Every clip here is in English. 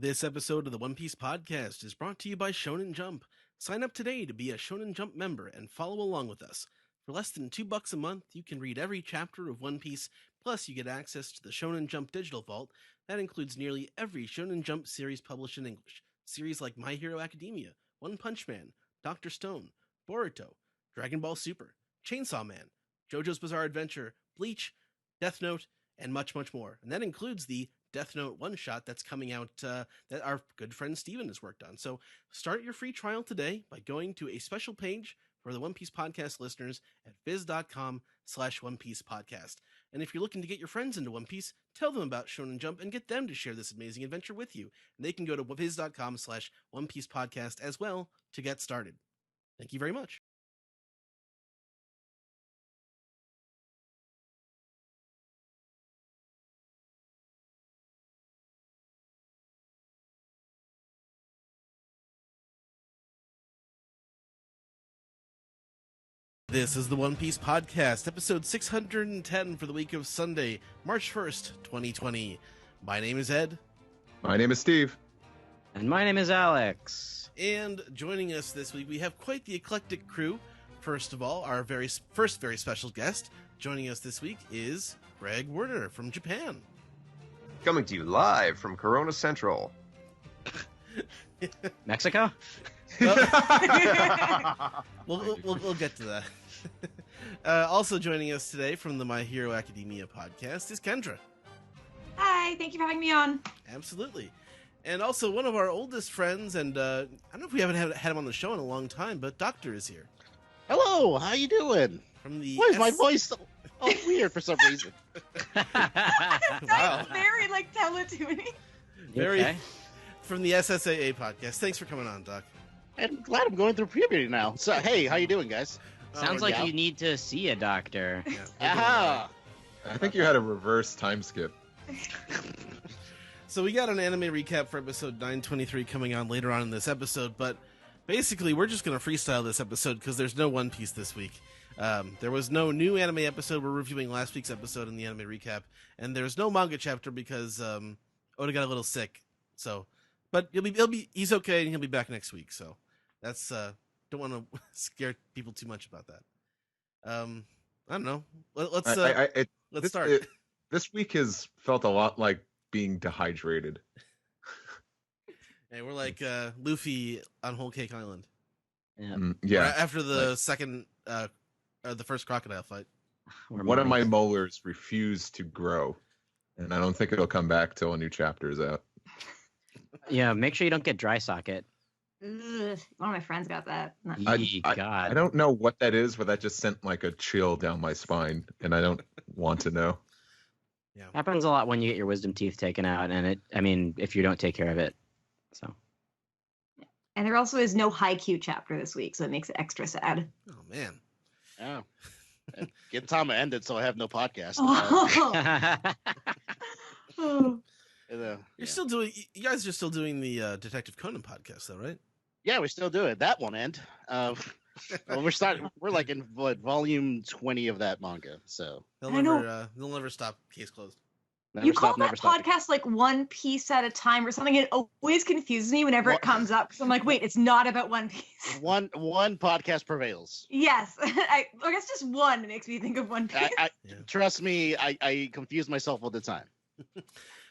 This episode of the One Piece podcast is brought to you by Shonen Jump. Sign up today to be a Shonen Jump member and follow along with us. For less than $2 a month, you can read every chapter of One Piece, plus you get access to the Shonen Jump Digital Vault. That includes nearly every Shonen Jump series published in English. Series like My Hero Academia, One Punch Man, Dr. Stone, Boruto, Dragon Ball Super, Chainsaw Man, JoJo's Bizarre Adventure, Bleach, Death Note, and much, much more. And that includes the Death Note one-shot that's coming out that our good friend Steven has worked on. So start your free trial today by going to a special page for the One Piece podcast listeners at viz.com/One Piece podcast. And if you're looking to get your friends into One Piece, tell them about Shonen Jump and get them to share this amazing adventure with you. And they can go to viz.com/One Piece podcast as well to get started. Thank you very much. This is the One Piece Podcast, episode 610 for the week of Sunday, March 1st, 2020. My name is Ed. My name is Steve. And my name is Alex. And joining us this week, we have quite the eclectic crew. First of all, our very special guest joining us this week is Greg Werner from Japan. Coming to you live from Corona Central. Mexico? We'll get to that. Also joining us today from the My Hero Academia podcast is Kendra. Hi, thank you for having me on. Absolutely. And also one of our oldest friends, and I don't know if we haven't had him on the show in a long time, but Doctor is here. Hello, how you doing? From the Why is my voice so weird for some reason? Wow. Very Teletubby. Very Okay. From the SSAA podcast. Thanks for coming on, Doc. I'm glad I'm going through puberty now. So, hey, how you doing, guys? Sounds like you need to see a doctor. Yeah, Aha! I think you had a reverse time skip. So we got an anime recap for episode 923 coming on later on in this episode, but basically we're just going to freestyle this episode because there's no One Piece this week. There was no new anime episode. We're reviewing last week's episode in the anime recap, and there's no manga chapter because Oda got a little sick. So, but he's okay and he'll be back next week. So that's don't want to scare people too much about that. I don't know. Let's start. This week has felt a lot like being dehydrated. Hey, we're like Luffy on Whole Cake Island. Yeah. Yeah. After the second, the first crocodile fight. One of my molars refused to grow, and I don't think it'll come back till a new chapter is out. Yeah, make sure you don't get dry socket. Ugh, one of my friends got that. God. I don't know what that is, but that just sent like a chill down my spine, and I don't want to know. Yeah. Happens a lot when you get your wisdom teeth taken out, and if you don't take care of it. So. And there also is no Haikyuu chapter this week, so it makes it extra sad. Oh man. Oh. Get time to end it so I have no podcast. Oh. You're still doing. You guys are still doing the Detective Conan podcast, though, right? Yeah, we still do it. That won't end. Well, we're like in volume 20 of that manga, so They'll I they'll never stop. Case closed. never You stop, call never that stop. podcast like One Piece at a time or something? It always confuses me whenever it comes up. So I'm like, wait, it's not about One Piece. One podcast prevails. Yes, I guess just one makes me think of One Piece. Yeah. Trust me, I confuse myself all the time.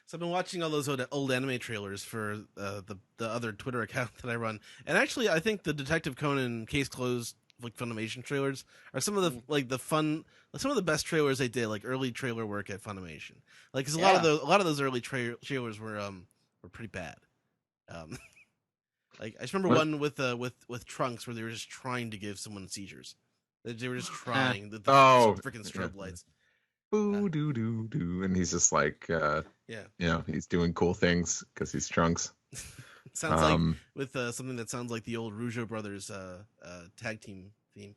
So I've been watching all those old anime trailers for the other Twitter account that I run, and actually, I think the Detective Conan Case Closed like Funimation trailers are some of the some of the best trailers they did, like early trailer work at Funimation. Like, cause a lot of those early trailers were pretty bad. Like I just remember one with Trunks where they were just trying to give someone seizures. They were just trying the freaking strobe lights. Boo doo doo doo, and he's just like, he's doing cool things because he's Trunks. Sounds like with something that sounds like the old Rougeau brothers tag team theme.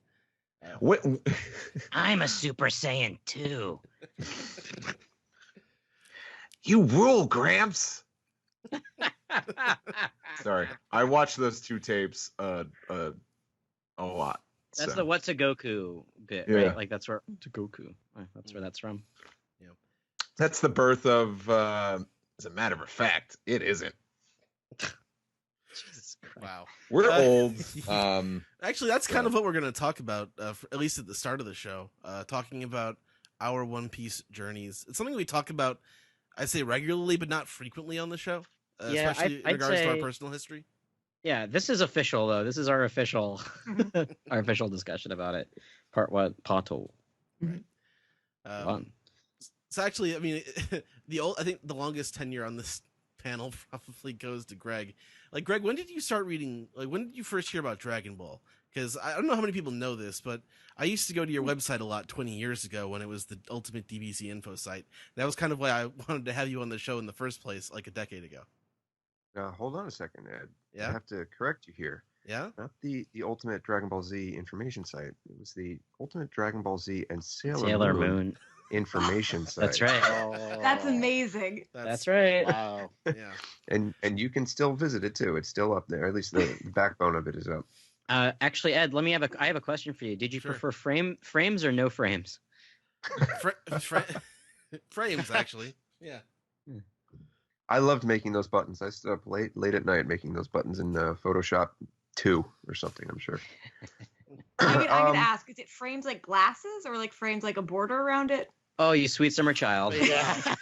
What? I'm a Super Saiyan too. You rule, Gramps. Sorry, I watched those two tapes a lot. That's so. the What's a Goku bit, Yeah. right? Like that's where to Goku. That's where that's from. That's the birth of. As a matter of fact, it isn't. Wow. We're old. Actually, that's kind of what we're going to talk about, at least at the start of the show, talking about our One Piece journeys. It's something we talk about, I say regularly, but not frequently on the show, Yeah, especially in I'd regards to our say- personal history. Yeah, this is official though. This is our official our official discussion about it. Part one, Pato. One. So actually, I mean, I think the longest tenure on this panel probably goes to Greg. Like, Greg, when did you start reading? Like, when did you first hear about Dragon Ball? Because I don't know how many people know this, but I used to go to your website a lot 20 years ago when it was the ultimate DBZ info site. That was kind of why I wanted to have you on the show in the first place, like a decade ago. Hold on a second, Ed. Yeah? I have to correct you here. Yeah? Not the Ultimate Dragon Ball Z information site. It was the Ultimate Dragon Ball Z and Sailor Moon. information site. That's right. That's amazing. That's right. Wow. Yeah. And you can still visit it too. It's still up there. At least the backbone of it is up. Actually, Ed, I have a question for you. Did you Sure. prefer frames or no frames? Frames, actually. Yeah. I loved making those buttons. I stood up late at night making those buttons in Photoshop 2 or something, I'm sure. I'm gonna ask: is it frames like glasses, or like frames like a border around it? Oh, you sweet summer child. Yeah.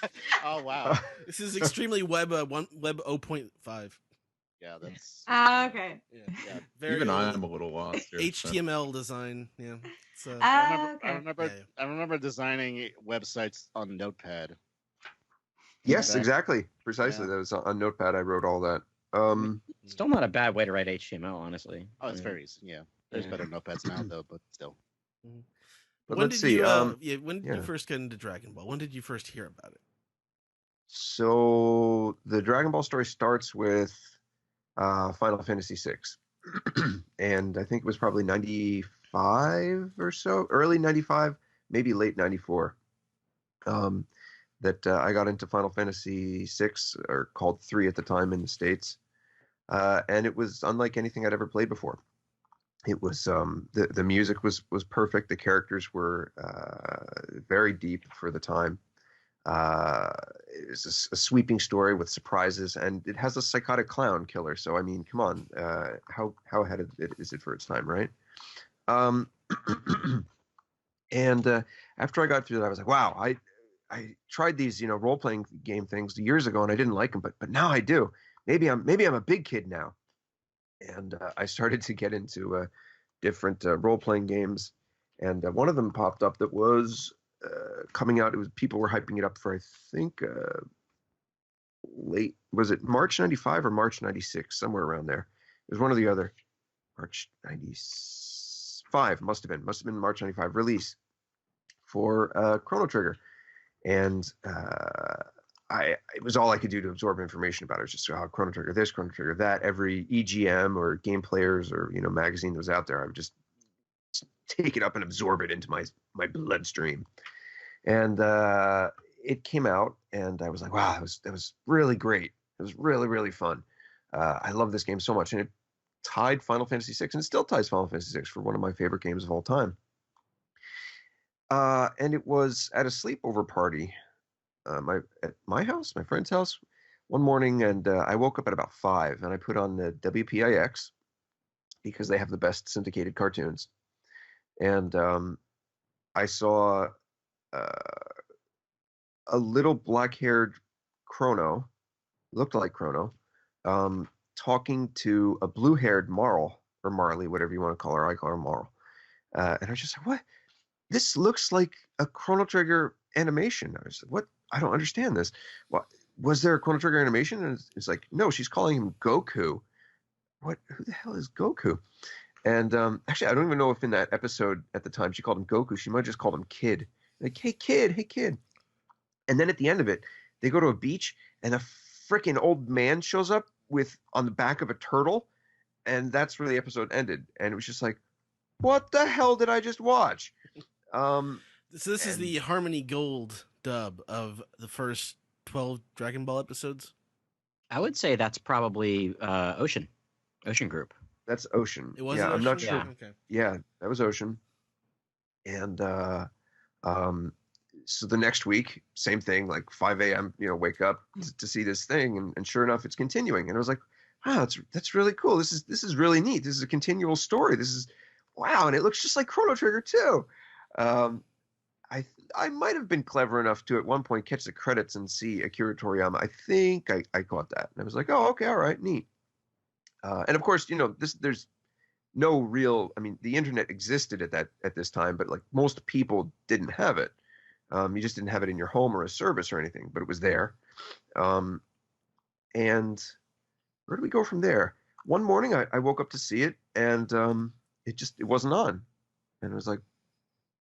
Oh wow. This is extremely web 0.5. Yeah, that's Okay. Yeah. Very Even old I'm a little lost here. HTML design. Yeah. So I Okay. remember designing websites on Notepad. Yes, Okay. exactly. Precisely. Yeah. That was on Notepad. I wrote all that. Still not a bad way to write HTML, honestly. Oh, it's very easy. Yeah. There's Yeah. better notepads now though, but still. But when let's did see. you when did yeah. you first get into Dragon Ball? When did you first hear about it? So the Dragon Ball story starts with Final Fantasy VI. And I think it was probably 95 or so, early 95, maybe late 94. That I got into Final Fantasy VI, or called 3 at the time in the States. And it was unlike anything I'd ever played before. It was the music was perfect. The characters were very deep for the time. It's a sweeping story with surprises, and it has a psychotic clown killer. So I mean, come on, how ahead is it for its time, right? And after I got through that, I was like, wow, I tried these role playing game things years ago, and I didn't like them, but now I do. Maybe I'm a big kid now. And I started to get into different role-playing games, and one of them popped up that was coming out. It was people were hyping it up for, I think, was it March 95 or March 96, somewhere around there. It was one or the other. March 95 must have been March 95 release for Chrono Trigger, and it was all I could do to absorb information about it. It was just Chrono Trigger this, Chrono Trigger that. Every EGM or Game Players or magazine that was out there, I would just take it up and absorb it into my bloodstream. And it came out, and I was like, wow, that was really great. It was really, really fun. I love this game so much, and it tied Final Fantasy VI, and it still ties Final Fantasy VI for one of my favorite games of all time. And it was at a sleepover party. At my house, my friend's house, one morning, and I woke up at about 5, and I put on the WPIX because they have the best syndicated cartoons, and I saw a little black-haired Chrono, looked like Chrono, talking to a blue-haired Marl, or Marley, whatever you want to call her. I call her Marl, and I was just like, what? This looks like a Chrono Trigger animation. I was like, what? I don't understand this. Well, was there a Chrono Trigger animation? And it's like, no, she's calling him Goku. What? Who the hell is Goku? And actually, I don't even know if in that episode at the time she called him Goku. She might have just called him Kid. Like, hey, kid. And then at the end of it, they go to a beach, and a freaking old man shows up on the back of a turtle, and that's where the episode ended. And it was just like, what the hell did I just watch? So this is the Harmony Gold dub of the first 12 Dragon Ball episodes? I would say that's probably Ocean Group. That's Ocean. It was yeah, Ocean? I'm not sure. Yeah. Okay. Yeah, that was Ocean. And so the next week, same thing, like 5 a.m., wake up to see this thing. And sure enough, it's continuing. And I was like, wow, that's really cool. This is really neat. This is a continual story. This is wow, and it looks just like Chrono Trigger too. Um, I might have been clever enough to at one point catch the credits and see Akira Toriyama. I think I caught that, and I was like, oh, okay, all right, neat. And of course, there's no real. I mean, the internet existed at this time, but like most people didn't have it. You just didn't have it in your home or a service or anything, but it was there. And where do we go from there? One morning, I woke up to see it, and it wasn't on, and I was like,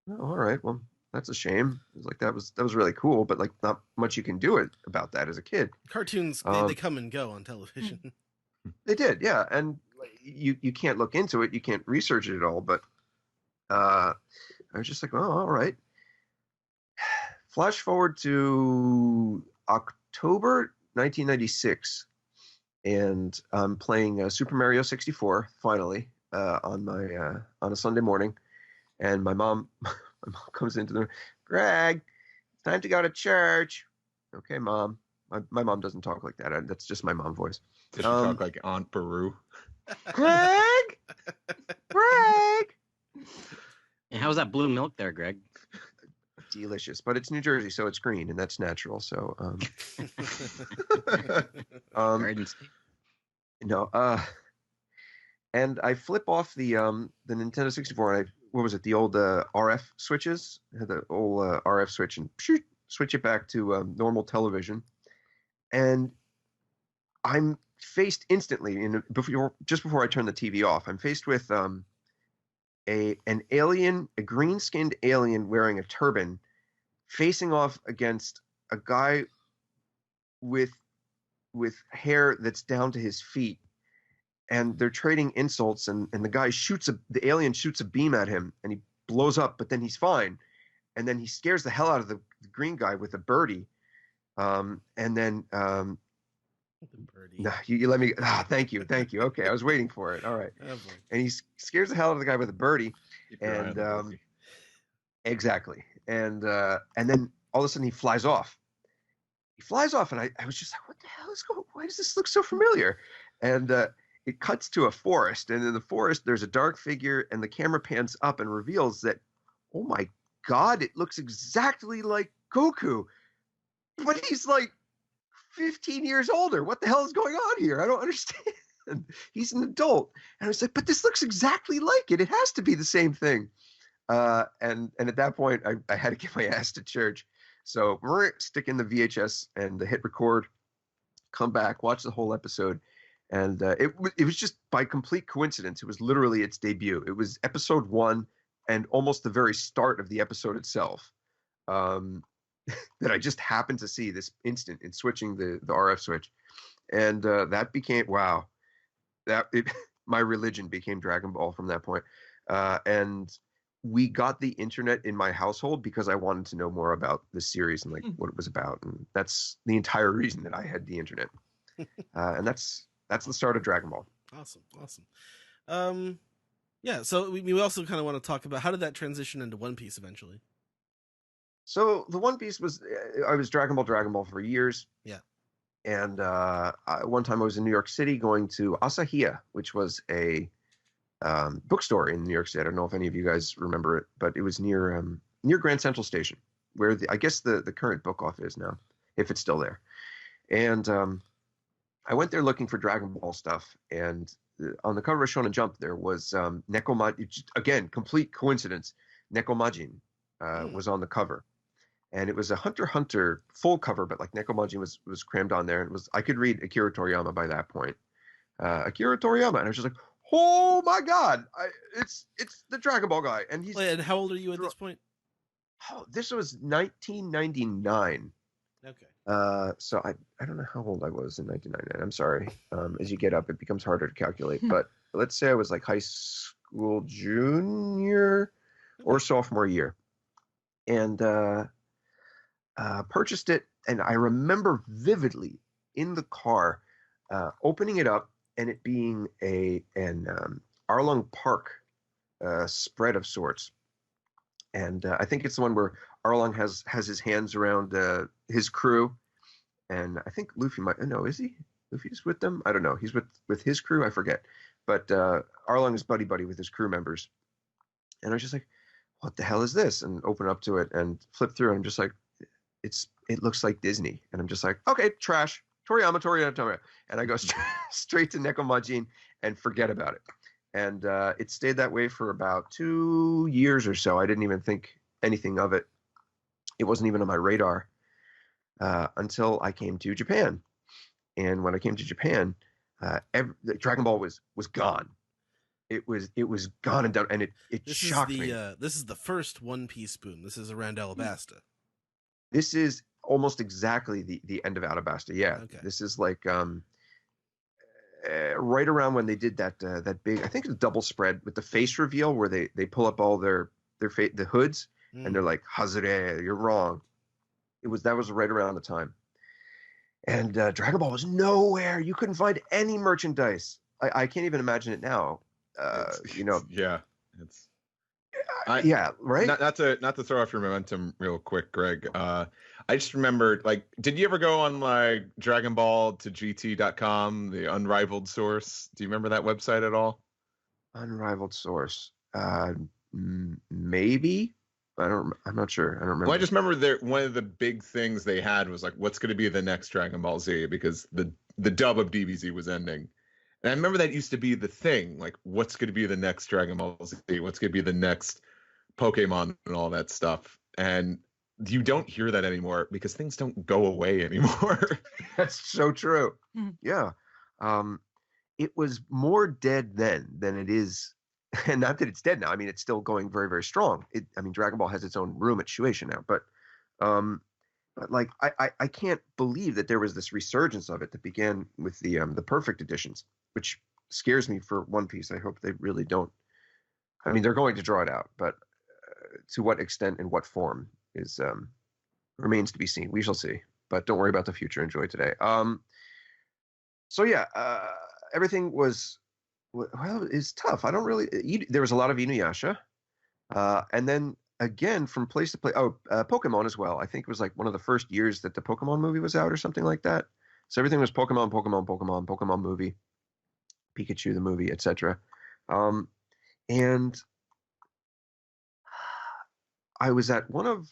oh, all right, well, that's a shame. It was like that was really cool, but like not much you can do about that as a kid. Cartoons they come and go on television. They did, yeah, and you can't look into it, you can't research it at all. But I was just like, oh, all right. Flash forward to October 1996, and I'm playing Super Mario 64 finally on a Sunday morning, and my mom comes into the room. Greg, it's time to go to church. Okay, Mom. My mom doesn't talk like that. That's just my mom voice. Does she talk like Aunt Peru? Greg! Greg! And how's that blue milk there, Greg? Delicious, but it's New Jersey, so it's green, and that's natural. So, and I flip off the Nintendo 64, and what was it? The old RF switches. I had the old RF switch, and switch it back to normal television, and I'm faced instantly just before I turn the TV off. I'm faced with an alien, a green-skinned alien wearing a turban, facing off against a guy with hair that's down to his feet, and they're trading insults, and the alien shoots a beam at him, and he blows up, but then he's fine, and then he scares the hell out of the green guy with a birdie, and then The birdie. no, you let me. Thank you. Okay, I was waiting for it. All right, and he scares the hell out of the guy with a birdie, and exactly, and then all of a sudden he flies off. And I was just like, what the hell is going? Why does this look so familiar? And it cuts to a forest, and in the forest there's a dark figure, and the camera pans up and reveals that, oh my God, it looks exactly like Goku, but he's like 15 years older. What the hell is going on here? I don't understand. He's an adult. And I was like, but this looks exactly like it. It has to be the same thing. And at that point, I had to get my ass to church. So stick in the VHS and the hit record, come back, watch the whole episode. And it was just by complete coincidence. It was literally its debut. It was episode 1 and almost the very start of the episode itself. That I just happened to see this instant in switching the RF switch. And that became, wow. My religion became Dragon Ball from that point. And we got the internet in my household because I wanted to know more about the series and like what it was about. And that's the entire reason that I had the internet. And that's the start of Dragon Ball. Awesome. Yeah, so we also kind of want to talk about how did that transition into One Piece eventually? So the One Piece I was Dragon Ball for years. Yeah. And one time I was in New York City going to Asahiya, which was a bookstore in New York City. I don't know if any of you guys remember it, but it was near Grand Central Station, where I guess the current book off is now, if it's still there. And I went there looking for Dragon Ball stuff, and on the cover of Shonen Jump there was Nekomajin. Again, complete coincidence. Nekomajin was on the cover. And it was a Hunter x Hunter full cover, but like Nekomajin was crammed on there. And I could read Akira Toriyama by that point. Akira Toriyama, and I was just like, oh my God, it's the Dragon Ball guy. And and how old are you at this point? Oh, this was 1999. Okay. So I don't know how old I was in 1999. I'm sorry. As you get up, it becomes harder to calculate. But let's say I was like high school junior or sophomore year, and purchased it. And I remember vividly in the car opening it up and it being an Arlong Park spread of sorts. And I think it's the one where Arlong has his hands around his crew. And I think Luffy is he? Luffy's with them. I don't know. He's with his crew. I forget. But Arlong is buddy with his crew members, and I was just like, "What the hell is this?" And open up to it and flip through, and I'm just like, "It looks like Disney," and I'm just like, "Okay, trash." Toriyama, and I go straight to Nekomajin and forget about it. And it stayed that way for about 2 years or so. I didn't even think anything of it. It wasn't even on my radar until I came to Japan. And when I came to Japan, Dragon Ball was gone. It was gone and done, and it shocked me. This is the first One Piece boom. This is around Alabasta. This is almost exactly the end of Alabasta. Yeah, Okay. This is like right around when they did that big, I think it's a double spread with the face reveal where they pull up all the hoods and they're like, "Hazare, you're wrong." That was right around the time. And Dragon Ball was nowhere. You couldn't find any merchandise. I can't even imagine it now. Yeah, it's. Yeah, right. Not to throw off your momentum real quick, Greg. I just remembered, like, did you ever go on like Dragon Ball to GT.com, the unrivaled source? Do you remember that website at all? Unrivaled source. Maybe. I'm not sure. I don't remember. Well, I just remember one of the big things they had was like, what's going to be the next Dragon Ball Z? Because the dub of DBZ was ending. And I remember that used to be the thing, like, what's going to be the next Dragon Ball Z? What's going to be the next Pokemon and all that stuff? And you don't hear that anymore because things don't go away anymore. That's so true. Yeah. It was more dead then than it is. And not that it's dead now. I mean, it's still going very, very strong. Dragon Ball has its own room at Shueisha now. But like, I can't believe that there was this resurgence of it that began with the Perfect editions, which scares me for One Piece. I hope they really don't. I mean, they're going to draw it out, but to what extent and what form is remains to be seen. We shall see. But don't worry about the future. Enjoy today. So yeah, everything was it's tough. I don't really. There was a lot of Inuyasha, and then again from place to place. Pokemon as well. I think it was like one of the first years that the Pokemon movie was out or something like that. So everything was Pokemon movie, Pikachu the movie, etc. And I was at one of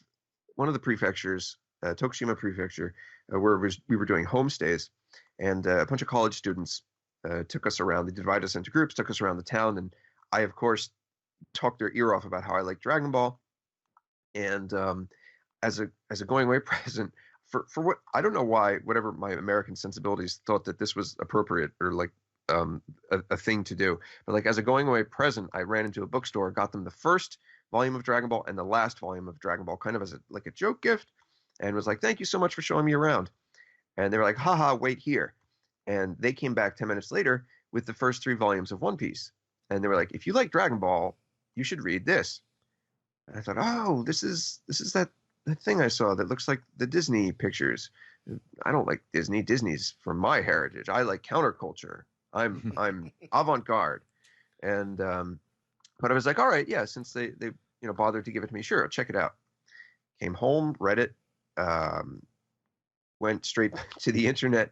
the prefectures, Tokushima Prefecture, where we were doing homestays, and a bunch of college students took us around. They divided us into groups, took us around the town, and I, of course, talked their ear off about how I like Dragon Ball. And as a going away present, for what I don't know why, whatever my American sensibilities thought that this was appropriate or like a thing to do, but like as a going away present, I ran into a bookstore, got them the first volume of Dragon Ball and the last volume of Dragon Ball, kind of as a joke gift, and was like, "Thank you so much for showing me around." And they were like, "Haha, wait here." And they came back 10 minutes later with the first 3 volumes of One Piece, and they were like, "If you like Dragon Ball, you should read this." And I thought, "Oh, this is that thing I saw that looks like the Disney pictures. I don't like Disney. Disney's from my heritage. I like counterculture. I'm avant-garde." And but I was like, "All right, yeah, since they bothered to give it to me, sure, I'll check it out." Came home, read it, went straight to the internet.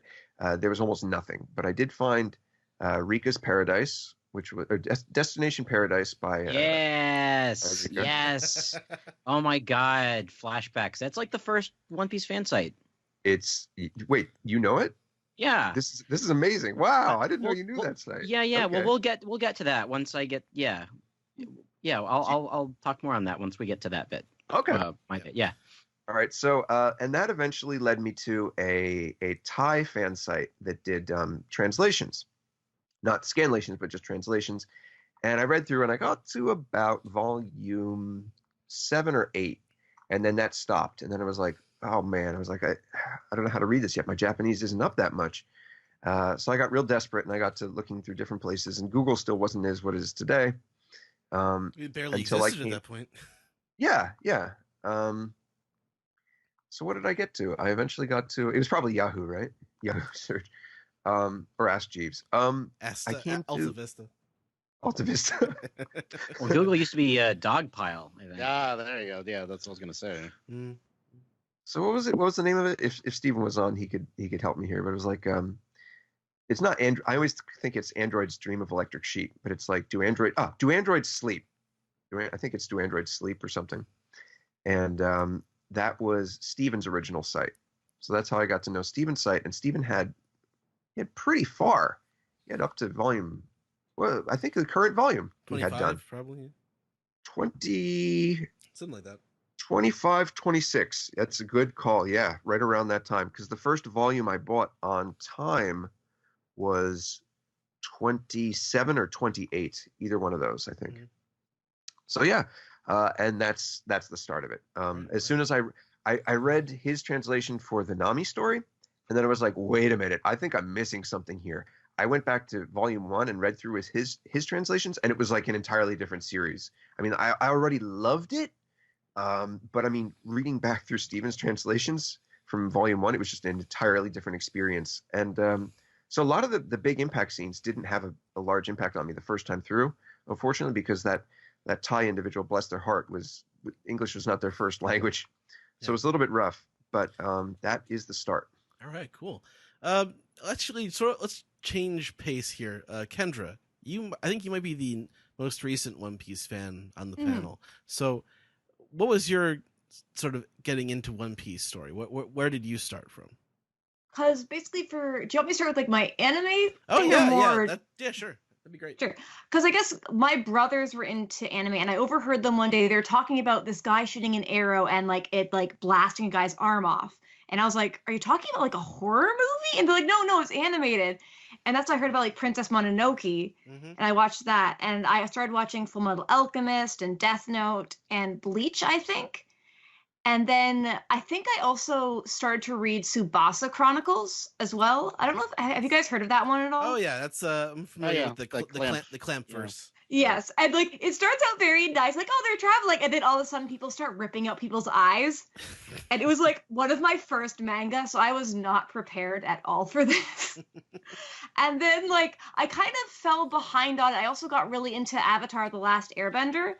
There was almost nothing, but I did find Rika's Paradise, which was Destination Paradise by yes. Oh my God, flashbacks. That's like the first One Piece fan site. Wait, you know it? Yeah. This is amazing. Wow, I didn't know you knew that site. Yeah. Okay. Well, we'll get to that once I get. Yeah. I'll talk more on that once we get to that bit. Okay. My bit. Yeah. All right. So, and that eventually led me to a Thai fan site that did translations, not scanlations, but just translations. And I read through and I got to about volume 7 or 8, and then that stopped. And then I was like, oh man, I was like, I don't know how to read this yet. My Japanese isn't up that much. So I got real desperate and I got to looking through different places, and Google still wasn't as what it is today. It barely existed at that point. Yeah. So what did I get to? I eventually got to, it was probably Yahoo, right? Yahoo search. Or Ask Jeeves. I came to Alta Vista. Alta Vista. Well, Google used to be a Dogpile, I think. Yeah, there you go. Yeah, that's what I was gonna say. So what was it? What was the name of it? If Steven was on, he could help me here. But it was like It's not Android. I always think it's Android's Dream of Electric Sheep, but it's like do androids sleep? I think it's do androids sleep or something. And that was Steven's original site. So that's how I got to know Steven's site. And Steven had pretty far. He had up to volume. Well, I think the current volume he had done. Probably. 20. Something like that. 25, 26. That's a good call. Yeah, right around that time. Because the first volume I bought on time was 27 or 28. Either one of those, I think. Mm-hmm. So yeah, and that's the start of it. As soon as I read his translation for the Nami story, and then I was like, wait a minute, I think I'm missing something here. I went back to volume 1 and read through his translations, and it was like an entirely different series. I mean, I already loved it, but I mean, reading back through Steven's translations from volume 1, it was just an entirely different experience. And so a lot of the big impact scenes didn't have a large impact on me the first time through, unfortunately, because that Thai individual, bless their heart, English was not their first language. So it was a little bit rough, but that is the start. All right, cool. Actually, let's change pace here. Kendra, I think you might be the most recent One Piece fan on the panel. So what was your sort of getting into One Piece story? Where did you start from? Because basically do you want me to start with like my anime? Oh, yeah, sure. That'd be great. Sure. Because I guess my brothers were into anime, and I overheard them one day. They were talking about this guy shooting an arrow and like it like blasting a guy's arm off. And I was like, "Are you talking about like a horror movie?" And they're like, "No, it's animated." And that's what I heard about like Princess Mononoke, and I watched that. And I started watching Fullmetal Alchemist and Death Note and Bleach, I think. And then I think I also started to read Tsubasa Chronicles as well. I don't know have you guys heard of that one at all? Oh yeah, that's I'm familiar with the clamp verse. Yes, and like it starts out very nice, like they're traveling, and then all of a sudden people start ripping out people's eyes, and it was like one of my first manga, so I was not prepared at all for this. And then like I kind of fell behind on it. I also got really into Avatar: The Last Airbender.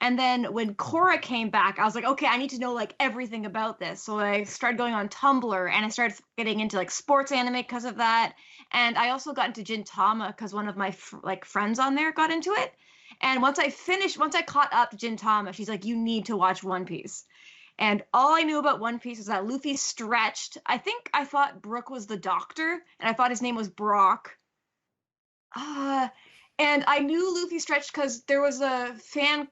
And then when Korra came back, I was like, okay, I need to know like everything about this. So I started going on Tumblr, and I started getting into like sports anime because of that. And I also got into Gintama because one of my friends on there got into it. And once I caught up to Gintama, she's like, you need to watch One Piece. And all I knew about One Piece was that Luffy stretched. I thought Brook was the doctor, and I thought his name was Brock. And I knew Luffy stretched because there was a fan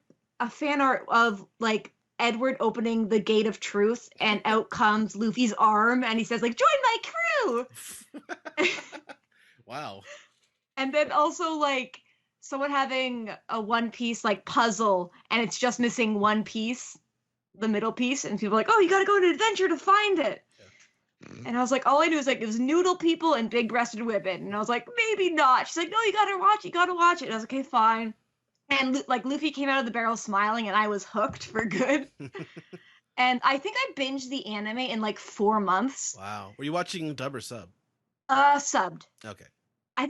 art of like Edward opening the gate of truth, and out comes Luffy's arm, and he says like, join my crew. Wow. And then also like someone having a One Piece like puzzle, and it's just missing one piece, the middle piece, and people are like, oh, you gotta go on an adventure to find it. And I was like, all I knew was like it was noodle people and big breasted women, and I was like, maybe not. She's like, no, you gotta watch it. And I was like, okay, fine. And like Luffy came out of the barrel smiling, and I was hooked for good. And I think I binged the anime in like 4 months. Wow. Were you watching dub or sub? Subbed. Okay. I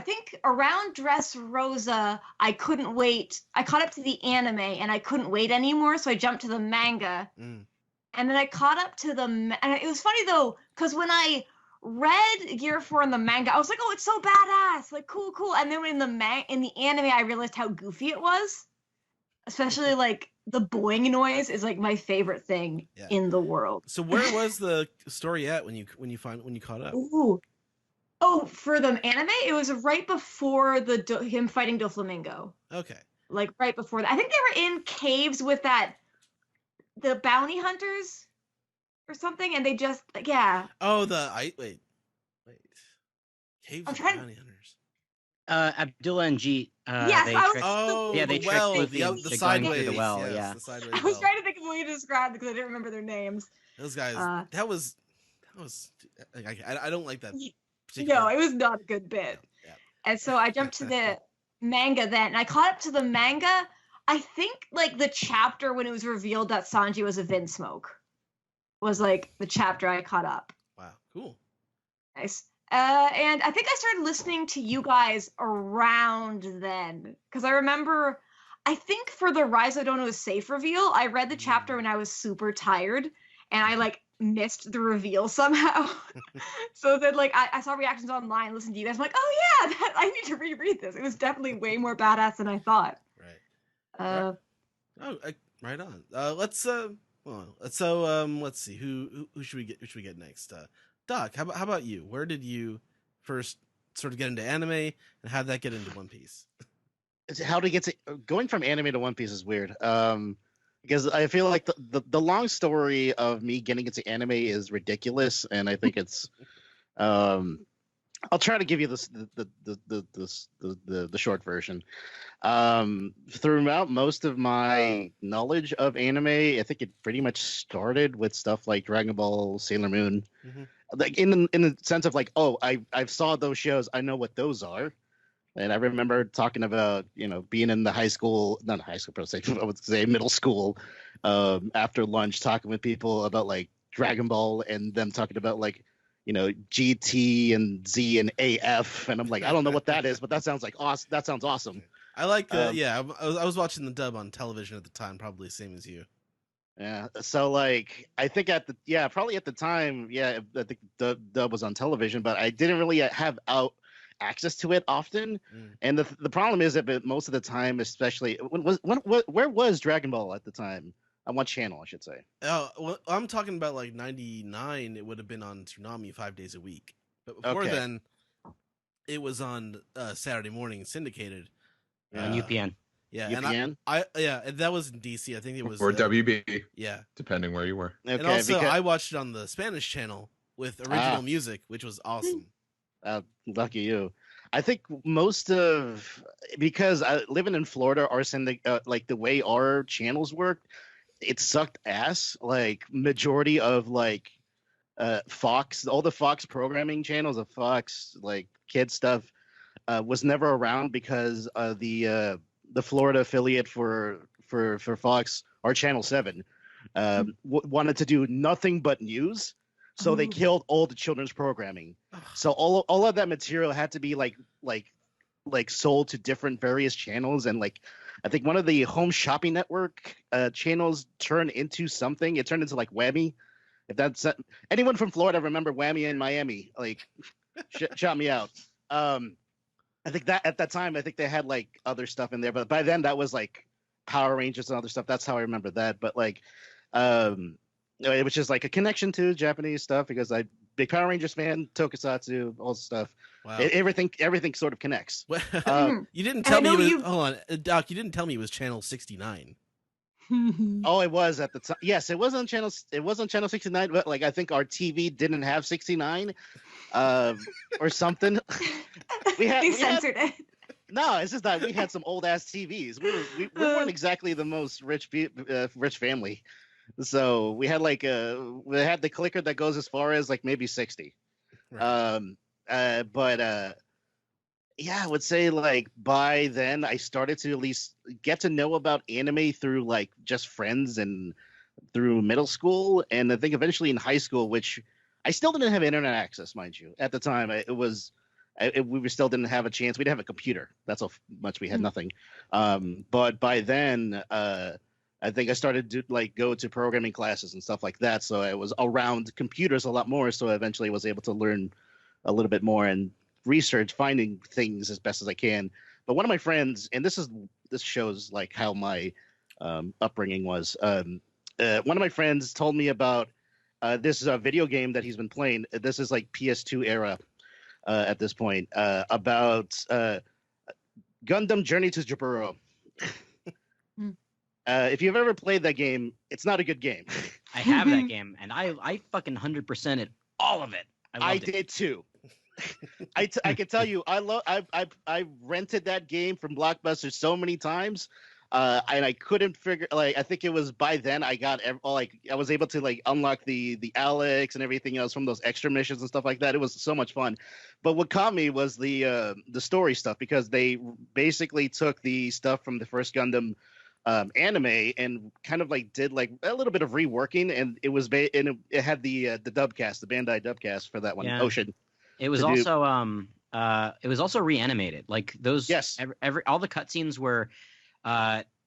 think around Dressrosa, I couldn't wait. I caught up to the anime, and I couldn't wait anymore, so I jumped to the manga. And then I caught up to and it was funny though, because when I read Year 4 in the manga, I was like, oh, it's so badass, like cool. And then in the anime, I realized how goofy it was. Especially like the boing noise is like my favorite thing in the world. So where was the story at when you caught up? Ooh. Oh, for the anime, it was right before him fighting Doflamingo. Okay. Like right before that. I think they were in caves with the bounty hunters or something, and they just Oh, wait. Caves of bounty hunters. Abdullah and Jeet. Yes, they tricked Luffy the sideways. The well, The sideways I was trying to think of a way to describe it because I didn't remember their names. Those guys. That was. I don't like that. No, it was not a good bit. Yeah. And so I jumped to the manga then, and I caught up to the manga. I think like the chapter when it was revealed that Sanji was a Vinsmoke was like the chapter I caught up. Wow, cool. Nice. And I think I started listening to you guys around then, because I remember, I think for the Rise of Dono's safe reveal, I read the chapter when I was super tired, and I like missed the reveal somehow. So then like I saw reactions online, listened to you guys, I'm like, oh yeah, I need to reread this. It was definitely way more badass than I thought. Right. Right on. Let's see who should we get next? Doc, how about you? Where did you first sort of get into anime, and how did that get into One Piece? How to get to going from anime to One Piece is weird. Because I feel like the long story of me getting into anime is ridiculous, and I think it's I'll try to give you the short version. Throughout most of my knowledge of anime, I think it pretty much started with stuff like Dragon Ball, Sailor Moon, like in the sense of like, oh, I've saw those shows, I know what those are. And I remember talking about, being in the high school, not high school per se, I would say middle school, after lunch, talking with people about like Dragon Ball and them talking about like, GT and Z and AF. And I'm like, I don't know what that is, but that sounds like awesome. That sounds awesome. I like I was watching the dub on television at the time, probably the same as you. Yeah. So like, I think probably at the time, I think the dub was on television, but I didn't really have access to it often. And the problem is that most of the time, especially where was Dragon Ball at the time? On what channel, I should say? Oh, well, I'm talking about like 99. It would have been on Toonami 5 days a week. But before then, it was on Saturday morning syndicated on UPN. Yeah, UPN? and that was in DC. I think it was or WB. Yeah, depending where you were. Okay, and also I watched it on the Spanish channel with original music, which was awesome. Lucky you. I think because living in Florida, our like the way our channels worked, it sucked ass. Like majority of like Fox, all the Fox programming channels of Fox, like kid stuff, was never around because the Florida affiliate for Fox, our Channel 7, wanted to do nothing but news. So they killed all the children's programming. So all of that material had to be like sold to different various channels, and like I think one of the Home Shopping Network channels turned into something. It turned into like Whammy. If that's anyone from Florida remember Whammy in Miami, like shout me out. I think that at that time I think they had like other stuff in there, but by then that was like Power Rangers and other stuff. That's how I remember that. But like it was just like a connection to Japanese stuff because I big Power Rangers fan, Tokusatsu, all the stuff. Wow. Everything sort of connects. You didn't tell me. Hold on, Doc. You didn't tell me it was channel 69. Oh, it was at the time. Yes, it was on channel 69, but like I think our TV didn't have 69, or something. They censored it. No, it's just that we had some old ass TVs. We weren't exactly the most rich family. So we had the clicker that goes as far as like maybe 60. Right. I would say like by then I started to at least get to know about anime through like just friends and through middle school, and I think eventually in high school, which I still didn't have internet access, mind you. At the time, we still didn't have a chance. We didn't have a computer. That's how much we had nothing. But by then, I think I started to like go to programming classes and stuff like that. So I was around computers a lot more. So I eventually was able to learn a little bit more and research, finding things as best as I can. But one of my friends, and this shows like how my upbringing was. One of my friends told me about this video game that he's been playing. This is like PS2 era at this point, about Gundam Journey to Jaburo. If you've ever played that game, it's not a good game. I have that game, and I fucking 100%ed all of it. I did too. I can tell you, I rented that game from Blockbuster so many times, and I couldn't figure. Like, I think it was by then I got I was able to like unlock the Alex and everything else from those extra missions and stuff like that. It was so much fun. But what caught me was the story stuff, because they basically took the stuff from the first Gundam anime and kind of like did like a little bit of reworking, and it was it had the dubcast, the Bandai dubcast for that one, Ocean. It was also reanimated. Like those, yes, all the cutscenes were,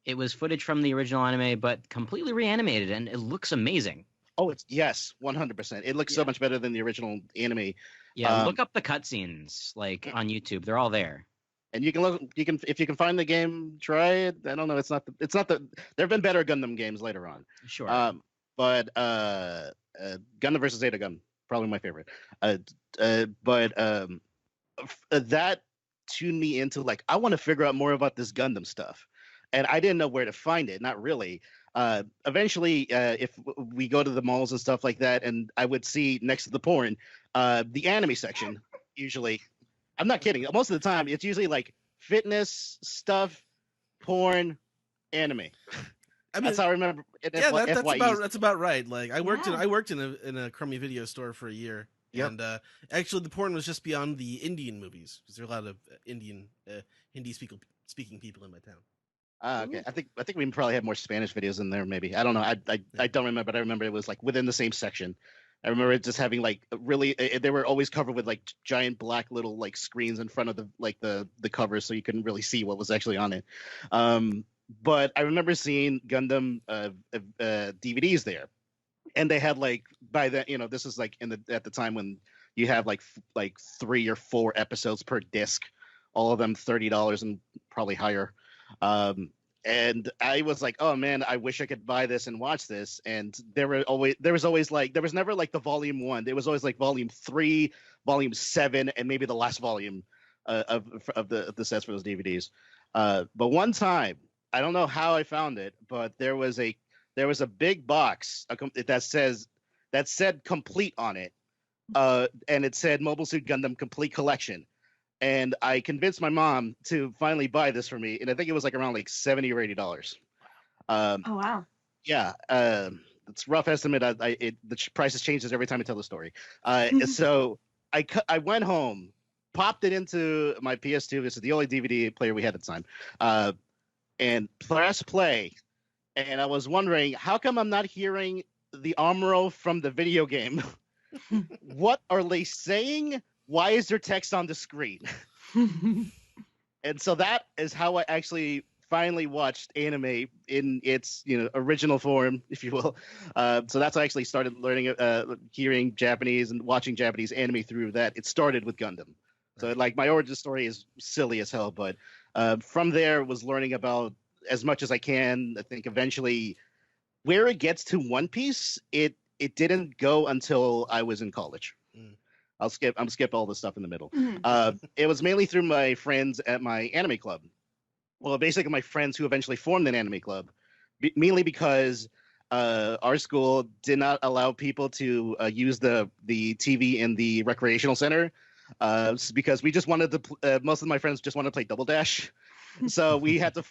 it was footage from the original anime, but completely reanimated, and it looks amazing. Oh, it's yes, 100%. It looks so much better than the original anime. Yeah, look up the cutscenes like on YouTube. They're all there. And you can look. You can if you can find the game, try it. I don't know. It's not the. There have been better Gundam games later on. Sure. But Gundam versus Zeta Gun, probably my favorite. That tuned me into like I want to figure out more about this Gundam stuff, and I didn't know where to find it. Not really. Eventually, if we go to the malls and stuff like that, and I would see next to the porn, the anime section. Usually, I'm not kidding. Most of the time, it's usually like fitness stuff, porn, anime. I mean, that's how I remember. That's about right. Like I worked in a crummy video store for a year. Yep. And actually, the porn was just beyond the Indian movies because there are a lot of Indian Hindi speaking people in my town. Okay. Ooh. I think we probably have more Spanish videos in there. Maybe I don't know. I don't remember, but I remember it was like within the same section. I remember it just having like really. They were always covered with like giant black little like screens in front of the covers, so you couldn't really see what was actually on it. But I remember seeing Gundam DVDs there, and they had like by then, this is like at the time when you have like 3 or 4 episodes per disc, all of them $30 and probably higher. And I was like, oh man, I wish I could buy this and watch this. And there was never like the volume 1. There was always like volume 3, volume 7, and maybe the last volume of the sets for those DVDs. But one time, I don't know how I found it, but there was a big box that said complete on it, and it said Mobile Suit Gundam Complete Collection. And I convinced my mom to finally buy this for me, and I think it was like around like $70 or $80. Oh wow! Yeah, it's a rough estimate. The prices changes every time I tell the story. So I went home, popped it into my PS2. This is the only DVD player we had at the time, and press play. And I was wondering, how come I'm not hearing the Amuro from the video game? What are they saying? Why is there text on the screen? And so that is how I actually finally watched anime in its original form, if you will. So that's how I actually started learning, hearing Japanese and watching Japanese anime through that. It started with Gundam. So like my origin story is silly as hell, but from there was learning about as much as I can. I think eventually where it gets to One Piece, it didn't go until I was in college. I'm skip all the stuff in the middle. It was mainly through my friends at my anime club. Well, basically my friends who eventually formed an anime club, mainly because our school did not allow people to use the TV in the recreational center because we just wanted to. Most of my friends just wanted to play Double Dash. So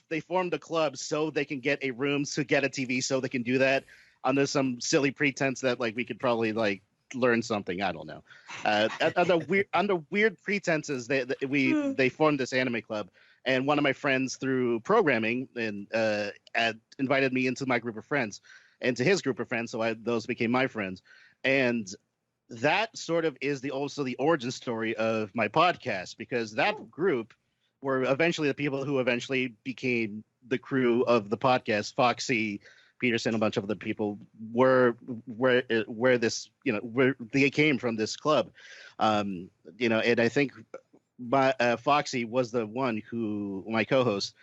they formed a club so they can get a room to get a TV so they can do that under some silly pretense that like we could probably like learn something. I don't know. Under weird pretenses, they formed this anime club, and one of my friends through programming and invited me into my group of friends, and to his group of friends. So those became my friends, and that sort of is also the origin story of my podcast, because that group were eventually the people who eventually became the crew of the podcast. Foxy, Peterson, a bunch of other people were where they came from this club, and I think Foxy was the one who, my co-host,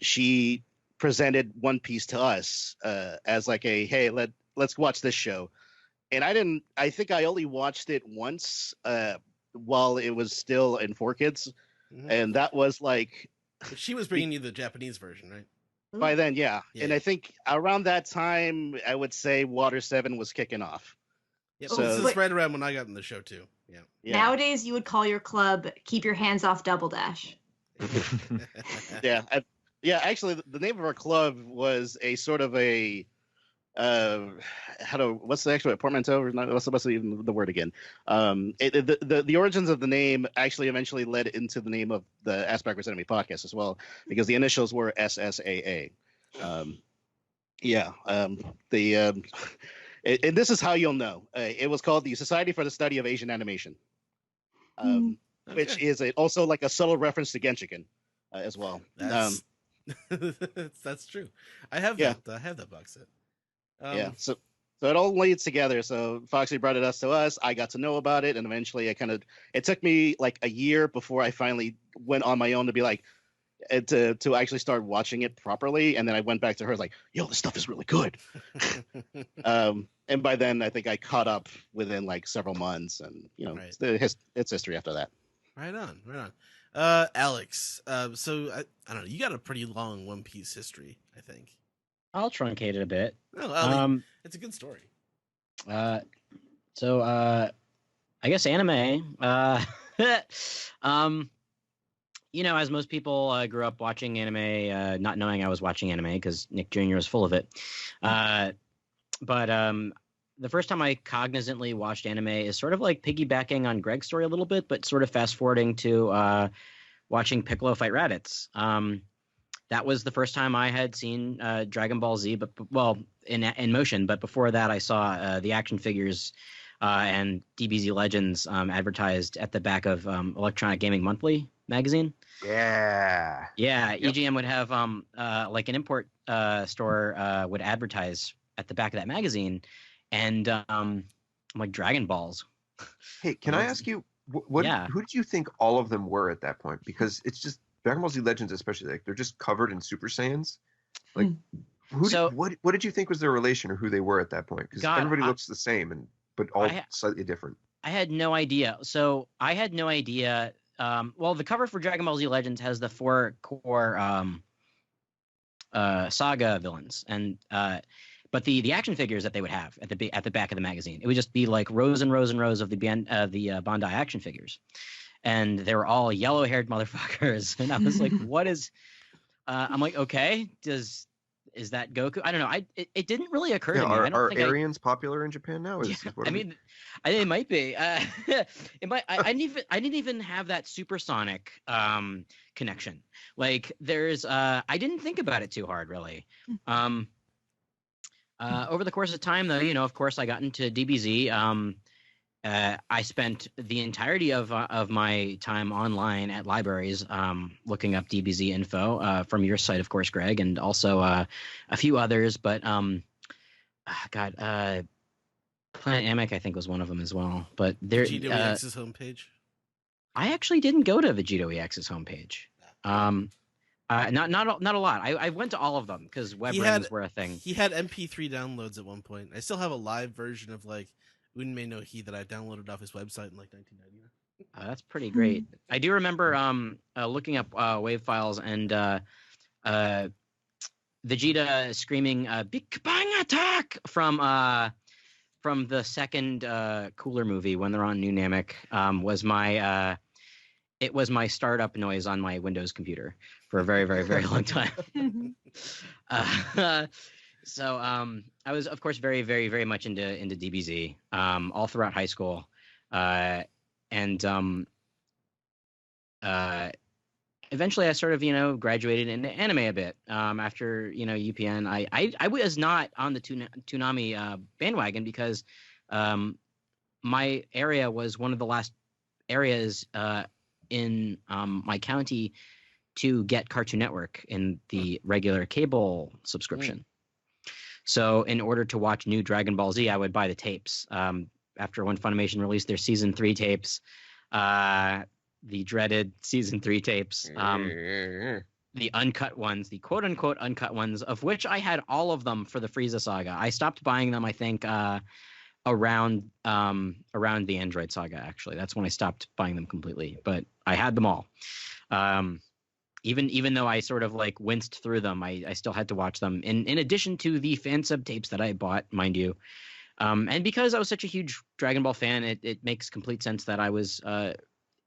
she presented One Piece to us as like hey, let's watch this show, and I think I only watched it once while it was still in 4Kids, and that was like. But she was bringing you the Japanese version, right? By then, yeah. And I think around that time, I would say Water 7 was kicking off. Yeah, so this is right around when I got in the show too. Yeah. Nowadays, you would call your club "Keep Your Hands Off Double Dash." Yeah. Actually, the name of our club was a sort of a what's the actual portmanteau? What's even the word again? The origins of the name actually eventually led into the name of the Asperger's Enemy podcast as well, because the initials were SSAA. And this is how you'll know. It was called the Society for the Study of Asian Animation, which is also like a subtle reference to Genshiken as well. That's true. I have that. I have that box set. So it all leads together. So Foxy brought it to us. I got to know about it, and eventually it took me like a year before I finally went on my own to be like, to actually start watching it properly. And then I went back to her like, yo, this stuff is really good. And by then I think I caught up within like several months, and Right. it's history after that. Right on. Alex, so I don't know, you got a pretty long One Piece history, I think. I'll truncate it a bit. No, I mean, it's a good story. So I guess anime. As most people grew up watching anime, not knowing I was watching anime because Nick Jr. was full of it. But the first time I cognizantly watched anime is sort of like piggybacking on Greg's story a little bit, but sort of fast forwarding to watching Piccolo fight Raditz. That was the first time I had seen Dragon Ball Z, but in motion. But before that, I saw the action figures and DBZ Legends advertised at the back of Electronic Gaming Monthly magazine. Yeah. Yeah, EGM would have like an import store would advertise at the back of that magazine, and I'm like, Dragon Balls. Hey, can I ask you, who did you think all of them were at that point? Because it's just Dragon Ball Z Legends, especially, like they're just covered in Super Saiyans. Like, what did you think was their relation or who they were at that point? Because everybody looks the same, but all slightly different. I had no idea. So I had no idea. The cover for Dragon Ball Z Legends has the 4 core saga villains, and but the action figures that they would have at the back of the magazine, it would just be like rows and rows and rows of the Bandai action figures, and they were all yellow-haired motherfuckers. And I was like, what is? I'm like, okay, is that Goku? I don't know. It didn't really occur to me. Are Aryans popular in Japan now? I mean, it might be. It might. I didn't even have that supersonic connection. Like, there's. I didn't think about it too hard, really. Over the course of time, though, of course, I got into DBZ. I spent the entirety of my time online at libraries looking up DBZ info from your site, of course, Greg, and also a few others. But Planet Namek, I think, was one of them as well. But there, Vegito EX's homepage. I actually didn't go to Vegito EX's homepage. Not a lot. I went to all of them because web ROMs were a thing. He had MP3 downloads at one point. I still have a live version of like Unmei no Hi that I downloaded off his website in like 1999. That's pretty great. I do remember looking up wave files and Vegeta screaming "Big Bang Attack" from the second Cooler movie when they're on New Namek was my it was my startup noise on my Windows computer for a very, very, very long time. So I was, of course, very, very, very much into DBZ all throughout high school, and eventually I sort of graduated into anime a bit after UPN. I was not on the Toonami bandwagon because my area was one of the last areas in my county to get Cartoon Network in the regular cable subscription. So in order to watch new Dragon Ball Z, I would buy the tapes. After when Funimation released their season 3 tapes, the dreaded season 3 tapes, the uncut ones, the quote unquote uncut ones, of which I had all of them for the Frieza saga. I stopped buying them, I think, around the Android saga. Actually, that's when I stopped buying them completely. But I had them all. Even though I sort of like winced through them, I still had to watch them in addition to the fan sub tapes that I bought, mind you. And because I was such a huge Dragon Ball fan, it makes complete sense that I was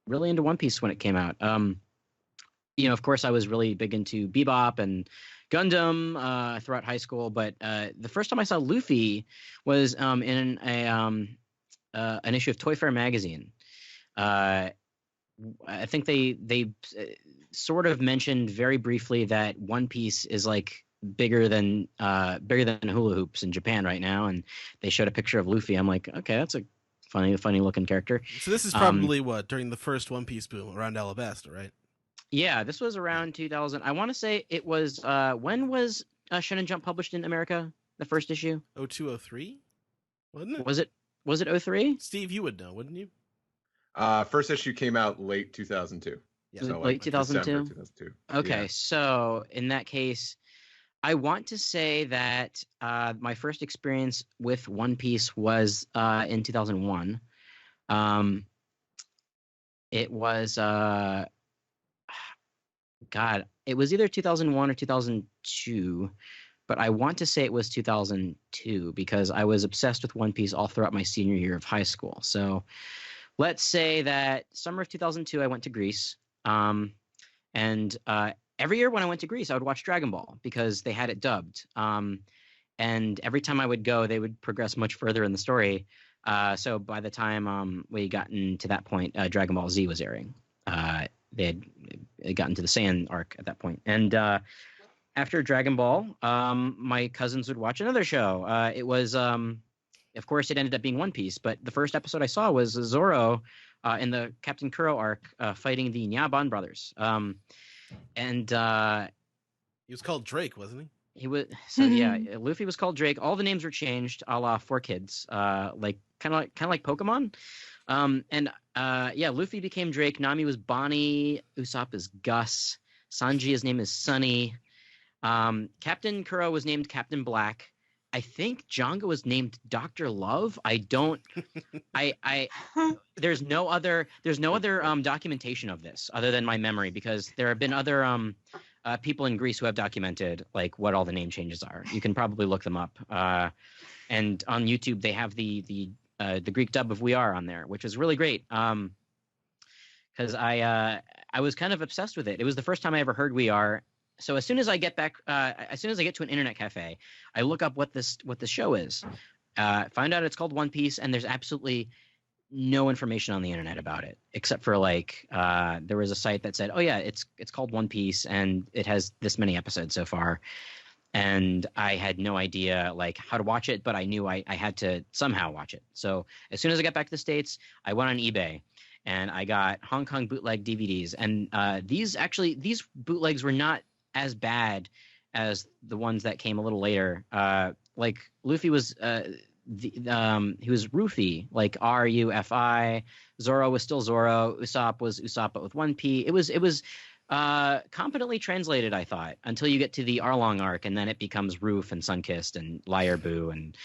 really into One Piece when it came out. Of course, I was really big into Bebop and Gundam throughout high school, but the first time I saw Luffy was in an issue of Toy Fair magazine. I think they sort of mentioned very briefly that One Piece is like bigger than hula hoops in Japan right now, and they showed a picture of Luffy. I'm like, okay, that's a funny looking character. So this is probably during the first One Piece boom around Alabasta, right? Yeah, this was around 2000. I want to say it was when was Shonen Jump published in America? The first issue? 0203? wasn't it? Was it 03? Steve, you would know, wouldn't you? First issue came out late 2002. Yeah. Was it So late December 2002? 2002. Okay, Yeah. so in that case, I want to say that my first experience with One Piece was in 2001. It was God, it was either 2001 or 2002, but I want to say it was 2002 because I was obsessed with One Piece all throughout my senior year of high school. So let's say that summer of 2002, I went to Greece. And every year when I went to Greece, I would watch Dragon Ball because they had it dubbed. And every time I would go, they would progress much further in the story. So by the time we gotten to that point, Dragon Ball Z was airing. They had gotten to the Saiyan arc at that point. And after Dragon Ball, my cousins would watch another show. It was, of course, it ended up being One Piece. But the first episode I saw was Zoro in the Captain Kuro arc fighting the Nyaban brothers. And He was called Drake, wasn't he? he was yeah. Luffy was called Drake. All the names were changed, a la 4Kids, like kind of like Pokemon. Luffy became Drake. Nami was Bonnie. Usopp is Gus. Sanji, his name is Sunny. Captain Kuro was named Captain Black. I think Django was named Dr. Love. There's no other documentation of this other than my memory, because there have been other people in Greece who have documented like what all the name changes are. You can probably look them up. And on YouTube they have the Greek dub of We Are on there, which is really great. Because I was kind of obsessed with it. It was the first time I ever heard We Are. So as soon as I get back, as soon as I get to an internet cafe, I look up what the show is, find out it's called One Piece, and there's absolutely no information on the internet about it, except for like there was a site that said, oh yeah, it's called One Piece and it has this many episodes so far, and I had no idea like how to watch it, but I knew I had to somehow watch it. So as soon as I got back to the States, I went on eBay and I got Hong Kong bootleg DVDs, and these bootlegs were not as bad as the ones that came a little later. Like Luffy was he was Ruffy, like Rufi. Zoro was still Zoro. Usopp was Usopp, but with one P. It was competently translated, I thought, until you get to the Arlong arc, and then it becomes Roof and Sunkissed and Liar Boo and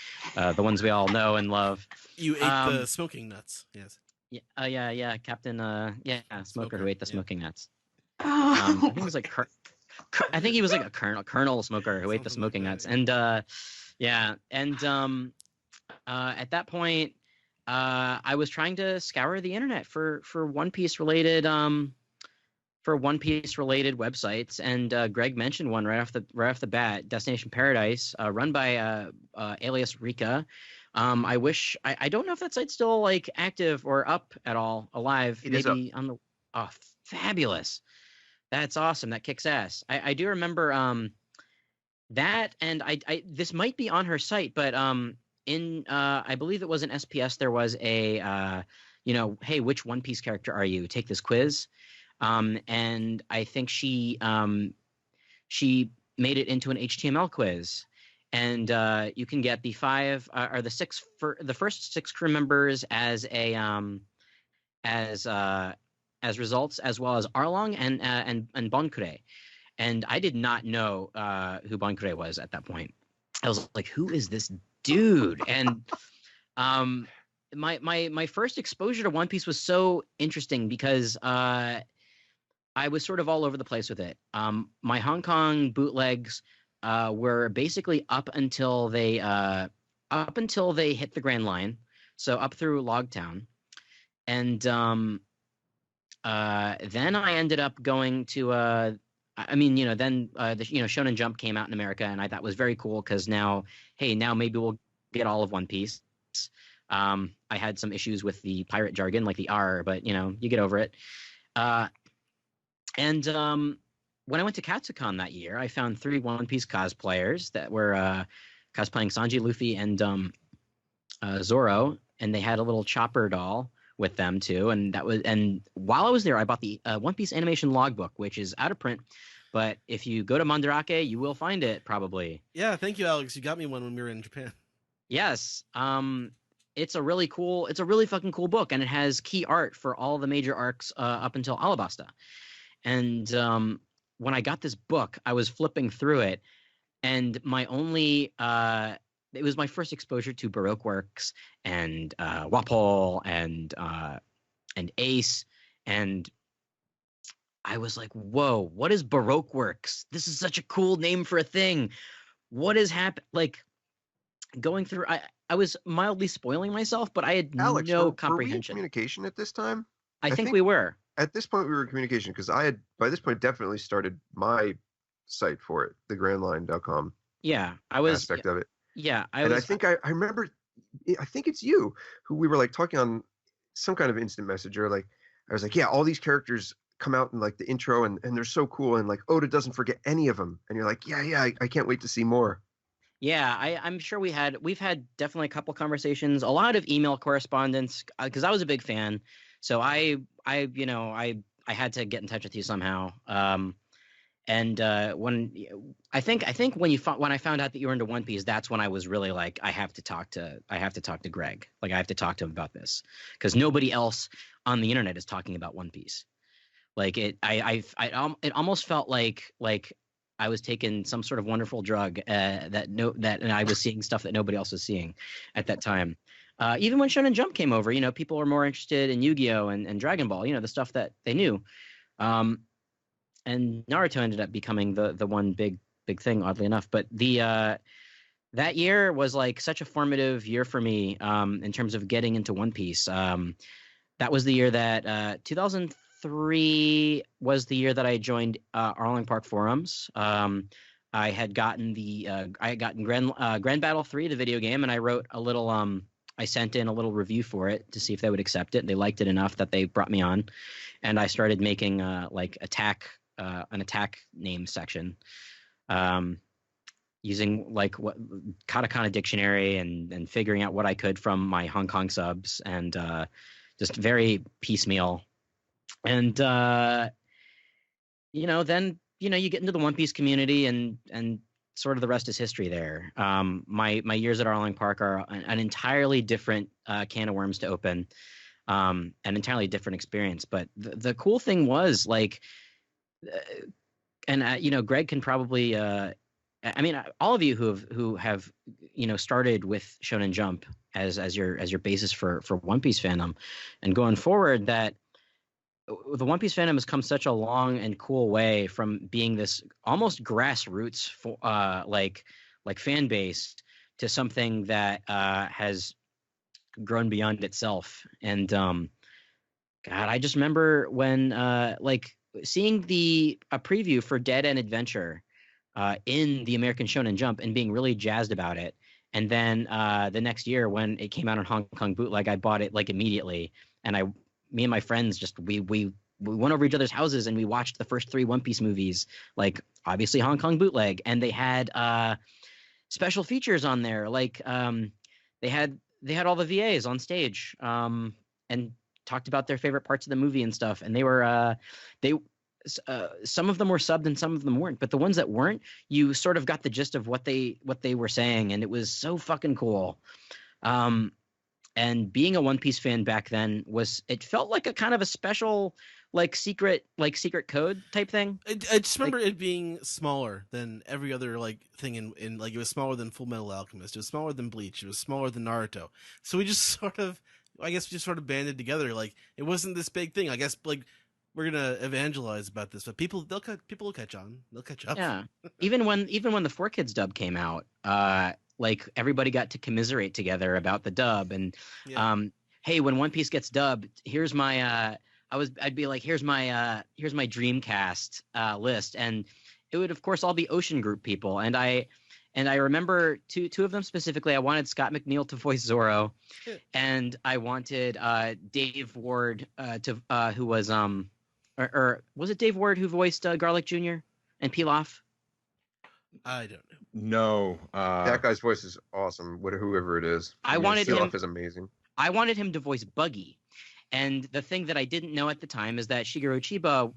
the ones we all know and love. You ate the smoking nuts, yes. Yeah, Captain, Smoker who ate the smoking nuts. Oh. I think it was like I think he was like a Colonel Smoker who ate the smoking nuts, and at that point, I was trying to scour the internet for One Piece related websites, and Greg mentioned one right off the bat, Destination Paradise, run by alias Rika. I don't know if that site's still like active or up at all, alive. It is maybe on the fabulous. That's awesome. That kicks ass. I do remember that, and I this might be on her site, but in I believe it was an SPS. There was a hey, which One Piece character are you? Take this quiz, and I think she made it into an HTML quiz, and you can get the the first six crew members as as results, as well as Arlong and Bonkure. And I did not know who Bonkure was at that point. I was like, who is this dude? And my first exposure to One Piece was so interesting because I was sort of all over the place with it. My Hong Kong bootlegs were basically up until they hit the Grand Line, so up through Logtown, and then I ended up going to then the Shonen Jump came out in America, and I thought was very cool because now maybe we'll get all of One Piece. I had some issues with the pirate jargon, like the R, but you get over it. And when I went to Katsucon that year, I found 3 One Piece cosplayers that were cosplaying Sanji, Luffy, and Zoro, and they had a little Chopper doll with them too, and while I was there, I bought the One Piece animation logbook, which is out of print, but if you go to Mandarake, you will find it probably. Yeah, thank you, Alex. You got me one when we were in Japan. Yes. It's a really fucking cool book, and it has key art for all the major arcs up until Alabasta. And when I got this book, I was flipping through it, and it was my first exposure to Baroque works and Walpole and Ace, and I was like, whoa, what is Baroque works? This is such a cool name for a thing. What has happened? Like, going through, I was mildly spoiling myself, but I had Alex, no were we in comprehension. communication at this time? I think we were. At this point, we were in communication because I had, by this point, definitely started my site for it, thegrandline.com Yeah, I was. aspect of it. Yeah, I think I remember, I think it's you who we were like talking on some kind of instant messenger. Like, I was like, yeah, all these characters come out in like the intro and they're so cool. And like, Oda doesn't forget any of them. And you're like, yeah, I can't wait to see more. Yeah, I'm sure we've had definitely a couple conversations, a lot of email correspondence, because I was a big fan. So I had to get in touch with you somehow. And when I think when I found out that you were into One Piece, that's when I was really like, I have to talk to Greg. Like, I have to talk to him about this, because nobody else on the internet is talking about One Piece. Like, it almost felt like I was taking some sort of wonderful drug and I was seeing stuff that nobody else was seeing at that time. Even when Shonen Jump came over, people were more interested in Yu-Gi-Oh and Dragon Ball, the stuff that they knew. And Naruto ended up becoming the one big thing, oddly enough. But that year was like such a formative year for me in terms of getting into One Piece. That was the year that 2003 was the year that I joined Arlong Park forums. I had gotten Grand Battle 3, the video game, and I wrote a little. I sent in a little review for it to see if they would accept it. They liked it enough that they brought me on, and I started making an attack name section, using like what katakana dictionary and figuring out what I could from my Hong Kong subs, and just very piecemeal. And then you get into the One Piece community, and sort of the rest is history there. My years at Arlong Park are an entirely different can of worms to open, an entirely different experience. But the cool thing was, like, Greg can probably, all of you who have started with Shonen Jump as your basis for One Piece fandom, and going forward, that the One Piece fandom has come such a long and cool way from being this almost grassroots like fan base to something that has grown beyond itself. And God, I just remember when seeing a preview for Dead End Adventure in the American Shonen Jump and being really jazzed about it. And then the next year when it came out on Hong Kong bootleg, I bought it like immediately. And me and my friends just we went over each other's houses and we watched the first 3 One Piece movies, like obviously Hong Kong bootleg, and they had special features on there, like they had all the VAs on stage and talked about their favorite parts of the movie and stuff, and they were some of them were subbed and some of them weren't, but the ones that weren't, you sort of got the gist of what they were saying, and it was so fucking cool. And being a One Piece fan back then it felt like a kind of a special, secret code type thing. I just remember it being smaller than every other thing in like, it was smaller than Full Metal Alchemist, it was smaller than Bleach, it was smaller than Naruto. So we just sort of banded together. Like, it wasn't this big thing. I guess we're gonna evangelize about this, but people will catch on. They'll catch up. Yeah. even when the 4Kids dub came out, everybody got to commiserate together about the dub, and hey, when One Piece gets dubbed, here's my I'd be like, here's my Dreamcast list, and it would of course all be Ocean Group people, and I remember two of them specifically. I wanted Scott McNeil to voice Zoro, and I wanted Dave Ward who was or was it Dave Ward who voiced Garlic Jr. and Pilaf? I don't know. No, That guy's voice is awesome. Whoever it is, Pilaf is amazing. I wanted him to voice Buggy, and the thing that I didn't know at the time is that Shigeru Chiba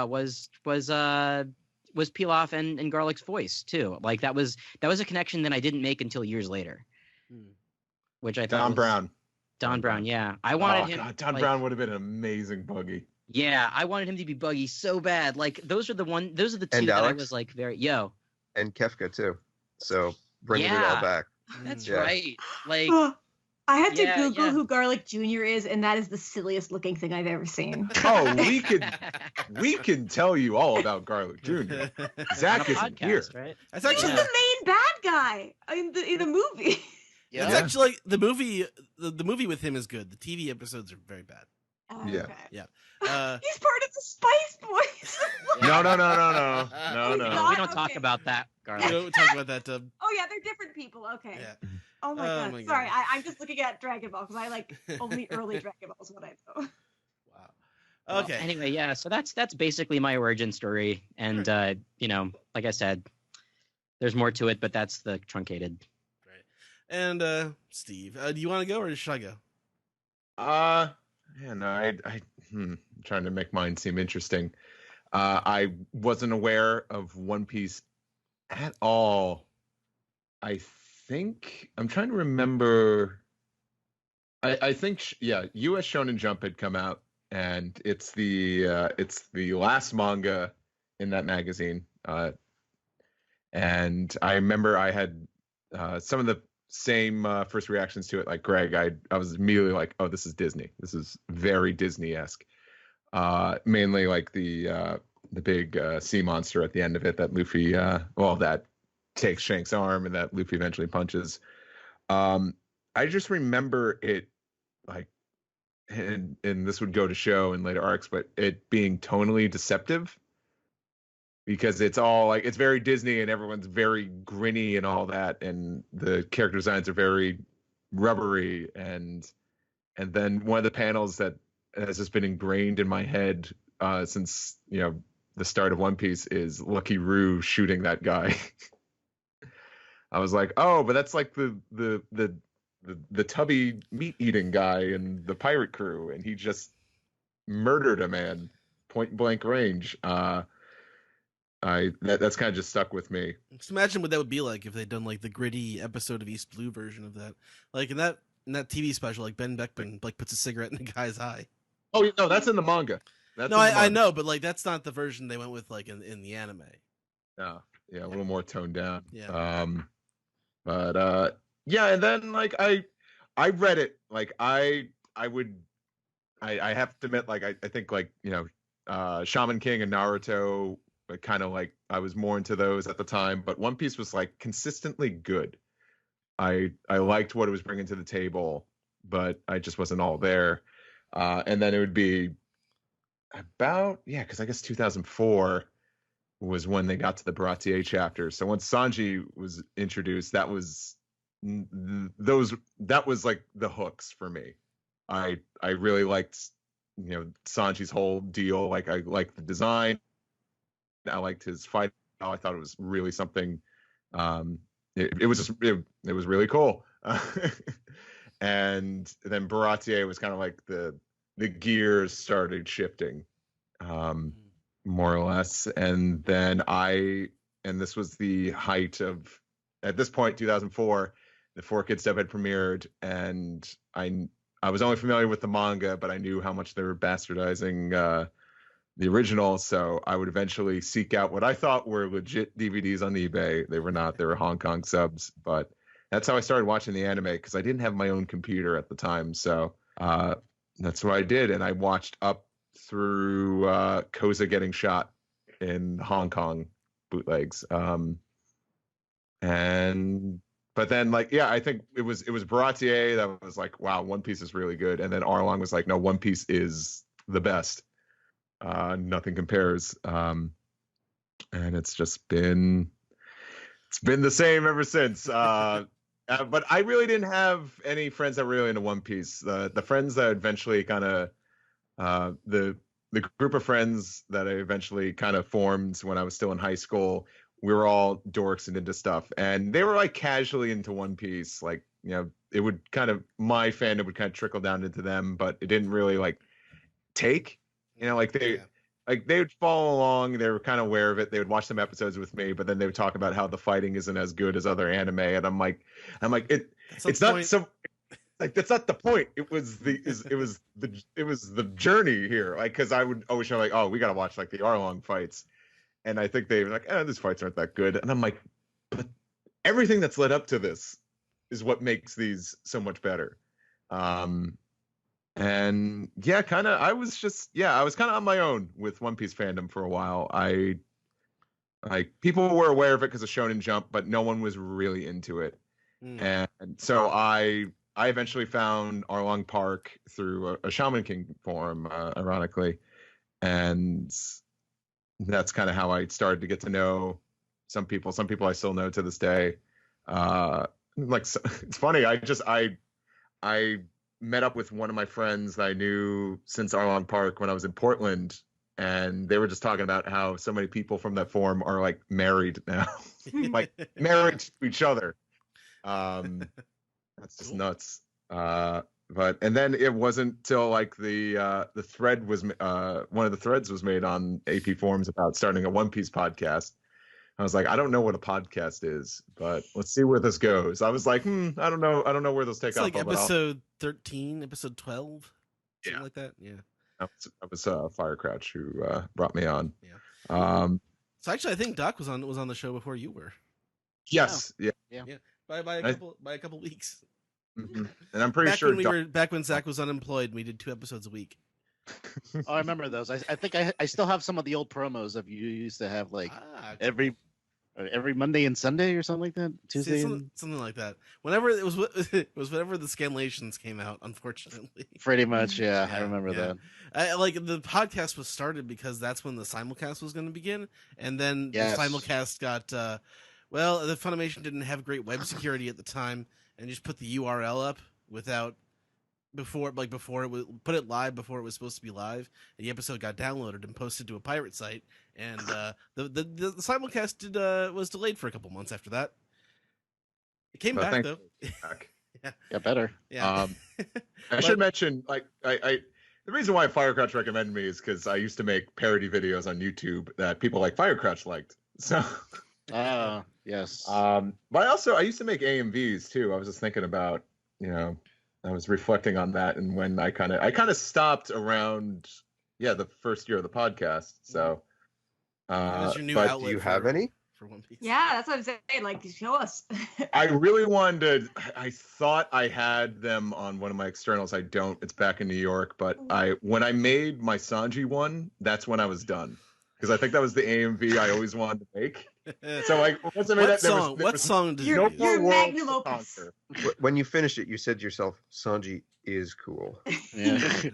was Pilaf and Garlic's voice too. Like, that was a connection that I didn't make until years later. which I thought Don was Brown. Don Brown, yeah. I wanted him. God, Don like, Brown would have been an amazing Buggy. Yeah, I wanted him to be Buggy so bad. Like those are the two And that I Alex? was like And Kefka too. So bringing it all Yeah. back. that's Yeah. right. Like I had to Yeah, Google yeah. who Garlic Jr. is, and that is the silliest looking thing I've ever seen. Oh, we can tell you all about Garlic Jr. On a Zach isn't here. podcast, right? That's He was actually Yeah. the main bad guy in the movie. that's Yeah. actually like the movie. The movie with him is good. The TV episodes are very bad. Yeah. Okay. Uh, He's part of the Spice Boys. No. Oh, We God. don't talk Okay. about that, we Garlic. don't talk about that. Oh yeah, they're different people. Okay. Yeah. Oh my Oh god. my Sorry, God. I'm just looking at Dragon Ball because I like only early Dragon Ball is what I know. Wow. Well, Okay. anyway, yeah. So that's basically my origin story, and like I said, there's more to it, but that's the truncated. Great. And Steve, do you want to go or should I go? I'm trying to make mine seem interesting. I wasn't aware of One Piece at all. I think I'm trying to remember. I think U.S. Shonen Jump had come out, and it's the last manga in that magazine. And I remember I had some of the same first reactions to it, like Greg. I was immediately like, oh, this is Disney. This is very Disney-esque. Mainly like the big sea monster at the end of it that Luffy, that takes Shank's arm and that Luffy eventually punches. I just remember it like, and this would go to show in later arcs, but it being tonally deceptive because it's all like, it's very Disney and everyone's very grinny and all that. And the character designs are very rubbery. And then one of the panels that has just been ingrained in my head since, the start of One Piece is Lucky Roo shooting that guy. I was like, oh, but that's like the tubby meat eating guy in the pirate crew, and he just murdered a man point blank range. That's kind of just stuck with me. Just imagine what that would be like if they'd done like the gritty episode of East Blue version of that. Like in that TV special, like Ben Beckman like puts a cigarette in the guy's eye. Oh no, that's in the manga. That's No, in the I manga. know, but like that's not the version they went with like in the anime. Yeah, a little more toned down. Yeah. And then like I read it, like I have to admit, like I think like Shaman King and Naruto, kind of like I was more into those at the time, but One Piece was like consistently good. I liked what it was bringing to the table, but I just wasn't all there. And then it would be about because I guess 2004 was when they got to the Baratier chapter. So once Sanji was introduced, that was like the hooks for me. I really liked Sanji's whole deal. Like I liked the design. I liked his fight. I thought it was really something. It was really cool. And then Baratier was kind of like the gears started shifting, more or less. And then this was the height of, at this point, 2004, the 4Kids dub had premiered, and I was only familiar with the manga, but I knew how much they were bastardizing the original, so I would eventually seek out what I thought were legit DVDs on eBay. They were not. They were Hong Kong subs, but that's how I started watching the anime, because I didn't have my own computer at the time. So that's what I did, and I watched up through Koza getting shot in Hong Kong bootlegs. But then, I think it was Baratier that was like, wow, One Piece is really good. And then Arlong was like, no, One Piece is the best. Nothing compares. And it's just been the same ever since. But I really didn't have any friends that were really into One Piece. The friends that eventually kind of the group of friends that I eventually kind of formed when I was still in high school, we were all dorks and into stuff, and they were like casually into One Piece. Like, it would kind of, my fandom would kind of trickle down into them, but it didn't really like take, like they would follow along. They were kind of aware of it. They would watch some episodes with me, but then they would talk about how the fighting isn't as good as other anime. And I'm like, it's not so, Like that's not the point. It was the journey here. Like because I would always show like, oh, we gotta watch like the hour-long fights, and I think they were like, these fights aren't that good, and I'm like, but everything that's led up to this is what makes these so much better. And yeah, kind of. I was kind of on my own with One Piece fandom for a while. People were aware of it because of Shonen Jump, but no one was really into it. And so I eventually found Arlong Park through a Shaman King forum, ironically, and that's kind of how I started to get to know some people. Some people I still know to this day. It's funny. I met up with one of my friends that I knew since Arlong Park when I was in Portland, and they were just talking about how so many people from that forum are like married now, like married to each other. That's just nuts. But then it wasn't till like the thread was one of the threads was made on AP forums about starting a One Piece podcast. I was like, I don't know what a podcast is, but let's see where this goes. I was like, I don't know where this take off. Like episode 13, episode 12, something like that. Yeah, that was Firecrouch who brought me on. Yeah. So actually, I think Doc was on the show before you were. Yes. Yeah. By a couple weeks. Mm-hmm. And I'm pretty sure back when Zach was unemployed, we did 2 episodes a week. Oh, I remember those. I think I still have some of the old promos of you used to have like every Monday and Sunday or something like that. Tuesday, something like that. Whenever it was whenever the Scanlations came out. Unfortunately, pretty much. Yeah, I remember that. The podcast was started because that's when the simulcast was going to begin, and then the simulcast got. The Funimation didn't have great web security at the time, and just put the URL up before it was put it live before it was supposed to be live. And the episode got downloaded and posted to a pirate site, and the simulcast was delayed for a couple months after that. It came back though. Yeah, better. Yeah. I should mention, like, the reason why Firecrouch recommended me is because I used to make parody videos on YouTube that people like Firecrouch liked. So. Yes. But I used to make AMVs too. I was just thinking about, I was reflecting on that, and when I kind of stopped around, the first year of the podcast. So, your new but do you have any for One Piece? Yeah, that's what I'm saying. Like, show us. I really wanted to. I thought I had them on one of my externals. I don't. It's back in New York. But when I made my Sanji one, that's when I was done, because I think that was the AMV I always wanted to make. So once I made what song did your magnum opus? When you finished it, you said to yourself, Sanji is cool. Yeah.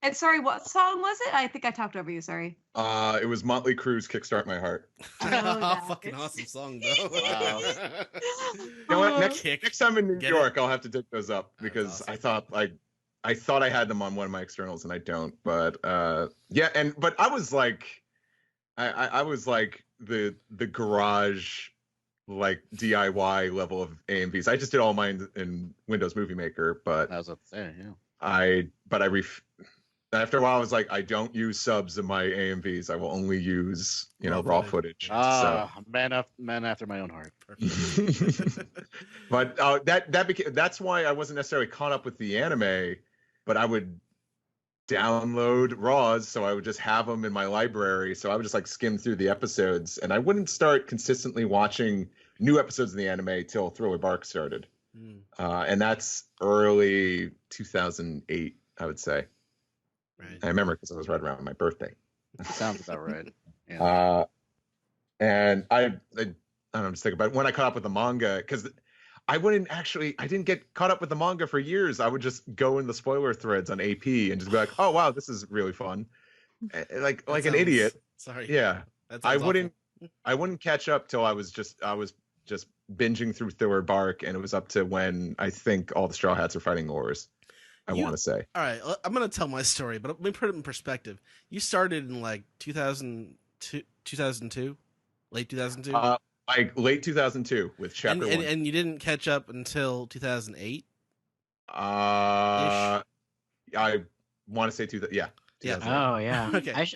And sorry, what song was it? I think I talked over you. Sorry. It was Motley Crue's "Kickstart My Heart." Fucking awesome song, though. Wow. You know what? Next time in New York, I'll have to dig those up, because awesome. I thought I had them on one of my externals, and I don't. But but I was like, I was like the garage, like DIY level of AMVs. I just did all mine in Windows Movie Maker, but I was up there, yeah. After a while I was like, I don't use subs in my AMVs. I will only use raw footage. Man after my own heart. But that's why I wasn't necessarily caught up with the anime, but I would download raws, so I would just have them in my library. So I would just like skim through the episodes, and I wouldn't start consistently watching new episodes of the anime till Thriller Bark started. And that's early 2008, I would say. Right. I remember because it was right around my birthday. Sounds about right. Yeah. And I don't know, just think about it. When I caught up with the manga, because I didn't get caught up with the manga for years. I would just go in the spoiler threads on AP and just be like, oh wow, this is really fun. Like an idiot. Sorry. Yeah. I wouldn't catch up till I was just binging through Thriller Bark, and it was up to when I think all the Straw Hats are fighting Ors. I want to say. All right, I'm going to tell my story, but let me put it in perspective. You started in like 2002, late 2002? Like late 2002 with chapter 1. And you didn't catch up until 2008? I want to say 2000. Yeah. Oh, yeah. Okay.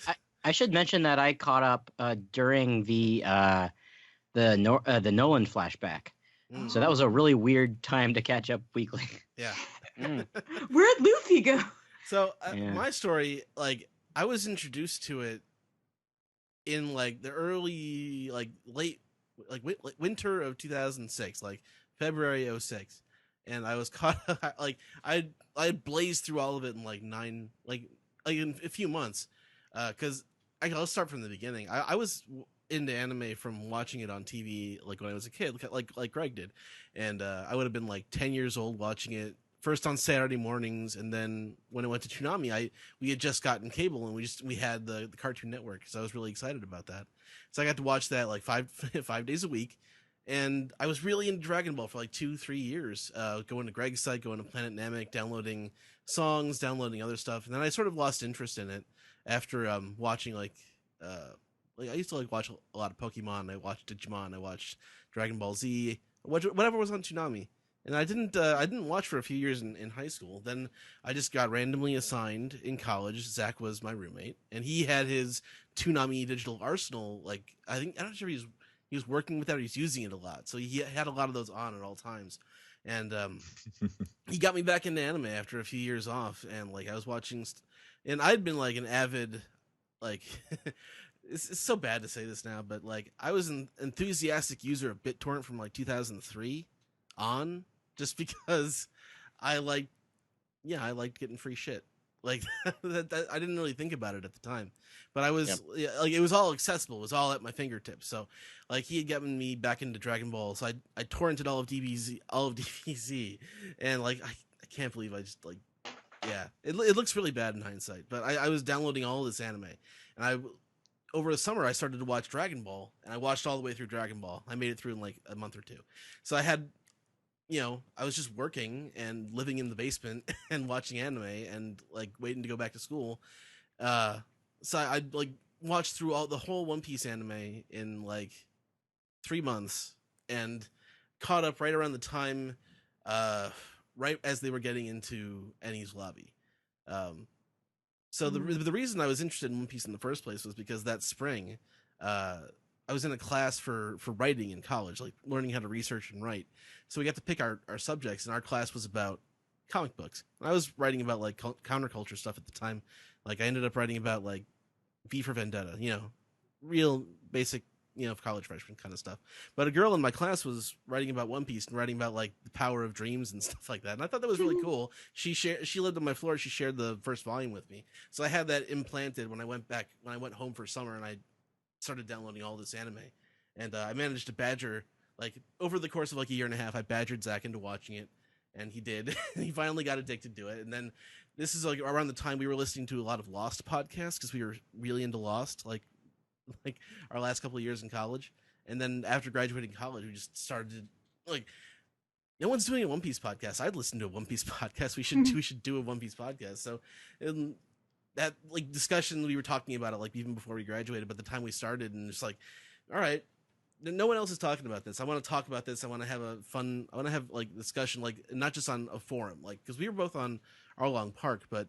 I should mention that I caught up during the Nolan flashback. So that was a really weird time to catch up weekly. Yeah. Where'd Luffy go? So Yeah. my story, like, I was introduced to it in like the early, like late, like winter of 2006, like February '06, and I was caught. Like I blazed through all of it in like in a few months, because I'll start from the beginning. I was into anime from watching it on TV, like when I was a kid, like Greg did, and I would have been like 10 years old watching it. First on Saturday mornings, and then when it went to Toonami, we had just gotten cable, and we had the Cartoon Network, so I was really excited about that. So I got to watch that like five days a week, and I was really into Dragon Ball for like 2-3 years. Going to Greg's site, going to Planet Namek, downloading songs, downloading other stuff, and then I sort of lost interest in it after watching like I used to like watch a lot of Pokemon. I watched Digimon. I watched Dragon Ball Z. Whatever was on Toonami. And I didn't watch for a few years in high school. Then I just got randomly assigned in college. Zach was my roommate, and he had his Toonami digital arsenal. Like I'm not sure if he was working with that or he's using it a lot. So he had a lot of those on at all times. And he got me back into anime after a few years off. And like I was watching, and I'd been like an avid, like it's so bad to say this now, but like I was an enthusiastic user of BitTorrent from like 2003 on. Just because I liked getting free shit. Like that, I didn't really think about it at the time, but I was like, it was all accessible. It was all at my fingertips. So like he had gotten me back into Dragon Ball. So I torrented all of DBZ, and like I can't believe I just like, yeah, it looks really bad in hindsight, but I was downloading all this anime, and over the summer I started to watch Dragon Ball, and I watched all the way through Dragon Ball. I made it through in like a month or two. So I had, I was just working and living in the basement and watching anime and like waiting to go back to school. So I like watched through the whole One Piece anime in like 3 months and caught up right around the time, right as they were getting into Eni's lobby. So the reason I was interested in One Piece in the first place was because that spring, I was in a class for writing in college, like learning how to research and write. So we got to pick our subjects, and our class was about comic books. And I was writing about like counterculture stuff at the time. Like I ended up writing about like V for Vendetta, real basic, college freshman kind of stuff. But a girl in my class was writing about One Piece and writing about like the power of dreams and stuff like that. And I thought that was really cool. She lived on my floor. She shared the first volume with me. So I had that implanted when I went home for summer, and I started downloading all this anime. And I managed to badger, like over the course of like a year and a half, I badgered Zach into watching it, and he did. He finally got addicted to it. And then this is like around the time we were listening to a lot of Lost podcasts, because we were really into Lost, like our last couple of years in college. And then after graduating college, we just started like, no one's doing a One Piece podcast. I'd listen to a One Piece podcast. We should do a One Piece podcast. So that like discussion, we were talking about it like even before we graduated, but the time we started, and it's like, all right, no one else is talking about this. I want to talk about this. I want to have like discussion, like not just on a forum, like because we were both on Arlong Park, but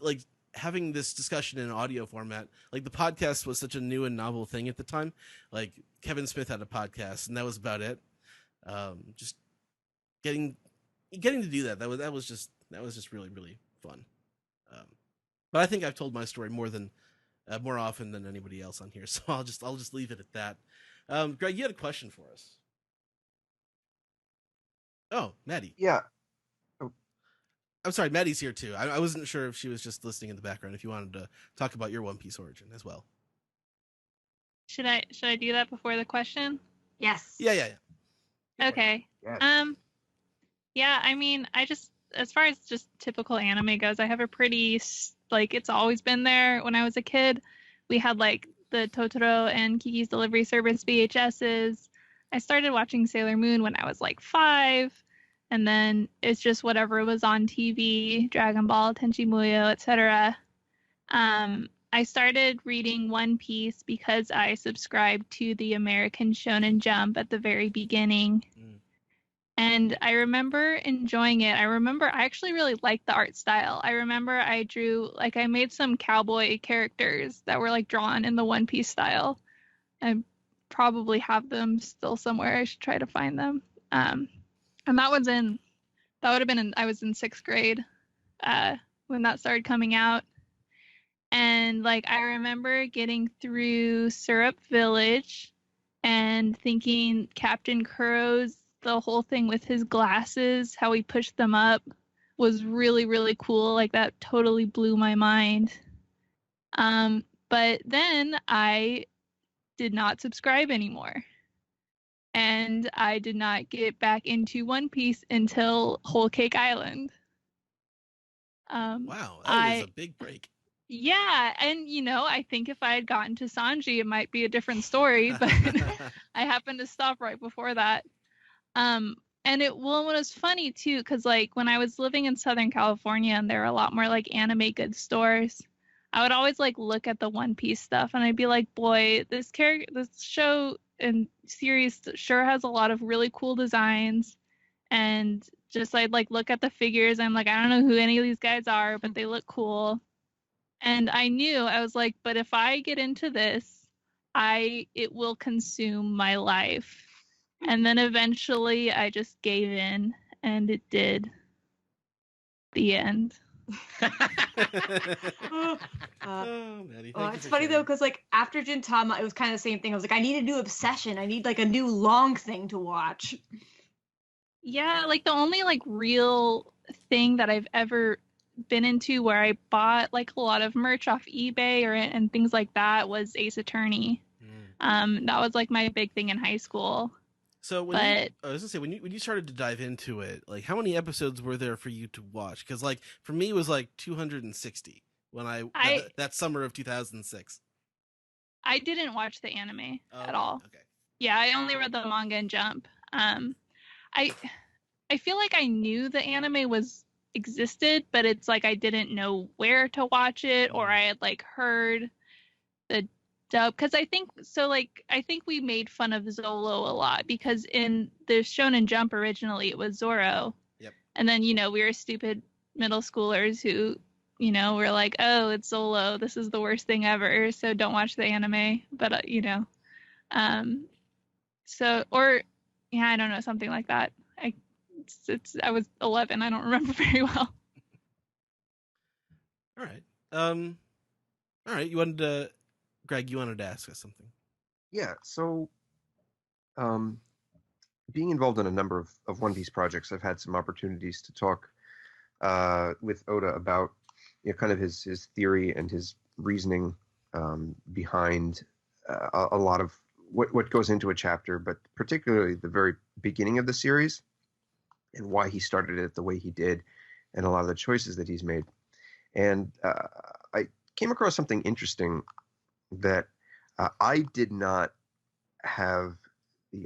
like having this discussion in an audio format. Like the podcast was such a new and novel thing at the time. Like Kevin Smith had a podcast, and that was about it. Just getting to do that. That was just really, really fun. But I think I've told my story more often than anybody else on here, so I'll just leave it at that. Greg, you had a question for us. Oh, Maddie. Yeah. I'm sorry, Maddie's here too. I wasn't sure if she was just listening in the background, if you wanted to talk about your One Piece origin as well. Should I do that before the question? Yes. Yeah. Okay. Yes. Yeah, I mean, as far as just typical anime goes, I have a pretty, like, it's always been there. When I was a kid, we had like the Totoro and Kiki's Delivery Service VHSs. I started watching Sailor Moon when I was like 5, and then it's just whatever was on TV, Dragon Ball, Tenchi Muyo, etc. I started reading One Piece because I subscribed to the American Shonen Jump at the very beginning. And I remember enjoying it. I actually really liked the art style. I remember I made some cowboy characters that were like drawn in the One Piece style. I probably have them still somewhere. I should try to find them. And that That would have been I was in 6th grade when that started coming out. And like I remember getting through Syrup Village and thinking Captain Kuro's the whole thing with his glasses, how he pushed them up, was really, really cool. Like that totally blew my mind. But then I did not subscribe anymore. And I did not get back into One Piece until Whole Cake Island. Wow, that is a big break. Yeah, and I think if I had gotten to Sanji, it might be a different story, but I happened to stop right before that. And it was funny too, because like when I was living in Southern California and there were a lot more like anime goods stores, I would always like look at the One Piece stuff and I'd be like, boy, this show and series sure has a lot of really cool designs. And just I'd like look at the figures. I'm like, I don't know who any of these guys are, but they look cool. And I was like, but if I get into this, it will consume my life. And then eventually I just gave in, and it did. The end. Maddie, it's funny though, because like after Gintama, it was kind of the same thing. I was like, I need a new obsession. I need like a new long thing to watch. Yeah, like the only like real thing that I've ever been into where I bought like a lot of merch off eBay and things like that was Ace Attorney. That was like my big thing in high school. So I was gonna say when you started to dive into it, like how many episodes were there for you to watch? Because like for me it was like 260 when that summer of 2006. I didn't watch the anime at all. Okay. Yeah, I only read the manga and Jump. I feel like I knew the anime existed, but it's like I didn't know where to watch it, or I had like heard the dub, because I think we made fun of Zolo a lot, because in the Shonen Jump originally it was Zoro. Yep. And then we were stupid middle schoolers who were like, oh, it's Zolo, this is the worst thing ever, so don't watch the anime. But I don't know, something like that. I was 11. I don't remember very well. All right. All right. Greg, you wanted to ask us something. Yeah. So, being involved in a number of One Piece projects, I've had some opportunities to talk with Oda about kind of his theory and his reasoning behind a lot of what goes into a chapter, but particularly the very beginning of the series, and why he started it the way he did, and a lot of the choices that he's made. And I came across something interesting that I did not have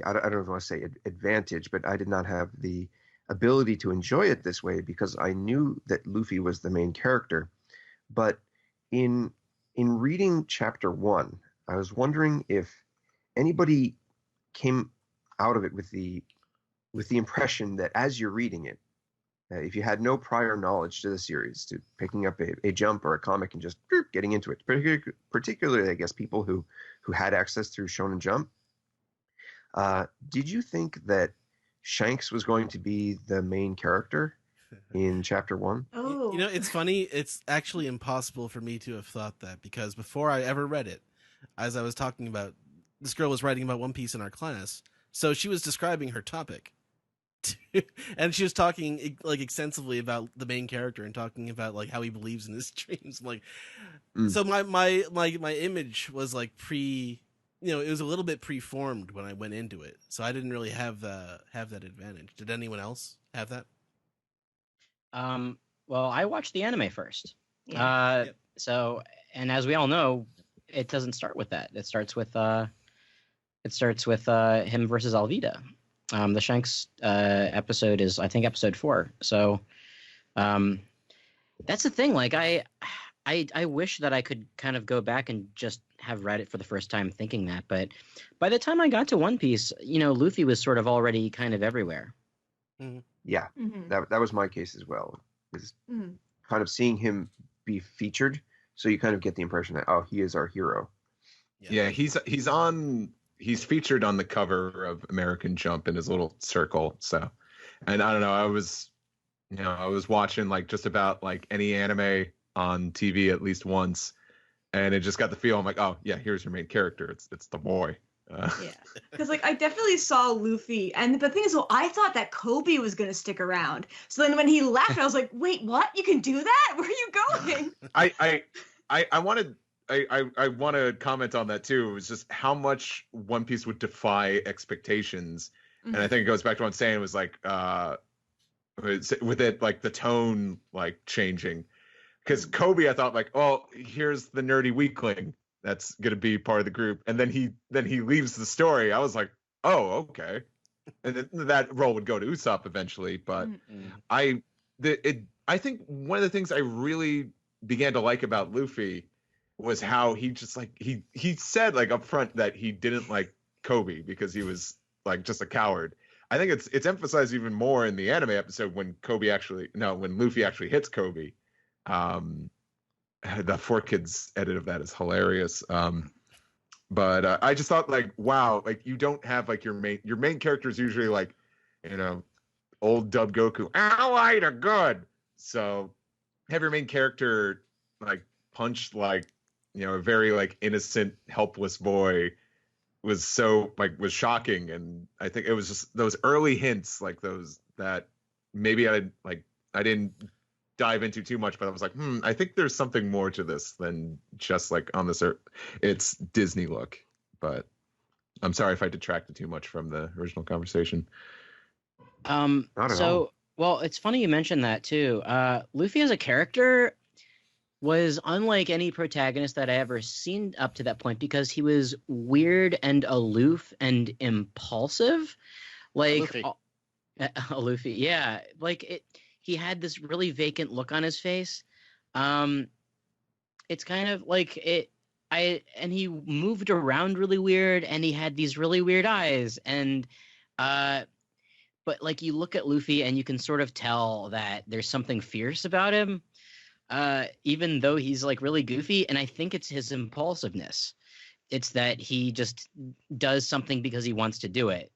I don't know if I want to say advantage, but I did not have the ability to enjoy it this way because I knew that Luffy was the main character. But in reading chapter 1, I was wondering if anybody came out of it with the impression that as you're reading it, if you had no prior knowledge to the series, to picking up a Jump or a comic and just getting into it, particularly, I guess, people who had access through Shonen Jump, did you think that Shanks was going to be the main character in chapter 1? Oh. It's funny. It's actually impossible for me to have thought that, because before I ever read it, as I was talking about, this girl was writing about One Piece in our class, so she was describing her topic. And she was talking like extensively about the main character and talking about like how he believes in his dreams. Like, so my image was like it was a little bit preformed when I went into it, so I didn't really have that advantage. Did anyone else have that? Well, I watched the anime first. Yeah. Yep. So, and as we all know, it doesn't start with that. It starts with him versus Alvida. The Shanks episode is, I think, episode 4. So that's the thing. Like, I wish that I could kind of go back and just have read it for the first time thinking that. But by the time I got to One Piece, Luffy was sort of already kind of everywhere. Mm-hmm. Yeah, that was my case as well. Is kind of seeing him be featured, so you kind of get the impression that, oh, he is our hero. Yeah, he's featured on the cover of American Jump in his little circle. So, and I don't know, I was watching like just about like any anime on TV at least once, and it just got the feel. I'm like, oh yeah, here's your main character. It's the boy. Yeah, because like I definitely saw Luffy, and the thing is, so I thought that Kobe was gonna stick around. So then when he left, I was like, wait, what? You can do that? Where are you going? I wanted I want to comment on that too. It was just how much One Piece would defy expectations, and I think it goes back to what I'm saying. It was like with it like the tone like changing, because Kobe I thought like, oh, here's the nerdy weakling that's gonna be part of the group, and then he leaves the story. I was like, oh, okay, and then that role would go to Usopp eventually. But I think one of the things I really began to like about Luffy was how he just like he said like up front that he didn't like Kobe because he was like just a coward. I think it's emphasized even more in the anime episode when when Luffy actually hits Kobe. The 4Kids edit of that is hilarious. But I just thought like, wow, like you don't have like your main character is usually like, old dub Goku, allied are good. So have your main character like punch like, a very like innocent, helpless boy was shocking. And I think it was just those early hints, like those that maybe I didn't dive into too much, but I was like, I think there's something more to this than just like on this it's Disney look. But I'm sorry if I detracted too much from the original conversation. Not at all. Well, it's funny you mentioned that too. Luffy as a character was unlike any protagonist that I ever seen up to that point because he was weird and aloof and impulsive. Like Luffy, yeah. Like he had this really vacant look on his face. It's kind of like and he moved around really weird, and he had these really weird eyes, and but like you look at Luffy and you can sort of tell that there's something fierce about him, even though he's like really goofy. And I think it's his impulsiveness. It's that he just does something because he wants to do it,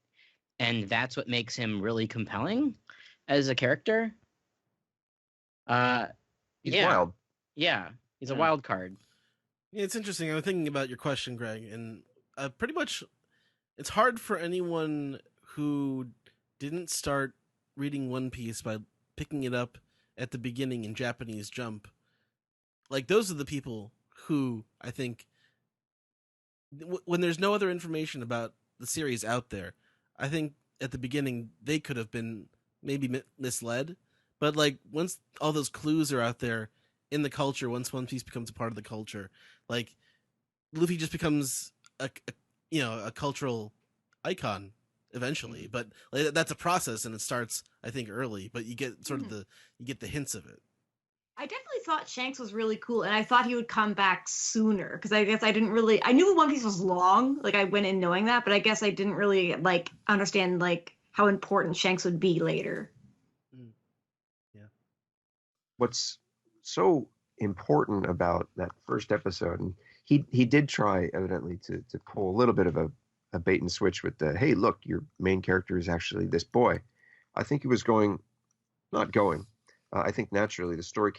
and that's what makes him really compelling as a character. He's wild. Yeah, he's a wild card. Yeah, it's interesting. I'm thinking about your question, Greg, and pretty much it's hard for anyone who didn't start reading One Piece by picking it up at the beginning in Japanese Jump. Like, those are the people who I think, when there's no other information about the series out there, I think at the beginning they could have been maybe misled. But like once all those clues are out there in the culture, once One Piece becomes a part of the culture, like Luffy just becomes a cultural icon eventually. But like, that's a process, and it starts I think early. But you get sort of you get the hints of it. I definitely thought Shanks was really cool, and I thought he would come back sooner because I guess I knew One Piece was long, like I went in knowing that, but I guess I didn't really like understand like how important Shanks would be later. What's so important about that first episode, and he did try evidently to pull a little bit of a bait and switch with the, hey, look, your main character is actually this boy. I think he was I think naturally the story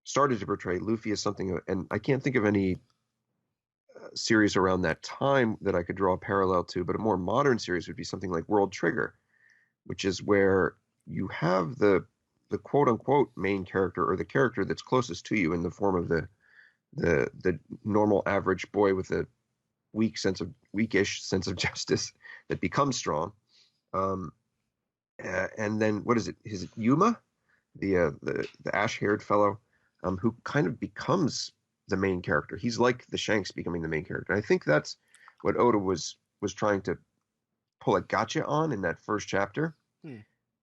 started to portray Luffy as something, and I can't think of any series around that time that I could draw a parallel to, but a more modern series would be something like World Trigger, which is where you have the quote unquote main character, or the character that's closest to you in the form of the normal average boy with a weakish sense of justice that becomes strong. And then what is it? Is it Yuma, the ash-haired fellow, who kind of becomes the main character. He's like the Shanks becoming the main character. And I think that's what Oda was trying to pull a gotcha on in that first chapter.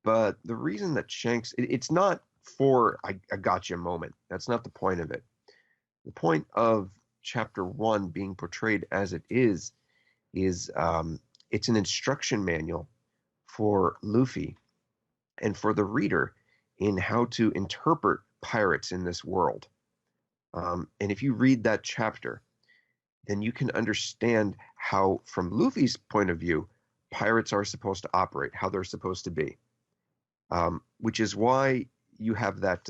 But the reason that Shanks, it's not for a gotcha moment. That's not the point of it. The point of chapter 1 being portrayed as it is it's an instruction manual for Luffy and for the reader in how to interpret pirates in this world. And if you read that chapter, then you can understand how, from Luffy's point of view, pirates are supposed to operate, how they're supposed to be. which is why you have that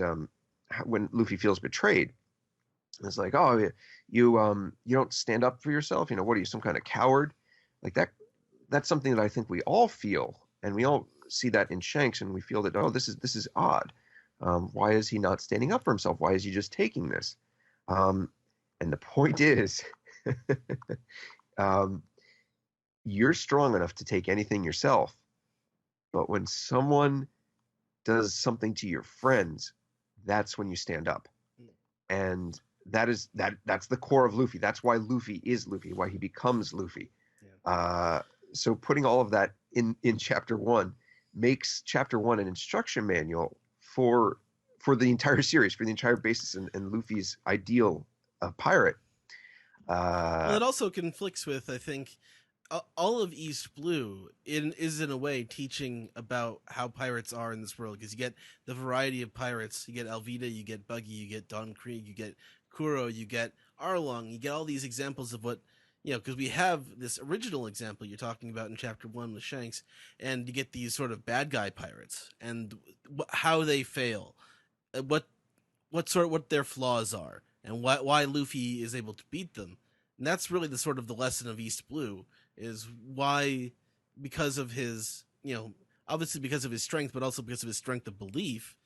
when Luffy feels betrayed. It's like, oh, you don't stand up for yourself. You know, what are you, some kind of coward? Like that. That's something that I think we all feel, and we all see that in Shanks, and we feel that, oh, this is odd. Why is he not standing up for himself? Why is he just taking this? And the point is, you're strong enough to take anything yourself, but when someone does something to your friends, that's when you stand up. And that's the core of Luffy. That's why Luffy is Luffy, why he becomes Luffy. Yeah. So putting all of that in chapter 1 makes chapter 1 an instruction manual for the entire series, for the entire basis and Luffy's ideal pirate. Well, it also conflicts with, I think, all of East Blue is in a way teaching about how pirates are in this world, because you get the variety of pirates. You get Alvida, you get Buggy, you get Don Krieg, you get Kuro, you get Arlong, you get all these examples of what, you know, because we have this original example you're talking about in chapter 1 with Shanks, and you get these sort of bad guy pirates and how they fail, what their flaws are, and why Luffy is able to beat them. And that's really the sort of the lesson of East Blue, is why, because of his, you know, obviously because of his strength, but also because of his strength of belief,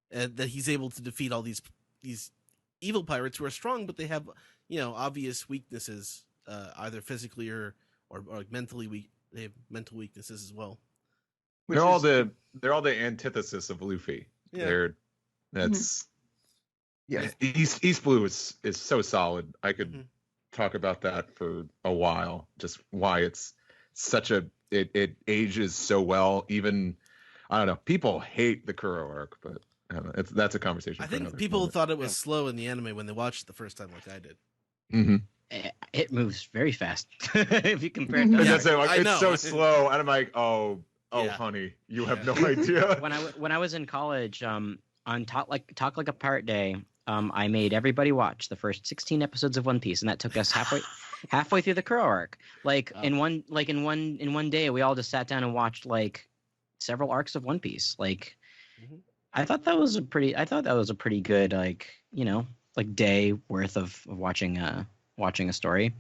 that he's able to defeat all these evil pirates who are strong, but they have, you know, obvious weaknesses, either physically or mentally weak. They have mental weaknesses as well. They're all the antithesis of Luffy. Yeah. That's East Blue is so solid. I could talk about that for a while. Just why it's such it ages so well. Even, I don't know, people hate the Kuro arc, but I don't know, that's a conversation. I think people thought it was slow in the anime when they watched it the first time, like I did. Mm-hmm. It moves very fast if you compare it to it's so slow, and I'm like, oh, honey, you have no idea. When I was in college, on Talk Like a Pirate Day, I made everybody watch the first 16 episodes of One Piece, and that took us halfway through the Kuro arc. In one day, we all just sat down and watched like several arcs of One Piece. I thought that was a pretty good, like, you know, like day worth of watching a story.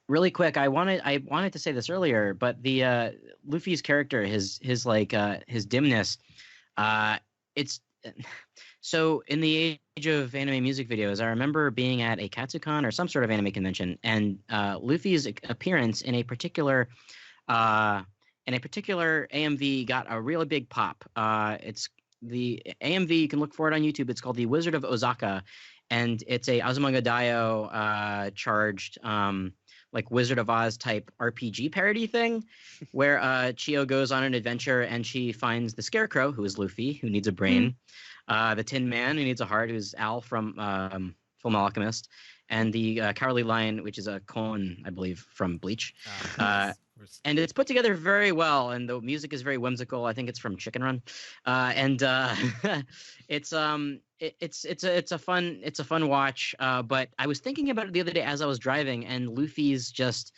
Really quick, I wanted to say this earlier, but the Luffy's character, his dimness, it's so in the age of anime music videos, I remember being at a Katsucon or some sort of anime convention, and Luffy's appearance in a particular AMV got a really big pop. It's the AMV, you can look for it on YouTube. It's called The Wizard of Osaka, and it's a Azumanga Daioh charged like Wizard of Oz type RPG parody thing, where Chio goes on an adventure and she finds the Scarecrow, who is Luffy, who needs a brain, the Tin Man, who needs a heart, who's Al from Fullmetal Alchemist, and the Cowardly Lion, which is a Kon, I believe, from Bleach. And it's put together very well, and the music is very whimsical. I think it's from Chicken Run, and it's a fun watch. But I was thinking about it the other day as I was driving, and Luffy's just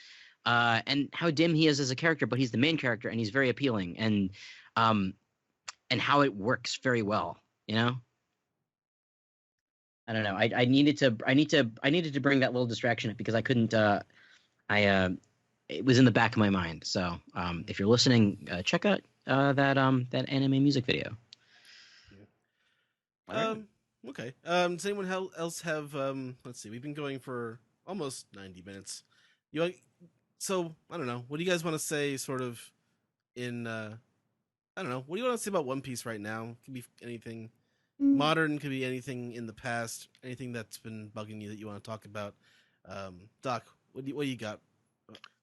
and how dim he is as a character, but he's the main character, and he's very appealing, and how it works very well. You know, I don't know. I needed to bring that little distraction up because I couldn't. It was in the back of my mind. So if you're listening, check out that anime music video. Okay. Does anyone else have? Let's see. We've been going for almost 90 minutes. So I don't know. What do you guys want to say? Sort of in. I don't know. What do you want to say about One Piece right now? It could be anything modern. Could be anything in the past. Anything that's been bugging you that you want to talk about. Doc, what do you got?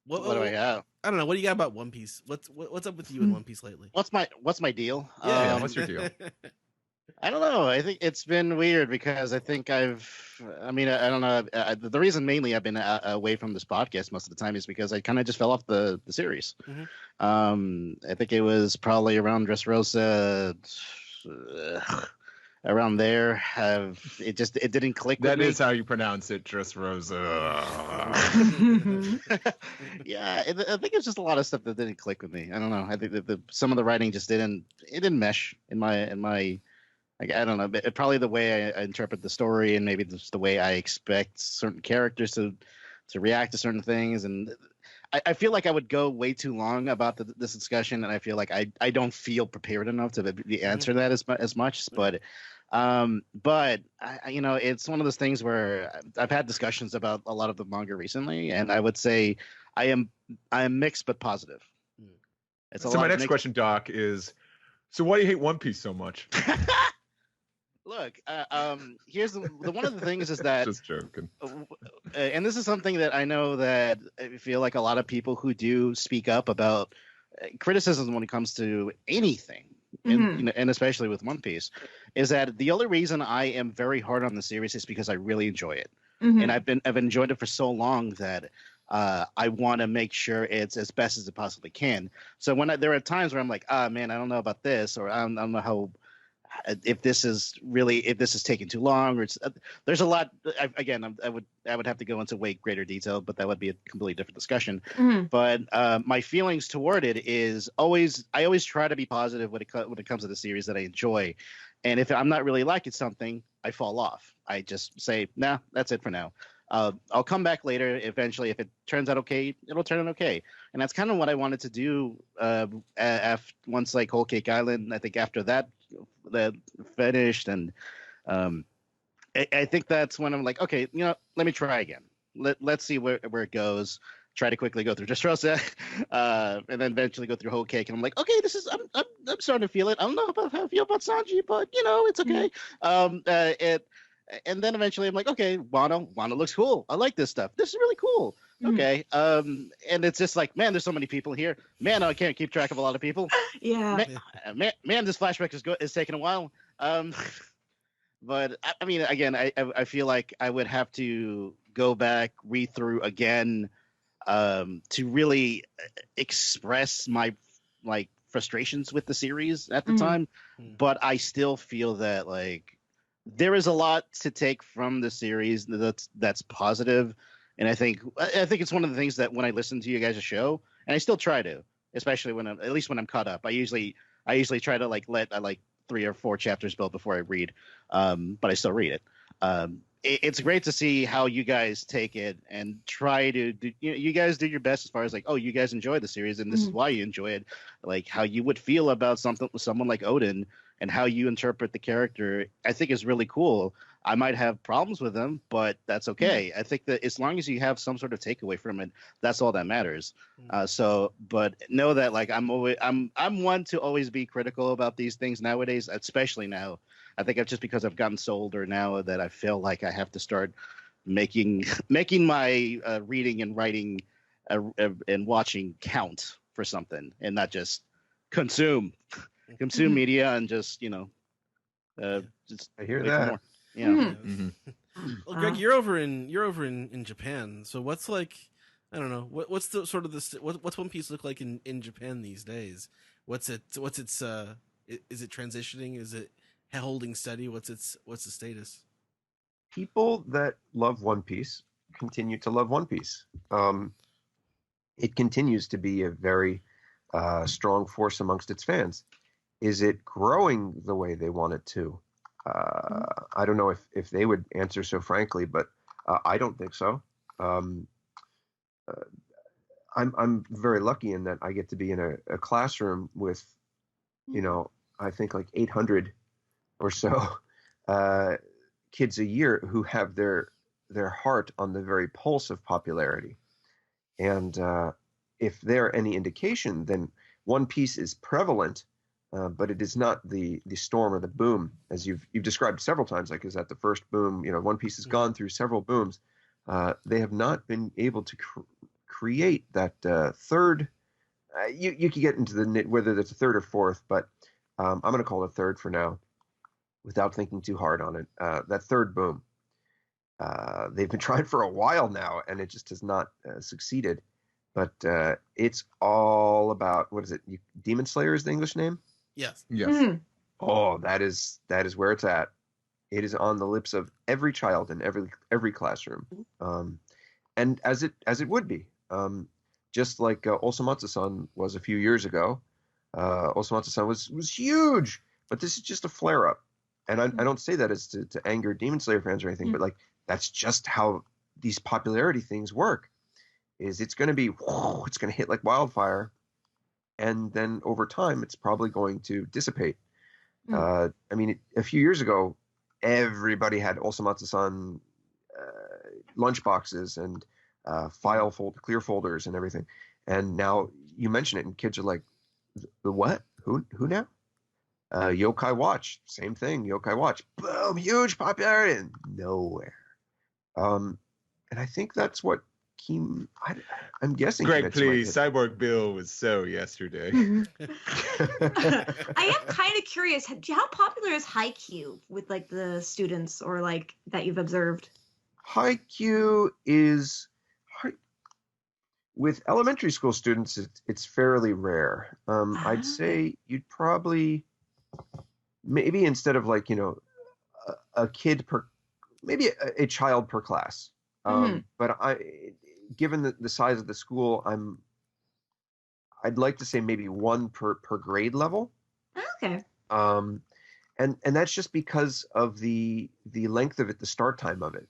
What do I have? I don't know. What do you got about One Piece? What's up with you in One Piece lately? What's my deal? Yeah, what's your deal? I don't know. I think it's been weird because I think I don't know. The reason mainly I've been away from this podcast most of the time is because I kind of just fell off the series. I think it was probably around Dressrosa. around there. It didn't click with That me. is how you pronounce it, Dressrosa. Yeah, I think it's just a lot of stuff that didn't click with me. I don't know. I think that some of the writing just didn't mesh in my. Like, I don't know. Probably the way I interpret the story, and maybe just the way I expect certain characters to react to certain things, and I feel like I would go way too long about this discussion, and I feel like I don't feel prepared enough to answer that as much. But it's one of those things where I've had discussions about a lot of the manga recently, and I would say I am mixed but positive. So my next question, Doc, is: so why do you hate One Piece so much? Look, here's the one of the things is that Just joking. And this is something that I know that I feel like a lot of people who do speak up about criticism when it comes to anything, and especially with One Piece, is that the only reason I am very hard on the series is because I really enjoy it, and I've enjoyed it for so long that I want to make sure it's as best as it possibly can. So there are times where I'm like, man, I don't know about this, or I don't know how. If this is taking too long, or there's a lot. I would have to go into way greater detail, but that would be a completely different discussion. But my feelings toward it is I always try to be positive when it comes to the series that I enjoy, and if I'm not really liking something, I fall off. I just say, nah, that's it for now. I'll come back later. Eventually, if it turns out okay, it'll turn out okay. And that's kind of what I wanted to do once like Whole Cake Island. I think after that finished, and I think that's when I'm like, okay, let me try again. Let's see where it goes. Try to quickly go through Dressrosa, and then eventually go through Whole Cake. And I'm like, okay, this is I'm starting to feel it. I don't know about how I feel about Sanji, but it's okay. And then eventually I'm like, okay, Wano looks cool. I like this stuff. This is really cool. Okay. And it's just like, man, there's so many people here. Man, I can't keep track of a lot of people. Yeah. Man, this flashback is taking a while. But I mean, again, I feel like I would have to go back, read through again, to really express my frustrations with the series at the time. But I still feel that there is a lot to take from the series that's positive, and I think it's one of the things that when I listen to you guys' show, and I still try to, especially when I'm caught up. I usually try to let 3 or 4 chapters build before I read, but I still read it. It's great to see how you guys take it and try to do. You guys do your best as far as you guys enjoy the series, and this is why you enjoy it. Like how you would feel about someone like Odin, and how you interpret the character, I think is really cool. I might have problems with him, but that's okay. I think that as long as you have some sort of takeaway from it, that's all that matters. But know that I'm one to always be critical about these things nowadays, especially now. I think it's just because I've gotten so older now that I feel like I have to start making my reading and writing and watching count for something, and not just consume media and just just I hear that. more. Yeah. Well, Greg, you're over in Japan. So what's I don't know, what's the sort of what's One Piece look like in Japan these days? What's its is it transitioning? Is it holding steady? What's the status? People that love One Piece continue to love One Piece. It continues to be a very strong force amongst its fans. Is it growing the way they want it to? I don't know if they would answer so frankly, but I don't think so. I'm very lucky in that I get to be in a classroom with, I think 800 or so kids a year who have their heart on the very pulse of popularity. And if they're any indication, then One Piece is prevalent. But it is not the storm or the boom, as you've described several times. Is that the first boom? One Piece has gone through several booms. They have not been able to create that third. You could get into whether that's a third or fourth, but I'm going to call it third for now, without thinking too hard on it. That third boom. They've been trying for a while now, and it just has not succeeded. But it's all about, what is it? Demon Slayer is the English name? Yes. Yes. Oh, that is where it's at. It is on the lips of every child in every classroom, and as it would be, just like Osamatsu-san was a few years ago. Osamatsu-san was huge, but this is just a flare up, and I don't say that as to anger Demon Slayer fans or anything, but like that's just how these popularity things work. Is it's going to hit like wildfire, and then over time it's probably going to dissipate. I mean, a few years ago, everybody had Osamatsu-san lunchboxes and clear folders and everything. And now you mention it, and kids are like, "The what? Who now?" Yokai Watch, same thing. Yokai Watch, boom, huge popularity, and nowhere. And I think that's what I'm guessing. Greg, please. Cyborg Bill was so yesterday. I am kind of curious. How popular is Haikyuu with like the students or like that you've observed? Haikyuu is with elementary school students. It's fairly rare. I'd say you'd probably maybe instead of like a kid per, maybe a child per class. But given the size of the school, I'd like to say maybe one per grade level. Okay. And that's just because of the length of it, the start time of it.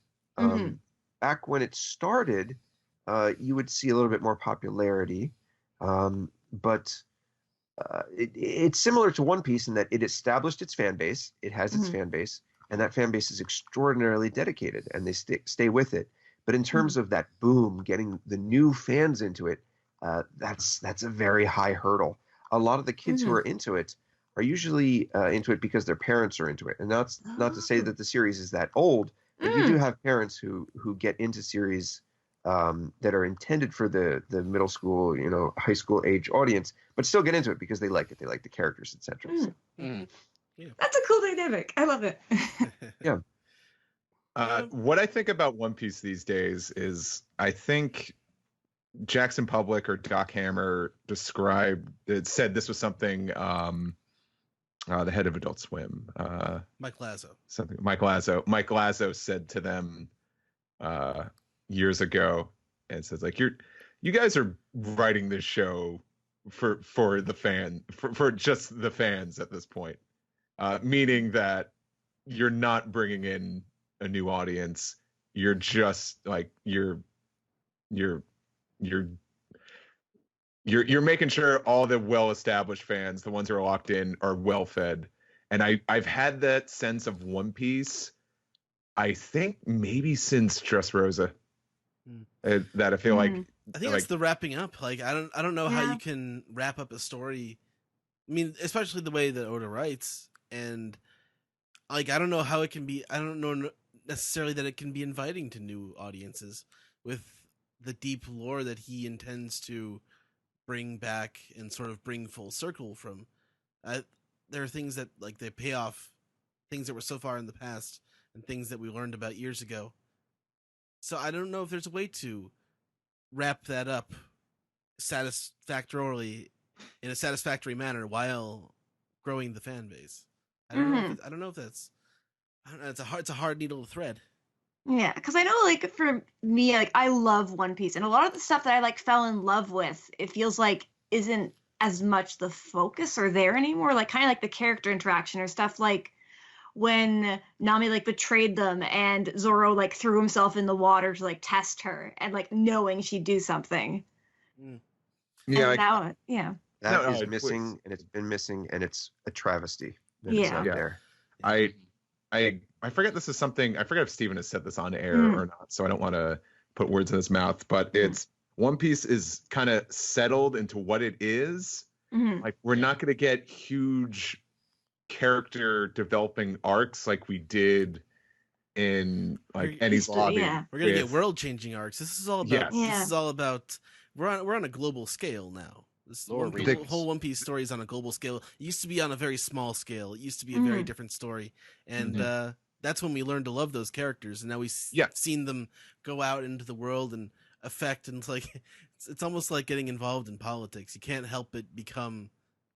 Back when it started, you would see a little bit more popularity, but it's similar to One Piece in that it established its fan base. It has its fan base, and that fan base is extraordinarily dedicated, and they stay with it. But in terms of that boom, getting the new fans into it, that's a very high hurdle. A lot of the kids who are into it are usually into it because their parents are into it. And that's not to say that the series is that old, but you do have parents who get into series that are intended for the middle school, high school age audience, but still get into it because they like it. They like the characters, etc. Yeah. That's a cool dynamic. I love it. Yeah. What I think about One Piece these days is I think Jackson Public or Doc Hammer said this was something the head of Adult Swim, Mike Lazo. Mike Lazo said to them years ago, and says like you guys are writing this show for the fan for just the fans at this point, meaning that you're not bringing in a new audience. You're just like you're making sure all the well-established fans, the ones who are locked in, are well-fed. And I've had that sense of One Piece, I think maybe since Dressrosa, that I feel like I think it's the wrapping up. Like I don't know how you can wrap up a story. I mean, especially the way that Oda writes, and like I don't know how it can be. I don't know necessarily that it can be inviting to new audiences with the deep lore that he intends to bring back and sort of bring full circle from. There are things that like they pay off, things that were so far in the past and things that we learned about years ago. So I don't know if there's a way to wrap that up satisfactorily in a satisfactory manner while growing the fan base. I don't know if that's. I don't know. It's a hard needle to thread. Yeah, because I know, like, for me, like, I love One Piece, and a lot of the stuff that I, like, fell in love with, it feels like isn't as much the focus or there anymore, like, kind of like the character interaction or stuff like when Nami, like, betrayed them and Zoro, like, threw himself in the water to, like, test her and, like, knowing she'd do something. Yeah. And now, yeah. That is missing, and it's been missing, and it's a travesty that it's not there. I forget this is something, I forget if Steven has said this on air or not, so I don't want to put words in his mouth, but it's One Piece is kind of settled into what it is. Like we're not going to get huge character developing arcs like we did in like Enies Lobby. We're going to get world changing arcs. This is all about this is all about we're on a global scale now. This whole One Piece story is on a global scale. It used to be on a very small scale. It used to be a very different story. And that's when we learned to love those characters. And now we've seen them go out into the world and affect. And it's like it's almost like getting involved in politics. You can't help but become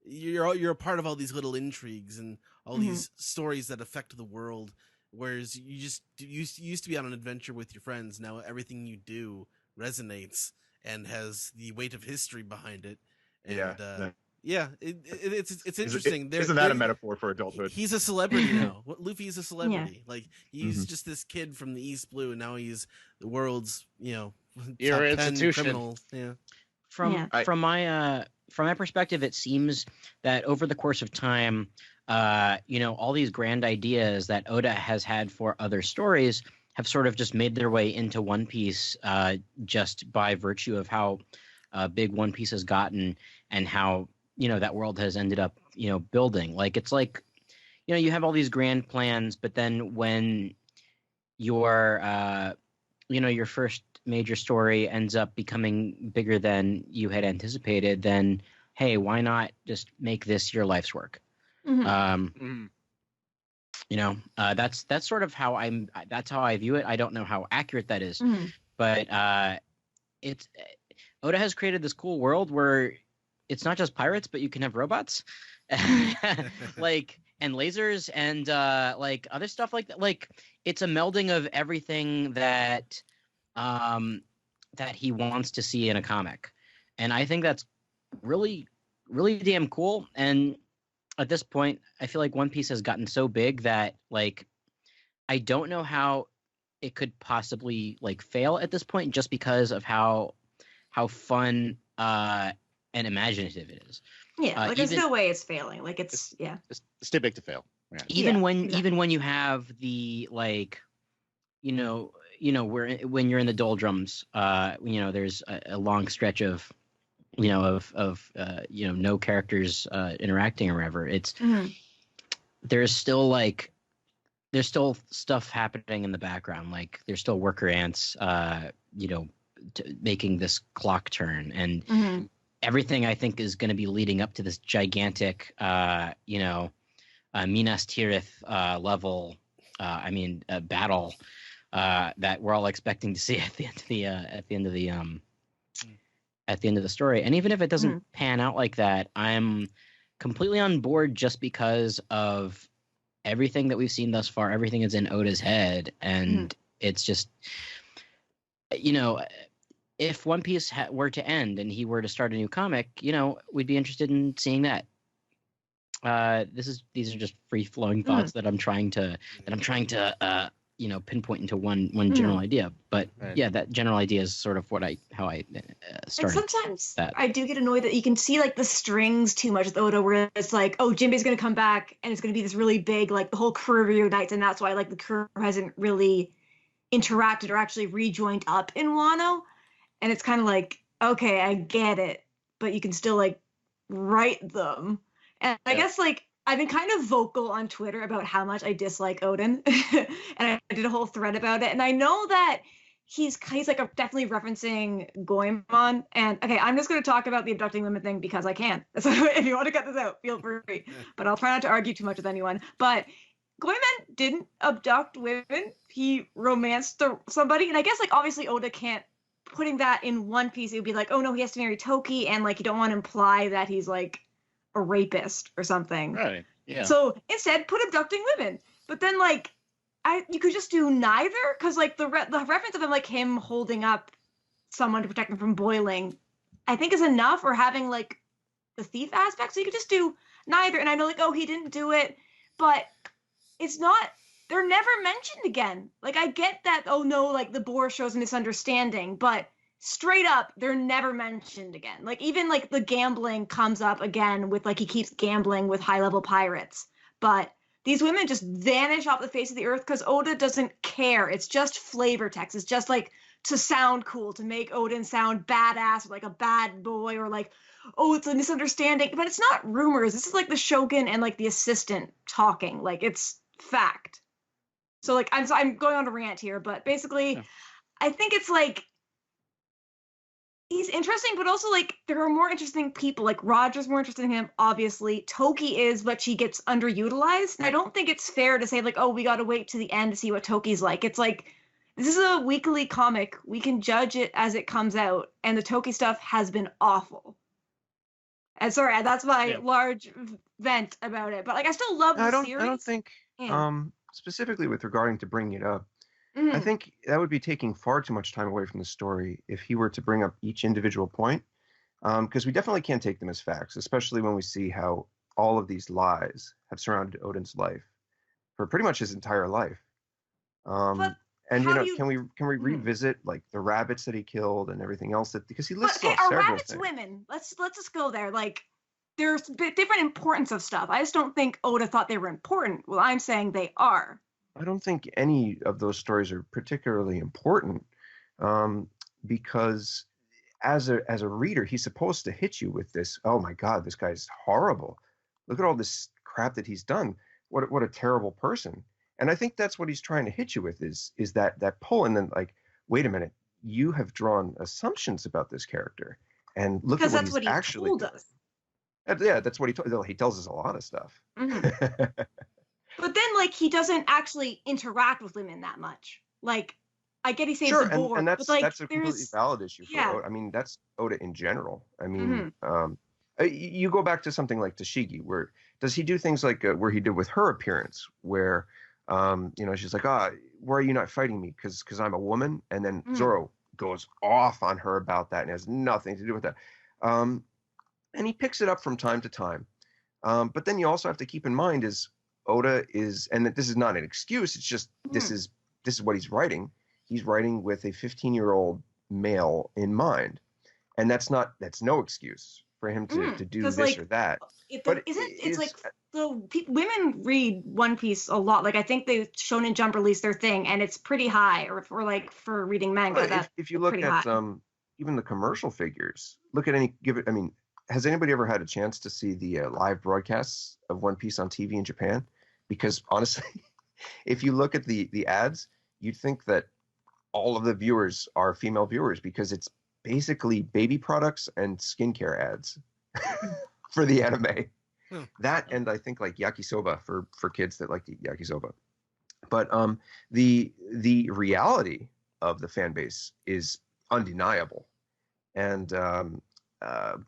you're a part of all these little intrigues and all Mhm. these stories that affect the world. Whereas you used to be on an adventure with your friends. Now everything you do resonates and has the weight of history behind it. And yeah, it's interesting. Isn't that a metaphor for adulthood? He's a celebrity now. Luffy's a Yeah. celebrity. Like he's Mhm. just this kid from the East Blue, and now he's the world's Your top 10 institution. criminal. Yeah. From my perspective, it seems that over the course of time, all these grand ideas that Oda has had for other stories have sort of just made their way into One Piece, just by virtue of how big One Piece has gotten and how that world has ended up building. Like it's like you have all these grand plans, but then when your your first major story ends up becoming bigger than you had anticipated, then hey, why not just make this your life's work? Mhm. That's sort of how that's how I view it. I don't know how accurate that is, Mhm. but it's Oda has created this cool world where it's not just pirates, but you can have robots, like and lasers and like other stuff like that. Like it's a melding of everything that that he wants to see in a comic, and I think that's really, really damn cool. And at this point, I feel like One Piece has gotten so big that like I don't know how it could possibly like fail at this point, just because of how fun and imaginative it is. Yeah, like there's no way it's failing. Like it's It's too big to fail. Yeah. Even exactly. when you have the like, where when you're in the doldrums, there's a long stretch of no characters interacting or whatever. It's Mhm. there's still stuff happening in the background. Like there's still worker ants, making this clock turn, and Mhm. everything I think is going to be leading up to this gigantic, Minas Tirith level. Battle that we're all expecting to see at the end of the story. And even if it doesn't pan out like that, I'm completely on board just because of everything that we've seen thus far. Everything is in Oda's head, and it's just, if One Piece were to end and he were to start a new comic, we'd be interested in seeing that. These are just free flowing thoughts that I'm trying to pinpoint into one general idea. But yeah, that general idea is sort of how I started. And sometimes I do get annoyed that you can see like the strings too much with Oda, where it's like, oh, Jinbei's gonna come back and it's gonna be this really big, like the whole crew reunites, and that's why like the crew hasn't really interacted or actually rejoined up in Wano. And it's kind of like, okay, I get it, but you can still like write them. And I guess like I've been kind of vocal on Twitter about how much I dislike Odin, and I did a whole thread about it. And I know that he's like definitely referencing Goemon. And okay, I'm just going to talk about the abducting women thing because I can. So if you want to cut this out, feel free. But I'll try not to argue too much with anyone. But Goemon didn't abduct women. He romanced somebody, and I guess like obviously Oda can't. Putting that in One Piece, it would be like, oh no, he has to marry Toki, and like you don't want to imply that he's like a rapist or something. Right. Yeah. So instead, put abducting women. But then like, you could just do neither, because like the reference of him holding up someone to protect them from boiling, I think is enough. Or having like the thief aspect, so you could just do neither. And I know like, oh, he didn't do it, but it's not. They're never mentioned again. Like, I get that, oh no, like the boar shows misunderstanding, but straight up, they're never mentioned again. Like, even like the gambling comes up again with like he keeps gambling with high-level pirates. But these women just vanish off the face of the earth because Oda doesn't care. It's just flavor text. It's just like to sound cool, to make Odin sound badass, or like a bad boy, or like, oh, it's a misunderstanding. But it's not rumors. This is like the Shogun and like the assistant talking. Like, it's fact. So like I'm going on a rant here, but basically, I think it's like he's interesting, but also like there are more interesting people. Like Roger's more interested in him, obviously. Toki is, but she gets underutilized. And I don't think it's fair to say like, oh, we got to wait to the end to see what Toki's like. It's like this is a weekly comic. We can judge it as it comes out, and the Toki stuff has been awful. And sorry, that's my Yeah. large vent about it. But like, I still love the I don't series. think Yeah. specifically with regarding to bringing it up. I Mhm. think that would be taking far too much time away from the story if he were to bring up each individual point, because we definitely can't take them as facts, especially when we see how all of these lies have surrounded Odin's life for pretty much his entire life. But And how do you? can we Mhm. revisit like the rabbits that he killed and everything else that because he But lists okay, off are several rabbits things. women? Let's just go there. Like, there's different importance of stuff. I just don't think Oda thought they were important. Well, I'm saying they are. I don't think any of those stories are particularly important, because as a reader, he's supposed to hit you with this. Oh my God, this guy's horrible. Look at all this crap that he's done. What a terrible person. And I think that's what he's trying to hit you with is that pull. And then like, wait a minute, you have drawn assumptions about this character, and look Because at what that's he's what he actually told doing. us. Yeah, that's what he told. He tells us a lot of stuff. Mhm. But then, like, he doesn't actually interact with women that much. Like, I get he saves Sure, the board, and but like, that's a completely there's valid issue for yeah. Oda. I mean, that's Oda in general. I mean, Mhm. you go back to something like Tashigi, where does he do things like where he did with her appearance, where she's like, why are you not fighting me? Because I'm a woman, and then Mhm. Zoro goes off on her about that and has nothing to do with that. And he picks it up from time to time. But then you also have to keep in mind is Oda is, and this is not an excuse. It's just this Mhm. is what he's writing. He's writing with a 15-year-old male in mind, and that's no excuse for him to do Because this like, or that. it's But like women read One Piece a lot. Like, I think they Shonen Jump released their thing, and it's pretty high. Or like for reading manga, that's if you look pretty at high. even the commercial figures, look at I mean, has anybody ever had a chance to see the live broadcasts of One Piece on TV in Japan? Because honestly, if you look at the ads, you'd think that all of the viewers are female viewers because it's basically baby products and skincare ads for the anime. Hmm. That and I think like yakisoba for kids that like to eat yakisoba. But the reality of the fan base is undeniable, and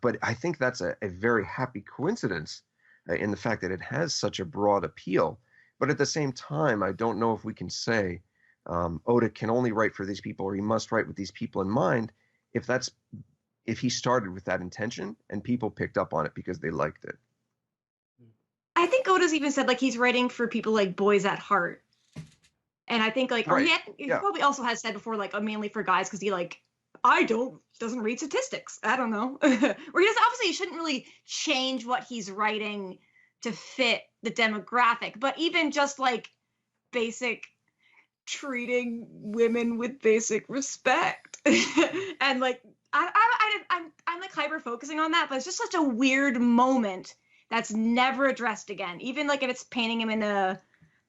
but I think that's a very happy coincidence in the fact that it has such a broad appeal. But at the same time, I don't know if we can say Oda can only write for these people or he must write with these people in mind if he started with that intention and people picked up on it because they liked it. I think Oda's even said like he's writing for people like boys at heart. And I think like, or Right. he Yeah. probably also has said before like mainly for guys because he like doesn't read statistics. I don't know. Or he doesn't, obviously he shouldn't really change what he's writing to fit the demographic, but even just like basic treating women with basic respect and like I'm like hyper focusing on that, but it's just such a weird moment that's never addressed again, even like if it's painting him in a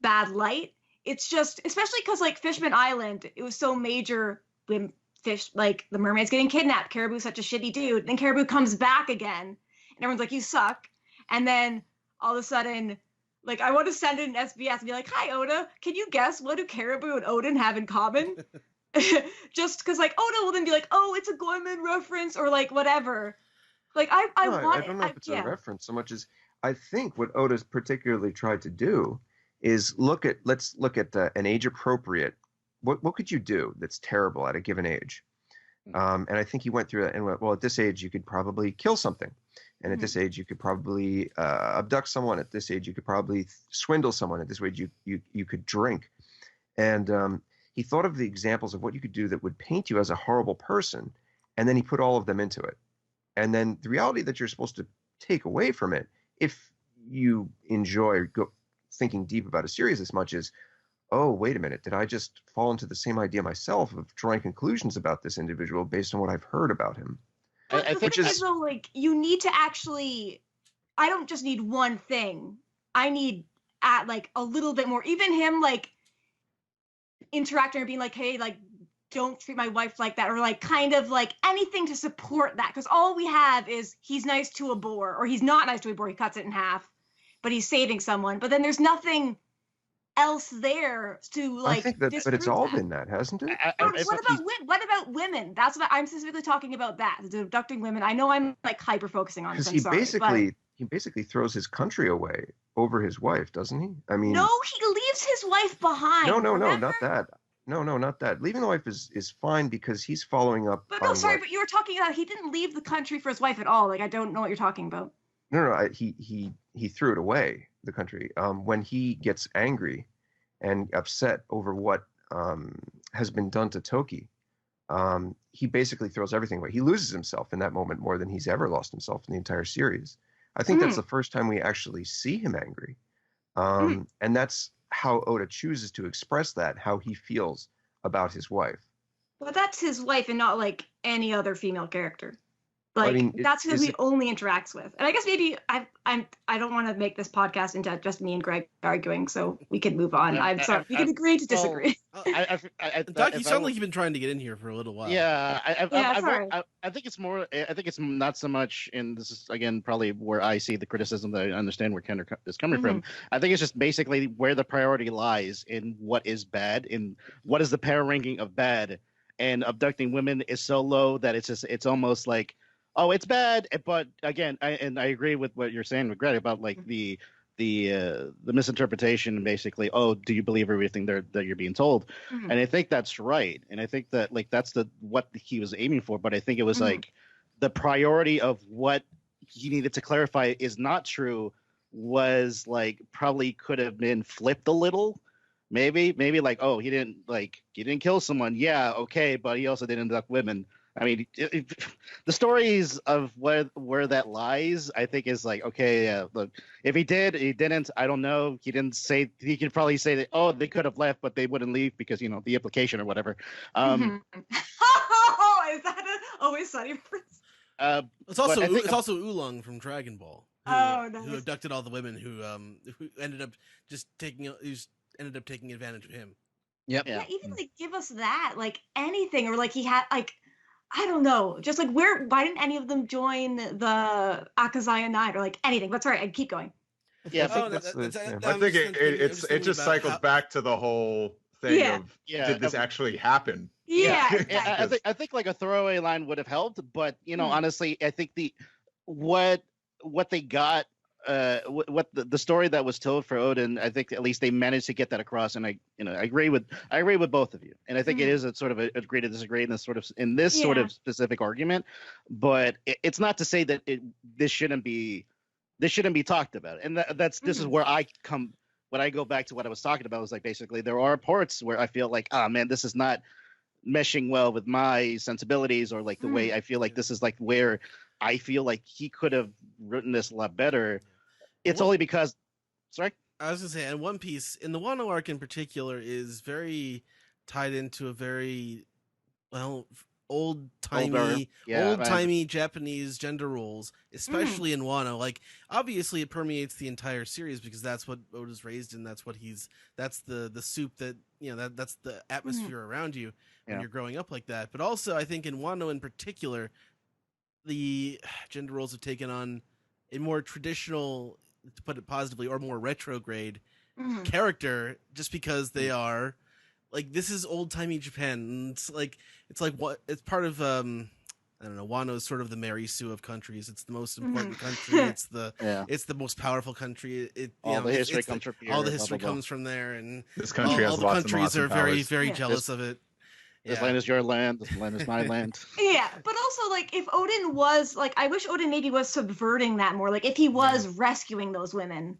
bad light. It's just, especially because like Fishman Island, it was so major when fish, like the mermaid's getting kidnapped. Caribou's such a shitty dude. Then Caribou comes back again, and everyone's like, "You suck." And then all of a sudden, like I want to send in SBS and be like, "Hi Oda, can you guess what do Caribou and Odin have in common?" Just because like Oda will then be like, "Oh, it's a Gorman reference," or like whatever. Like I don't know if it's a reference so much as I think what Oda's particularly tried to do is let's look at an age appropriate. What could you do that's terrible at a given age? And I think he went through that and went, well, at this age you could probably kill something, and at this age you could probably abduct someone. At this age you could probably swindle someone. At this age you could drink, and he thought of the examples of what you could do that would paint you as a horrible person, and then he put all of them into it. And then the reality that you're supposed to take away from it, if you enjoy thinking deep about a series as much as, oh, wait a minute, did I just fall into the same idea myself of drawing conclusions about this individual based on what I've heard about him? I think is though, like you need to actually. I don't just need one thing. I need like a little bit more. Even him like interacting and being like, "Hey, like don't treat my wife like that," or like kind of like anything to support that. Because all we have is he's nice to a boar, or he's not nice to a boar. He cuts it in half, but he's saving someone. But then there's nothing else there to I like think that, but it's disprove all that. been that, hasn't it? What about women? That's what I'm specifically talking about. That the abducting women. I know I'm like hyper focusing on this. Because I'm sorry, he basically throws his country away over his wife, doesn't he? I mean, no, he leaves his wife behind. no, remember? not that. No, not that. Leaving the wife is fine because he's following up. But no, on sorry, what, but you were talking about he didn't leave the country for his wife at all. Like I don't know what you're talking about. No, he threw it away, the country. When he gets angry and upset over what has been done to Toki, he basically throws everything away. He loses himself in that moment more than he's ever lost himself in the entire series. I think that's the first time we actually see him angry. And that's how Oda chooses to express that, how he feels about his wife. But that's his wife and not like any other female character. Like I mean, that's who he only interacts with. And I guess maybe I don't want to make this podcast into just me and Greg arguing, so we can move on. I'm sorry. We can agree to disagree. Doc, you sound like you've been trying to get in here for a little while. Yeah, sorry. I think it's more. I think it's not so much, and this is again probably where I see the criticism that I understand where Kendra is coming from. I think it's just basically where the priority lies in what is bad, in what is the power ranking of bad, and abducting women is so low that it's almost like, oh, it's bad. But again, I agree with what you're saying with Greg about like the misinterpretation, basically. Oh, do you believe everything that you're being told? And I think that's right. And I think that like that's what he was aiming for. But I think it was like the priority of what he needed to clarify is not true was like probably could have been flipped a little. Maybe like, oh, he didn't kill someone. Yeah, okay, but he also didn't abduct women. I mean, the stories of where that lies, I think, is like, okay, yeah, look, if he did, he didn't, I don't know. He didn't say, he could probably say that, oh, they could have left, but they wouldn't leave because, the implication or whatever. Is that Always Sunny reference? It's also Oolong from Dragon Ball, who nice. abducted all the women who ended up taking advantage of him. Yep. Yeah, even like give us that, like anything, or like he had like, I don't know, just like why didn't any of them join the Akazaya 9 or like anything? But sorry, I'd keep going. Yeah, I think it just cycles back to the whole thing of did this actually happen? Yeah, exactly. I think like a throwaway line would have helped, but honestly, I think what they got, what the story that was told for Odin, I think at least they managed to get that across, and I agree with both of you, and I think it is a sort of a agree to disagree in this sort of specific argument, but it's not to say that this shouldn't be talked about, and this is where I come when I go back to what I was talking about. Was like basically there are parts where I feel like, oh man, this is not meshing well with my sensibilities, or like the way I feel like this is like where I feel like he could have written this a lot better. It's only because, sorry? I was going to say, and One Piece, in the Wano arc in particular, is very tied into a very, old-timey Japanese gender roles, especially in Wano. Like, obviously it permeates the entire series because that's what Oda's raised in. That's the soup that, that's the atmosphere around you when you're growing up like that. But also, I think in Wano in particular, the gender roles have taken on a more traditional, to put it positively, or more retrograde character, just because they are like, this is old timey Japan. And it's part of I don't know. Wano is sort of the Mary Sue of countries. It's the most important country. It's the most powerful country. All the history comes from here. All the history comes from there, and this country has all the lots countries and are very, very jealous of it. This land is your land. This land is my land. Yeah, but also, like, if Odin was, like, I wish Odin maybe was subverting that more. Like, if he was rescuing those women,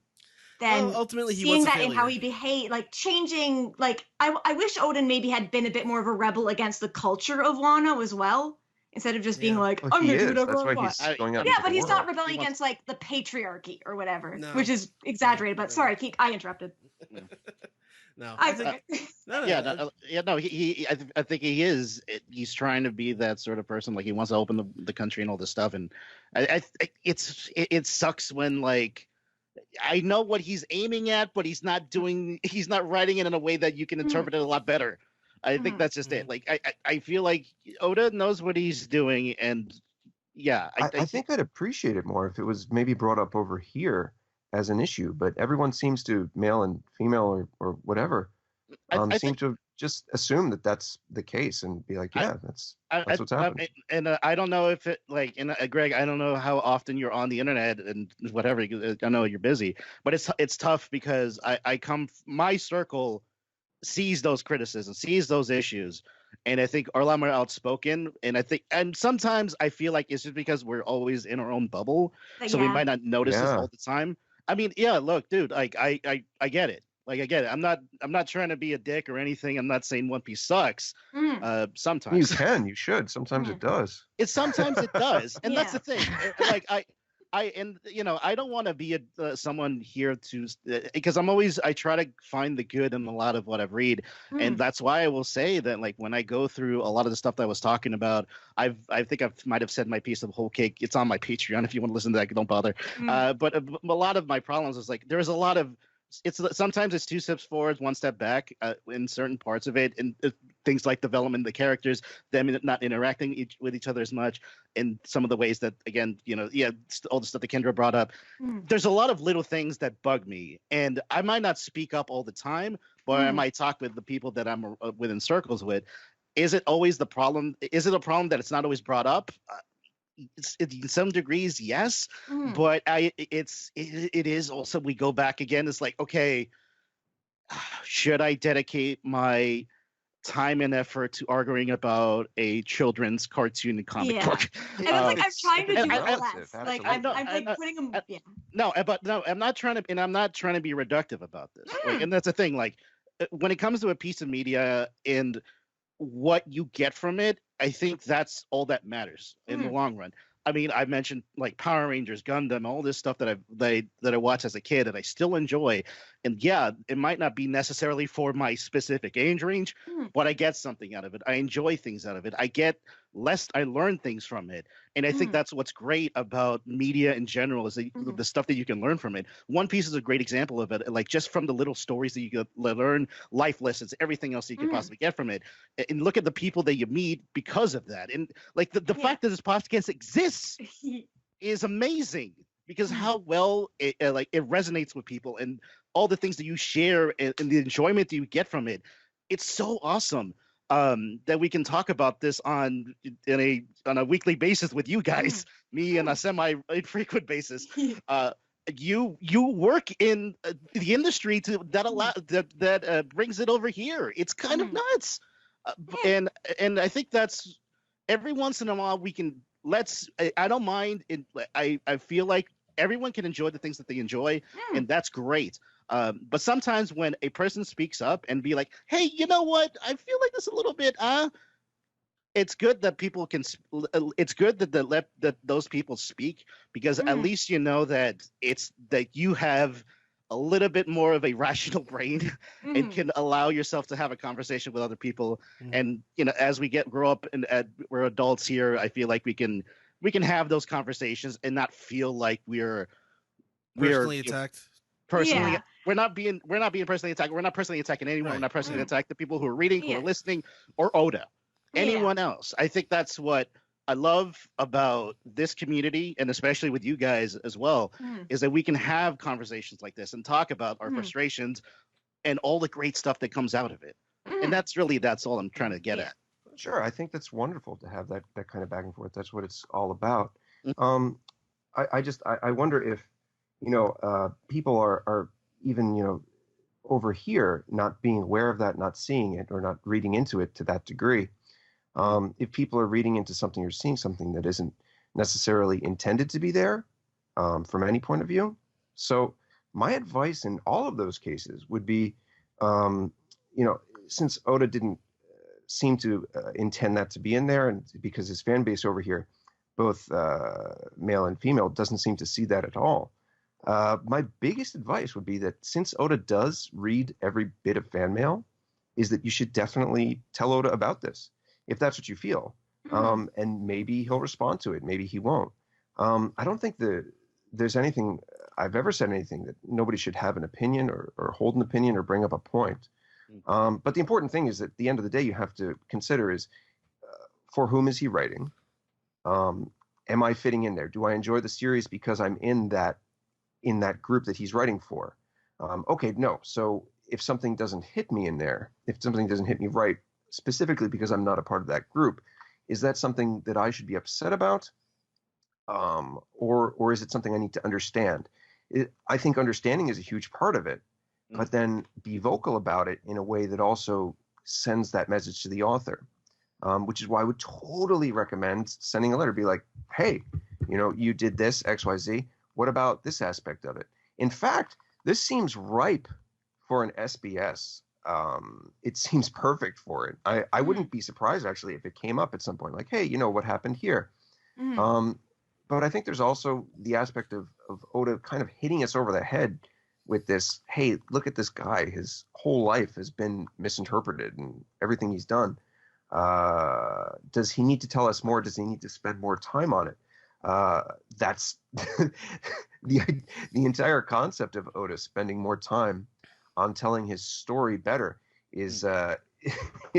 then ultimately he seeing was a that failure. in how he behaved, like, changing, like, I wish Odin maybe had been a bit more of a rebel against the culture of Wano as well, instead of just being like, I'm going to do whatever I want. He's going out Yeah, into but the he's world. not rebelling against, like, the patriarchy or whatever, No. which is exaggerated, but sorry, I interrupted. No, I think he is. He's trying to be that sort of person. Like he wants to open the country and all this stuff. And it sucks when like I know what he's aiming at, but he's not writing it in a way that you can interpret it a lot better. I think that's just it. Like I feel like Oda knows what he's doing, and yeah, I think I'd appreciate it more if it was maybe brought up over here as an issue, but everyone seems to, male and female or whatever, I seem think to just assume that that's the case and be like, yeah, that's what's happening. I don't know if it like, and Greg, I don't know how often you're on the internet and whatever. I know you're busy, but it's tough because my circle sees those criticisms, sees those issues, and I think are a lot more outspoken. And sometimes I feel like it's just because we're always in our own bubble, so we might not notice this all the time. I mean, yeah, look, dude, like I get it. Like I get it. I'm not trying to be a dick or anything. I'm not saying One Piece sucks. Sometimes you should. Sometimes it does. Sometimes it does, and that's the Yeah. thing. Like I don't want to be someone here to because I try to find the good in a lot of what I've read, and that's why I will say that like when I go through a lot of the stuff that I was talking about, I think I might have said my piece of whole cake. It's on my Patreon if you want to listen to that. Don't bother. But a lot of my problems is like there's a lot of sometimes it's 2 steps forward, 1 step back in certain parts of it, and things like development of the characters, them not interacting with each other as much, and some of the ways that again, all the stuff that Kendra brought up. There's a lot of little things that bug me, and I might not speak up all the time, but I might talk with the people that I'm within circles with. Is it always the problem? Is it a problem that it's not always brought up? In some degrees, yes, but it is also, we go back again. It's like, okay, should I dedicate my time and effort to arguing about a children's cartoon and comic book? And it's like I'm trying to do relative, less. Like I'm like putting them. No, I'm not trying to be reductive about this. Like, and that's the thing. Like when it comes to a piece of media and what you get from it, I think that's all that matters in the long run. I mean, I mentioned like Power Rangers, Gundam, all this stuff that I watched as a kid and I still enjoy. And yeah, it might not be necessarily for my specific age range, but I get something out of it. I enjoy things out of it. I learn things from it. And I think that's what's great about media in general is the stuff that you can learn from it. One Piece is a great example of it. Like just from the little stories that you can learn, life lessons, everything else that you can possibly get from it. And look at the people that you meet because of that. And like the fact that this podcast exists is amazing because how well it resonates with people and all the things that you share and the enjoyment that you get from it. It's so awesome. That we can talk about this on a weekly basis with you guys, me on a semi-infrequent basis. You work in the industry that brings it over here. It's kind of nuts, and I think that's every once in a while we can I don't mind. I feel like everyone can enjoy the things that they enjoy, and that's great. But sometimes when a person speaks up and be like, hey, you know what? I feel like this a little bit, it's good that people can, it's good that those people speak because at least you know that that you have a little bit more of a rational brain and can allow yourself to have a conversation with other people. And, as we grow up and we're adults here, I feel like we can have those conversations and not feel like we're personally attacked. Personally, we're not being personally attacked. We're not personally attacking anyone. Right. We're not personally attacking the people who are reading, who are listening, or Oda, anyone else. I think that's what I love about this community, and especially with you guys as well, is that we can have conversations like this and talk about our frustrations and all the great stuff that comes out of it. And that's all I'm trying to get at. Sure, I think that's wonderful to have that kind of back and forth. That's what it's all about. I wonder if people are even over here not being aware of that, not seeing it, or not reading into it to that degree. If people are reading into something or seeing something that isn't necessarily intended to be there from any point of view. So my advice in all of those cases would be, since Oda didn't seem to intend that to be in there, and because his fan base over here, both male and female, doesn't seem to see that at all. My biggest advice would be that since Oda does read every bit of fan mail, is that you should definitely tell Oda about this, if that's what you feel. And maybe he'll respond to it. Maybe he won't. I don't think there's anything I've ever said anything that nobody should have an opinion or hold an opinion or bring up a point. But the important thing is, at the end of the day, you have to consider is, for whom is he writing? Am I fitting in there? Do I enjoy the series because I'm in that in that group that he's writing for. Okay, no. So if something doesn't hit me in there, if something doesn't hit me right, specifically because I'm not a part of that group, is that something that I should be upset about? Or is it something I need to understand? I think understanding is a huge part of it, but then be vocal about it in a way that also sends that message to the author, which is why I would totally recommend sending a letter. Be like, hey, you did this, XYZ. What about this aspect of it? In fact, this seems ripe for an SBS. It seems perfect for it. I wouldn't be surprised, actually, if it came up at some point, like, hey, what happened here? But I think there's also the aspect of Oda kind of hitting us over the head with this, hey, look at this guy. His whole life has been misinterpreted and everything he's done. Does he need to tell us more? Does he need to spend more time on it? That's the entire concept of Oda spending more time on telling his story better is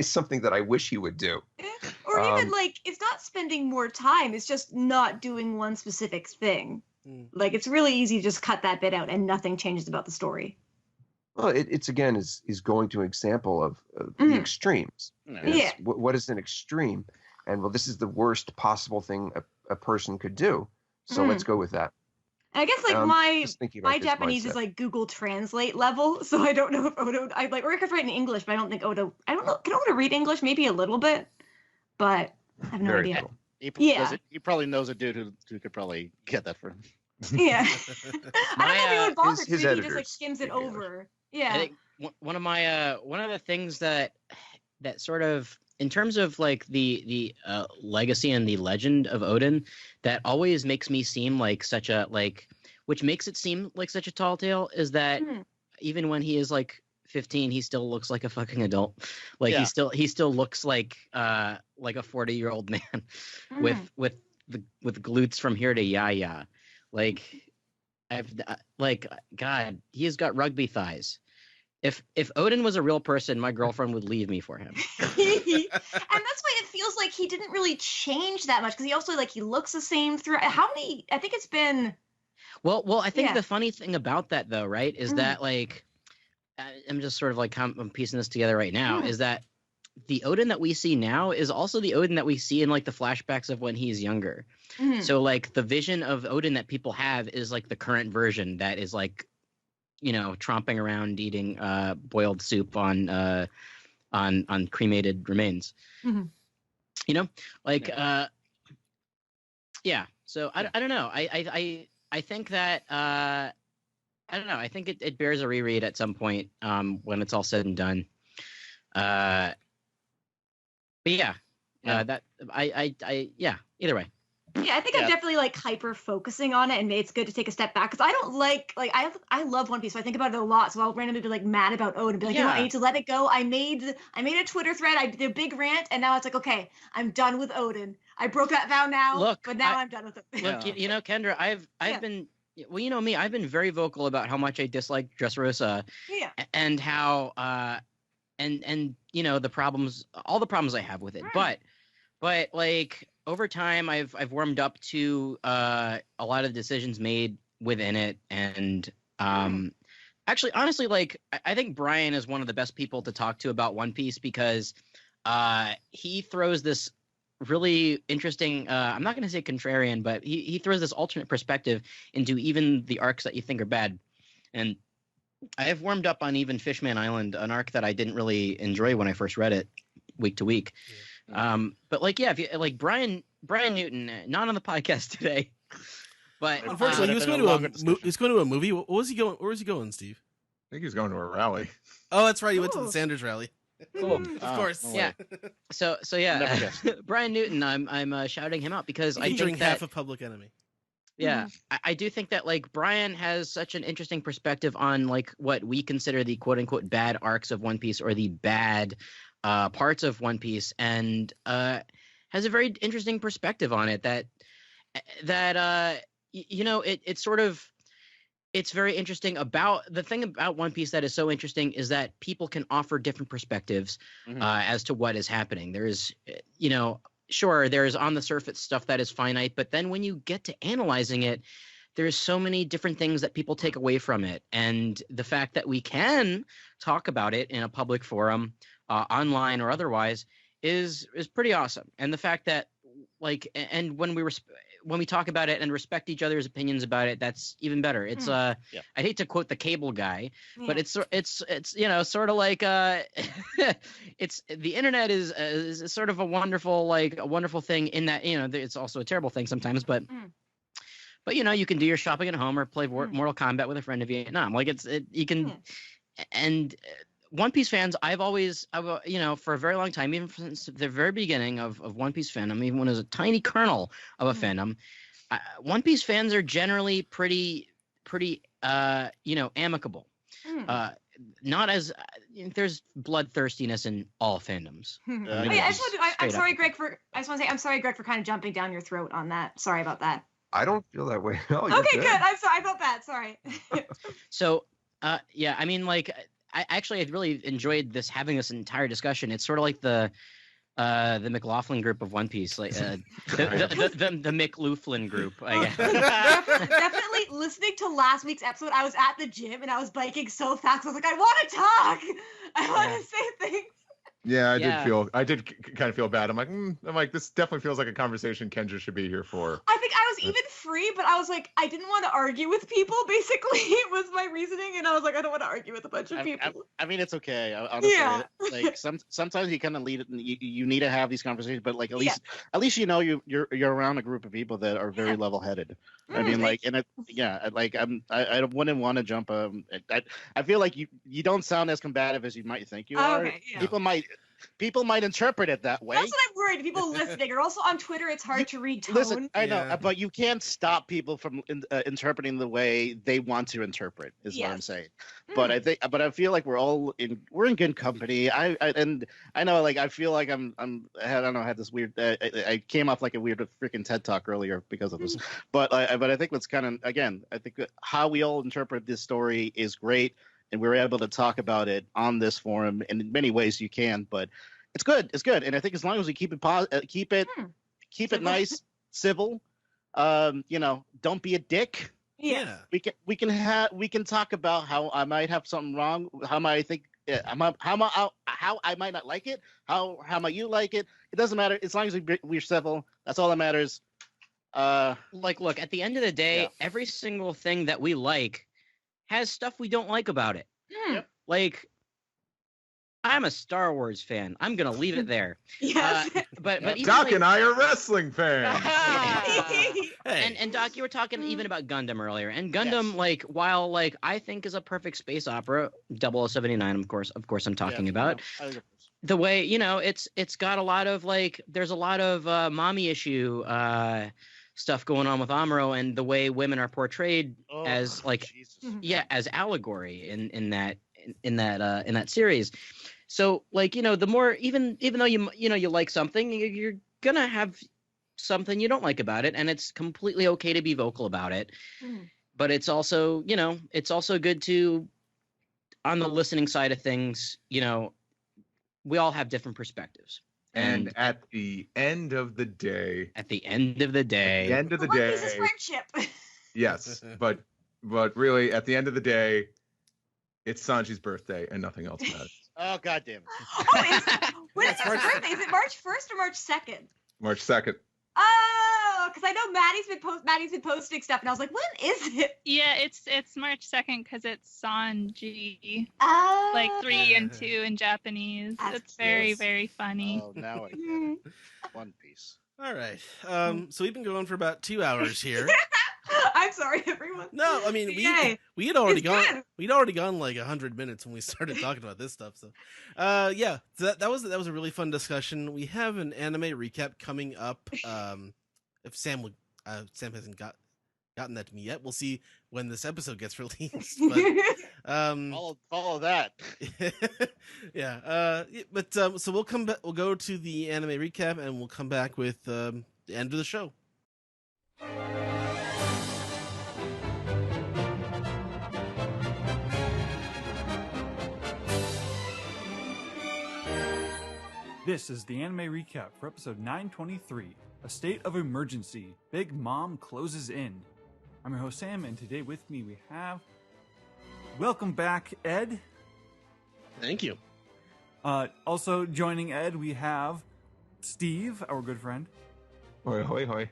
something that I wish he would do. Or even it's not spending more time, it's just not doing one specific thing. Like, it's really easy to just cut that bit out and nothing changes about the story. Well, it's again is going to an example of the extremes. Yeah. What is an extreme? And well, this is the worst possible thing a person could do. So let's go with that. I guess my Japanese mindset. is like Google Translate level, so I don't know if Oda. Or I could write in English, but I don't think Oda. I don't know. Can Oda read English? Maybe a little bit, but I have no Very idea. cool. He probably knows a dude who could probably get that for him. Yeah. I don't know if he would bother. his Maybe he just editors skims it speak English. over. Yeah. I think one of the things that sort of, in terms of like the legacy and the legend of Odin, that always makes me seem like such a which makes it seem like such a tall tale, is that even when he is like 15, he still looks like a fucking adult. Like he still looks like a 40-year-old man with glutes from here to yaya. Like God, he has got rugby thighs. If Odin was a real person, my girlfriend would leave me for him. And that's why it feels like he didn't really change that much, because he also he looks the same through. How many? I think it's been. Well, I think the funny thing about that, though, right, is that I'm just sort of I'm piecing this together right now, is that the Odin that we see now is also the Odin that we see in the flashbacks of when he's younger. So the vision of Odin that people have is the current version that is tromping around eating boiled soup on cremated remains. Yeah. So I don't know. I think that I don't know. I think it bears a reread at some point when it's all said and done. But yeah. That either way. Yeah, I think I'm definitely hyper focusing on it, and it's good to take a step back, because I don't I love One Piece, so I think about it a lot. So I'll randomly be mad about Oda and be I need to let it go. I made a Twitter thread, I did a big rant, and now it's okay, I'm done with Odin. I broke that vow now, but now I'm done with it. Look, Kendra, I've been, well, me, I've been very vocal about how much I dislike Dressrosa, and how and the problems, all the problems I have with it, but over time, I've warmed up to a lot of decisions made within it, and actually, honestly, I think Brian is one of the best people to talk to about One Piece, because he throws this really interesting. I'm not going to say contrarian, but he throws this alternate perspective into even the arcs that you think are bad, and I have warmed up on even Fishman Island, an arc that I didn't really enjoy when I first read it, week to week. But if you Brian Newton, not on the podcast today, but unfortunately he was going to a movie. What was he going? Where was he going, Steve? I think he's going to a rally. Oh, that's right. He went to the Sanders rally. Of course. Yeah. So yeah, Brian Newton. I'm shouting him out because I think that half of Public Enemy. Yeah, I do think that Brian has such an interesting perspective on what we consider the quote unquote bad arcs of One Piece, or the bad parts of One Piece, and has a very interesting perspective on it it's very interesting. About the thing about One Piece that is so interesting is that people can offer different perspectives as to what is happening. There's sure, there's on the surface stuff that is finite, but then when you get to analyzing it, there's so many different things that people take away from it, and the fact that we can talk about it in a public forum, online or otherwise, is pretty awesome. And the fact that and when we talk about it and respect each other's opinions about it, that's even better. It's I hate to quote the cable guy, but it's sort of like it's the internet is sort of a wonderful thing in that it's also a terrible thing sometimes, but you can do your shopping at home or play Mortal Kombat with a friend in Vietnam. You can and One Piece fans, I've for a very long time, even since the very beginning of One Piece fandom, even when it was a tiny kernel of a fandom, One Piece fans are generally pretty amicable. Not as there's bloodthirstiness in all fandoms. I'm sorry, Greg, for kind of jumping down your throat on that. Sorry about that. I don't feel that way. No, okay, good. I'm sorry. I felt bad. Sorry. So, I really enjoyed having this entire discussion. It's sort of like the McLufflin Group of One Piece, like the McLufflin Group. I guess. Definitely listening to last week's episode. I was at the gym and I was biking so fast. I was like, I want to talk. I want to say things. Yeah, I did kind of feel bad. I'm like, this definitely feels like a conversation Kendra should be here for. I think I was even free, but I was like, I didn't want to argue with people. Basically, it was my reasoning, and I was like, I don't want to argue with a bunch of people. I mean, it's okay. Honestly, sometimes you kind of lead it, and you need to have these conversations. But at least you're around a group of people that are very level-headed. I mean, I wouldn't want to jump. I feel like you don't sound as combative as you might think you are. Okay, yeah. People might interpret it that way. That's what I'm worried. People listening, or also on Twitter, it's hard to read tone. Listen, I know, but you can't stop people from interpreting the way they want to interpret. Is what I'm saying. But I feel like we're in good company. I know, I feel like I had this weird. I came off like a weird freaking TED talk earlier because of this. But I think that's kind of I think how we all interpret this story is great. And we were able to talk about it on this forum, and in many ways you can, but it's good. It's good, and I think as long as we keep it nice, civil, don't be a dick. Yeah, we can talk about how I might have something wrong, how I think, how I might not like it, how might you like it. It doesn't matter as long as we're civil. That's all that matters. Look, at the end of the day, every single thing that we like has stuff we don't like about it. Like, I'm a Star Wars fan. I'm gonna leave it there. Yes. But Doc and I are wrestling fans. And Doc, you were talking even about Gundam earlier. And Gundam, while I think is a perfect space opera, 0079, of course I'm talking about. The way, it's got a lot of there's a lot of mommy issue stuff going on with Amuro, and the way women are portrayed as as allegory in that series. So the more even though you like something, you're gonna have something you don't like about it, and it's completely okay to be vocal about it. But it's also good to, on the listening side of things, we all have different perspectives. And at the end of the day, One Piece is friendship. Yes, but really, at the end of the day, it's Sanji's birthday, and nothing else matters. Oh, goddamn! When is his birthday? Is it March 1st or March 2nd? March 2nd. Oh, because I know Maddie's been posting stuff, and I was like, when is it? Yeah, it's March 2nd because it's Sanji. Oh. Like 3 and 2 in Japanese. It's very, very funny. Oh, now I get it. One Piece. All right. So we've been going for about 2 hours here. I'm sorry, everyone. No, I mean we had already gone. We'd already gone 100 minutes when we started talking about this stuff. So, so that was a really fun discussion. We have an anime recap coming up. If Sam hasn't gotten that to me yet, we'll see when this episode gets released. But, follow that. Yeah. But so we'll come back. We'll go to the anime recap, and we'll come back with the end of the show. This is the anime recap for episode 923, A State of Emergency. Big Mom Closes In. I'm your host, Sam, and today with me we have... Welcome back, Ed. Thank you. Also joining Ed, we have Steve, our good friend. Hoi, hoi, hoi.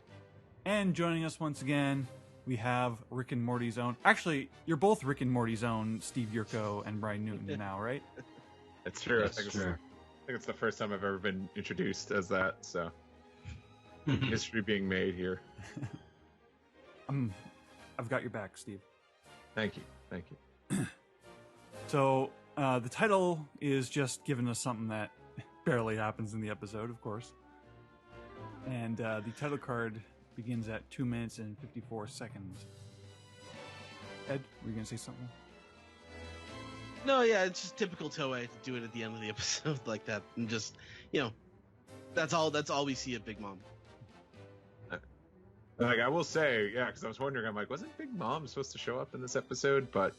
And joining us once again, we have Rick and Morty's own... Actually, you're both Rick and Morty's own Steve Yurko and Brian Newton now, right? It's true. That's I think true. it's the first time I've ever been introduced as that, so... History being made here. I've got your back, Steve. Thank you. So, the title is just giving us something that barely happens in the episode, of course. And the title card begins at 2 minutes and 54 seconds. Ed, were you going to say something? No, yeah, it's just typical Toei to do it at the end of the episode like that, and just, that's all we see of Big Mom. Like, I will say, yeah, because I was wondering, I'm like, wasn't Big Mom supposed to show up in this episode? But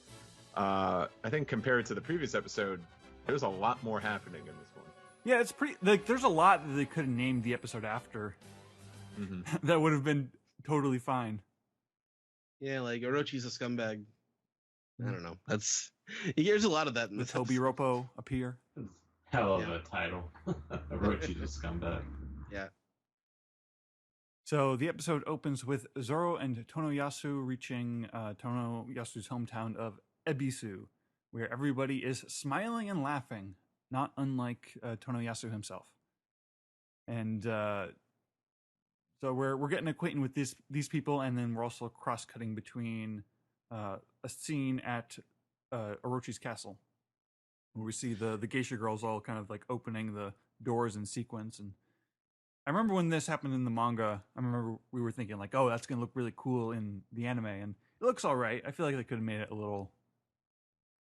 I think compared to the previous episode, there's a lot more happening in this one. Yeah, it's pretty... Like, there's a lot that they could have named the episode after. Mm-hmm. That would have been totally fine. Yeah, like Orochi's a scumbag. I don't know. There's a lot of that in The this Toby episode. Roppo appear. Hell of Yeah. a title. Orochi's a scumbag. Yeah. So the episode opens with Zoro and Tonoyasu reaching Tonoyasu's hometown of Ebisu, where everybody is smiling and laughing, not unlike Tonoyasu himself. And so we're getting acquainted with these people, and then we're also cross-cutting between a scene at Orochi's castle, where we see the geisha girls all kind of like opening the doors in sequence. And I remember when this happened in the manga, I remember we were thinking like, oh, that's going to look really cool in the anime. And it looks all right. I feel like they could have made it a little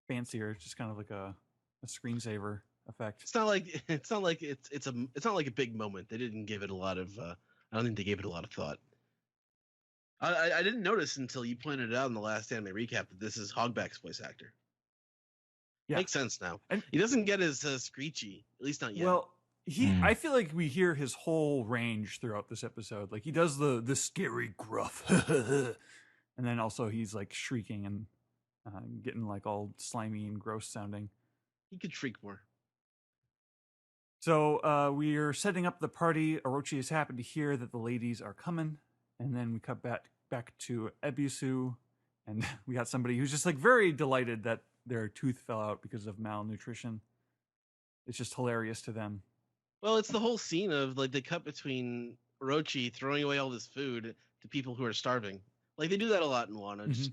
fancier. It's just kind of like a screensaver effect. It's not like it's not like a big moment. They didn't give it a lot of I don't think they gave it a lot of thought. I didn't notice until you pointed it out in the last anime recap that this is Hogback's voice actor. Yeah. Makes sense now. And he doesn't get as screechy, at least not yet. Well, I feel like we hear his whole range throughout this episode. Like he does the scary gruff, and then also he's like shrieking and getting like all slimy and gross sounding. He could shriek more. So we are setting up the party. Orochi is happy to hear that the ladies are coming, and then we cut back to Ebisu, and we got somebody who's just like very delighted that their tooth fell out because of malnutrition. It's just hilarious to them. Well, it's the whole scene of like the cut between Orochi throwing away all this food to people who are starving. Like they do that a lot in Wano, just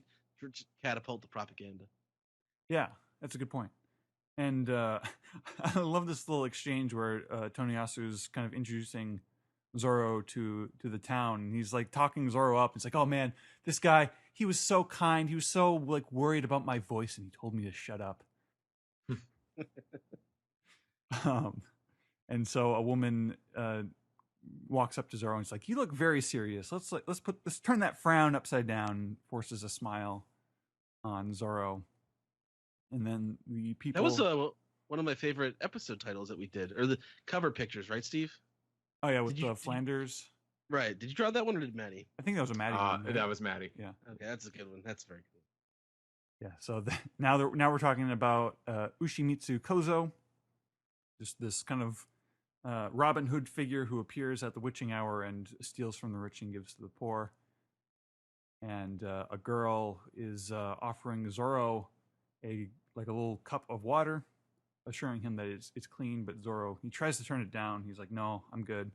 catapult the propaganda. Yeah, that's a good point. And I love this little exchange where Tonoyasu's kind of introducing Zoro to the town. And he's like talking Zoro up. It's like, oh man, this guy, he was so kind. He was so like worried about my voice, and he told me to shut up. And so a woman walks up to Zoro and it's like, "You look very serious. Let's turn that frown upside down." And forces a smile on Zoro. And then the people. That was one of my favorite episode titles that we did, or the cover pictures, right, Steve? Oh yeah, with Flanders. Right. Did you draw that one, or did Maddie? I think that was a Maddie one. Right? That was Maddie. Yeah. Okay, that's a good one. That's very cool. Yeah. So now we're talking about Ushimitsu Kozo, just this kind of Robin Hood figure who appears at the witching hour and steals from the rich and gives to the poor. And a girl is offering Zoro a little cup of water, assuring him that it's clean. But Zoro, he tries to turn it down. He's like, "No, I'm good.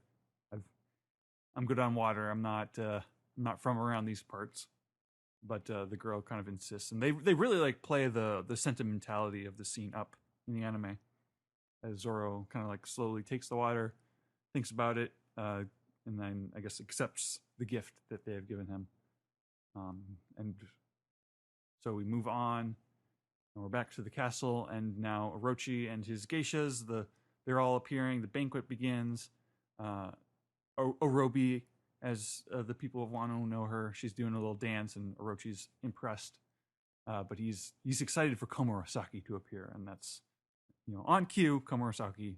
I'm good on water. I'm not from around these parts." But the girl kind of insists, and they really like play the sentimentality of the scene up in the anime, as Zoro kind of like slowly takes the water, thinks about it, and then I guess accepts the gift that they have given him. And so we move on, and we're back to the castle, and now Orochi and his geishas, they're all appearing. The banquet begins. Orobi, as the people of Wano know her, she's doing a little dance, and Orochi's impressed. But he's excited for Komurasaki to appear, and that's, on cue. Komurasaki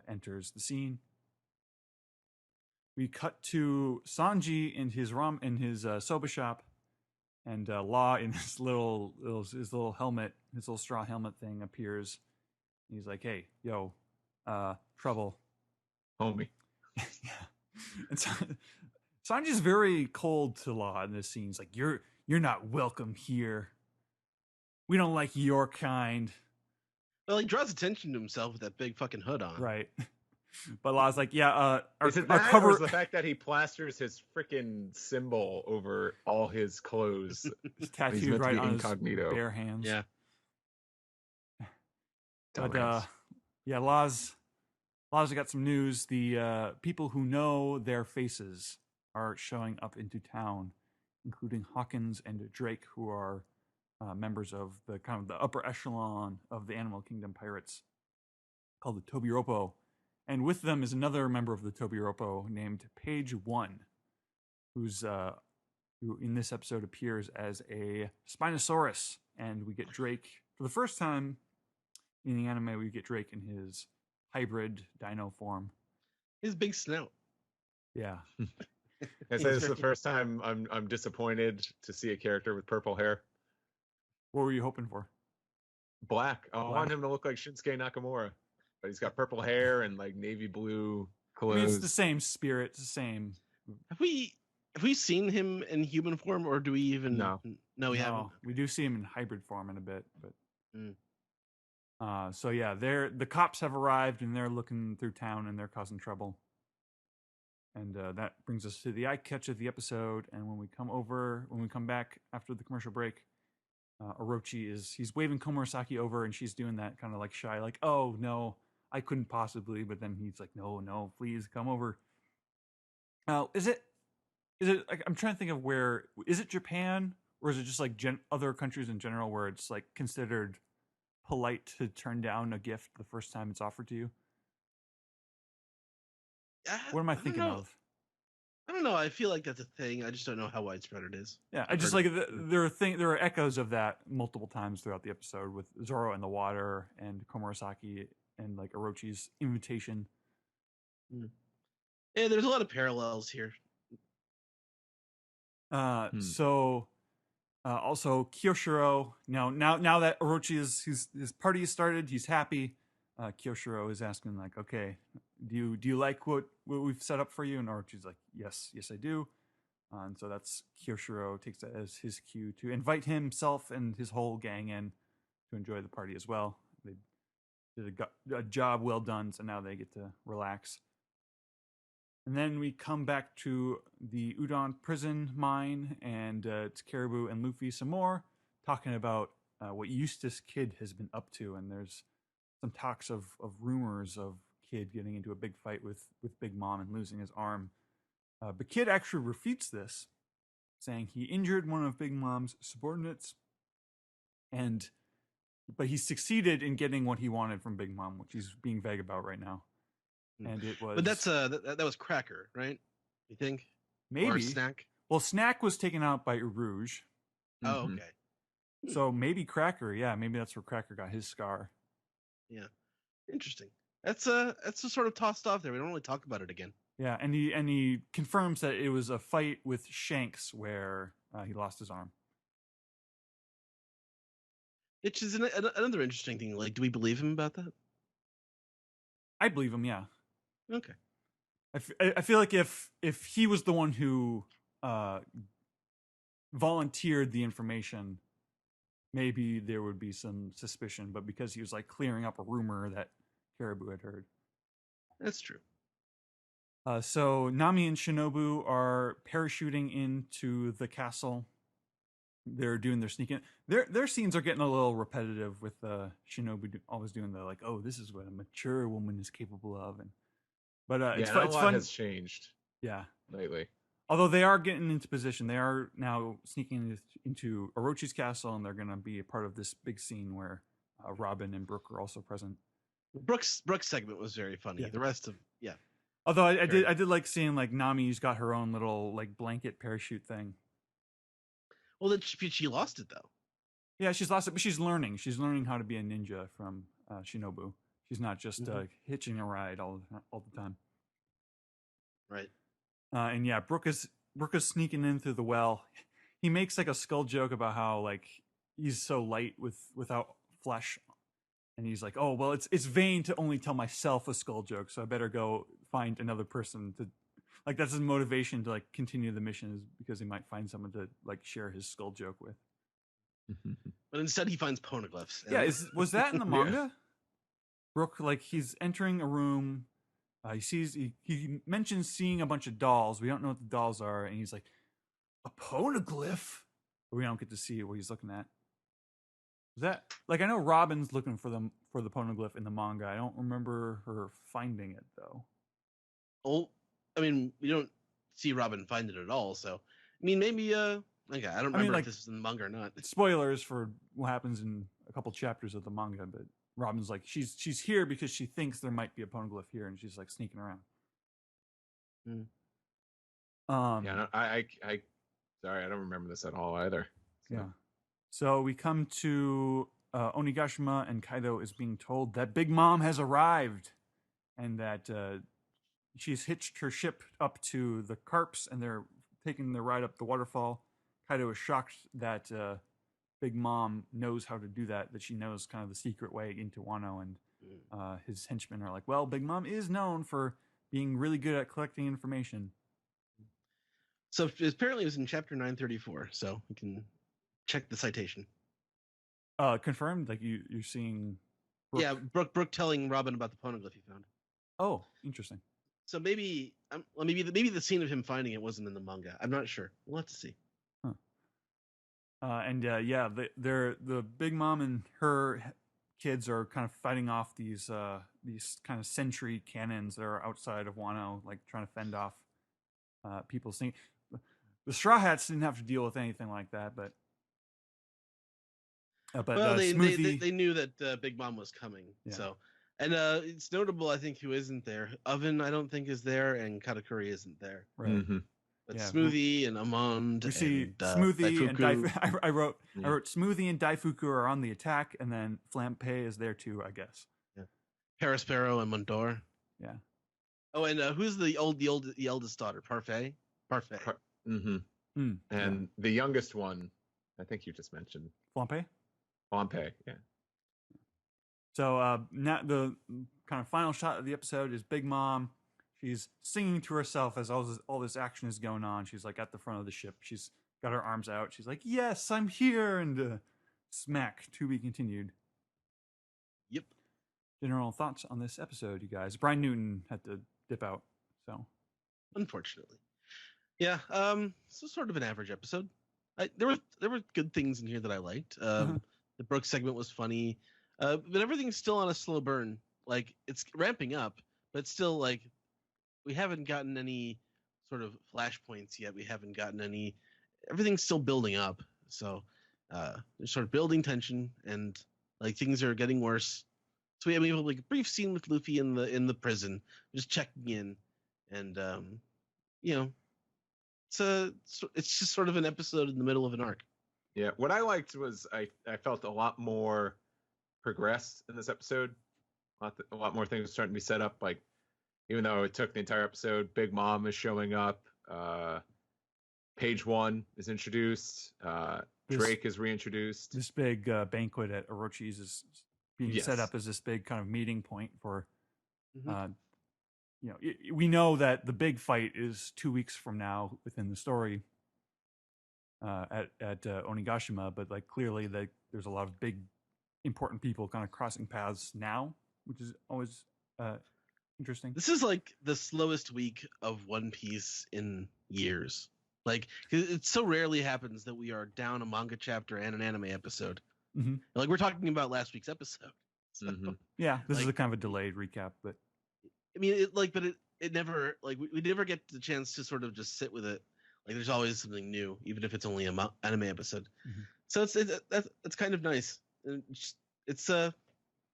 enters the scene. We cut to Sanji in his soba shop, And Law in his little helmet, his little straw helmet thing appears. He's like, "Hey, yo, trouble, Homie. yeah." And so, Sanji's very cold to Law in this scene. He's like, "You're not welcome here. We don't like your kind." Well, he draws attention to himself with that big fucking hood on. Right. But Law's like, "Yeah, Is it that, or is the fact that he plasters his freaking symbol over all his clothes? He's tattooed meant to right be on incognito. his bare hands." Yeah. But Dumbass. yeah, Law's got some news. The people who know their faces are showing up into town, including Hawkins and Drake, who are members of the kind of the upper echelon of the Animal Kingdom pirates, called the Tobiropo. And with them is another member of the Tobiropo named Page One, who in this episode appears as a Spinosaurus. And we get Drake for the first time in the anime. We get Drake in his hybrid dino form. His big snout. Yeah. I say this is the first time I'm disappointed to see a character with purple hair. What were you hoping for? Black. I Black. want him to look like Shinsuke Nakamura, but he's got purple hair and like navy blue I clothes. mean, it's the same spirit. It's the same. Have we seen him in human form, or do we even? No. No, we haven't. We do see him in hybrid form in a bit, but. Mm. So yeah, the cops have arrived and they're looking through town and they're causing trouble. And that brings us to the eye catch of the episode. And when we come back after the commercial break, Orochi he's waving Komurasaki over, and she's doing that kind of like shy, like, "Oh no, I couldn't possibly." But then he's like, "No, please come over." Now, is it like, I'm trying to think of where, is it Japan, or is it just like other countries in general where it's like considered polite to turn down a gift the first time it's offered to you? What am I thinking of? I don't know. I feel like that's a thing. I just don't know how widespread it is. Yeah, I just like there are echoes of that multiple times throughout the episode with Zoro in the water and Komurasaki and like Orochi's invitation. Yeah, there's a lot of parallels here. So also Kyoshiro, now that Orochi his party has started, he's happy. Kyoshiro is asking like, "Okay, do you like what we've set up for you?" And Orochi's like, yes I do. And so that's Kyoshiro takes that as his cue to invite himself and his whole gang in to enjoy the party as well. They did a job well done, so now they get to relax. And then we come back to the Udon prison mine, and it's Caribou and Luffy some more talking about what Eustace Kid has been up to. And there's some talks of rumors of Kid getting into a big fight with Big Mom and losing his arm. But Kid actually refutes this, saying he injured one of Big Mom's subordinates, but he succeeded in getting what he wanted from Big Mom, which he's being vague about right now. And it was. But that's that was Cracker, right? You think? Maybe. Or Snack? Well, Snack was taken out by Rouge. Oh, Mhm. okay. So maybe Cracker, yeah, maybe that's where Cracker got his scar. Yeah. Interesting. That's just sort of tossed off there. We don't really talk about it again. Yeah, and he confirms that it was a fight with Shanks where he lost his arm. Which is another interesting thing. Like, do we believe him about that? I believe him, yeah. Okay. I feel like if he was the one who volunteered the information, maybe there would be some suspicion. But because he was like clearing up a rumor that Caribou had heard. That's true. So Nami and Shinobu are parachuting into the castle. They're doing their sneaking. Their scenes are getting a little repetitive with Shinobu always doing the like, "Oh, this is what a mature woman is capable of," but it's a lot fun. has changed. Yeah, lately. Although they are getting into position, they are now sneaking into Orochi's castle, and they're going to be a part of this big scene where Robin and Brooke are also present. Brooke's segment was very funny. Yeah. The rest of Although I did like seeing like Nami's got her own little like blanket parachute thing. Well, then she lost it though. Yeah, she's lost it, but she's learning. She's learning how to be a ninja from Shinobu. She's not just hitching a ride all the time. Right. And yeah, Brooke is sneaking in through the well. he makes like a skull joke about how like he's so light without flesh, and he's like, oh well, it's vain to only tell myself a skull joke, so I better go find another person to, like, that's his motivation to like continue the mission, is because he might find someone to like share his skull joke with. But instead, he finds poneglyphs. Yeah, was that in the Yeah. manga? Brook, like, he's entering a room. He mentions seeing a bunch of dolls. We don't know what the dolls are, and he's like, a poneglyph? But we don't get to see what he's looking at. Is that, like, I know Robin's looking for the poneglyph in the manga. I don't remember her finding it though. Oh, I mean, we don't see Robin find it at all. So, I mean, maybe okay, I don't remember like, if this is in the manga or not. Spoilers for what happens in a couple chapters of the manga, but Robin's like, she's here because she thinks there might be a poneglyph here, and she's like sneaking around. Yeah, I sorry, I don't remember this at all either. So. Yeah. So we come to Onigashima, and Kaido is being told that Big Mom has arrived, and that she's hitched her ship up to the Carps, and they're taking the ride up the waterfall. Kaido is shocked that Big Mom knows how to do that, that she knows kind of the secret way into Wano, and his henchmen are like, well, Big Mom is known for being really good at collecting information. So apparently it was in chapter 934, so we can check the citation. Confirmed? Like you're seeing Brook? Yeah, Brooke telling Robin about the poneglyph he found. Oh, interesting. So maybe maybe the scene of him finding it wasn't in the manga. I'm not sure. We'll have to see. The Big Mom and her kids are kind of fighting off these kind of sentry cannons that are outside of Wano, like trying to fend off people. Seeing the Straw Hats didn't have to deal with anything like that, but they Smoothie, knew that Big Mom was coming. Yeah. So, and it's notable, I think, who isn't there. Oven, I don't think, is there, and Katakuri isn't there. right? Mm-hmm. But Yeah, Smoothie and Amond. We see and, Smoothie and Daifuku. Daifuku. I wrote Smoothie and Daifuku are on the attack, and then Flampe is there too, I guess. Yeah. Paraspero and Mondor. Yeah. Oh, and who's the eldest daughter? Parfait. Mm-hmm. And the youngest one, I think you just mentioned Flampe. Pompey. Yeah. So now the kind of final shot of the episode is Big Mom. She's singing to herself as all this action is going on. She's like at the front of the ship. She's got her arms out. She's like, "Yes, I'm here!" And smack, to be continued. Yep. General thoughts on this episode, you guys? Brian Newton had to dip out, so Unfortunately, yeah. So sort of an average episode. There were good things in here that I liked. The Brooke segment was funny, but everything's still on a slow burn. Like, it's ramping up, but still, like, we haven't gotten any sort of flashpoints yet. We haven't gotten any. Everything's still building up. So there's sort of building tension, and like things are getting worse. So we have like a brief scene with Luffy in the prison, just checking in, and it's just sort of an episode in the middle of an arc. Yeah. What I liked was I felt a lot more progressed in this episode. A lot more things starting to be set up. Like, even though it took the entire episode, Big Mom is showing up. Page 1 is introduced. Drake is reintroduced. This big banquet at Orochi's is being set up as this big kind of meeting point for, we know that the big fight is 2 weeks from now within the story at Onigashima, but like clearly there's a lot of big important people kind of crossing paths now, which is always interesting. This is like the slowest week of One Piece in years. Like, 'cause it so rarely happens that we are down a manga chapter and an anime episode. Mm-hmm. Like, we're talking about last week's episode. So, Yeah, this is a kind of a delayed recap, but I mean, it never, like, we never get the chance to sort of just sit with it. Like, there's always something new, even if it's only an anime episode. So that's kind of nice. And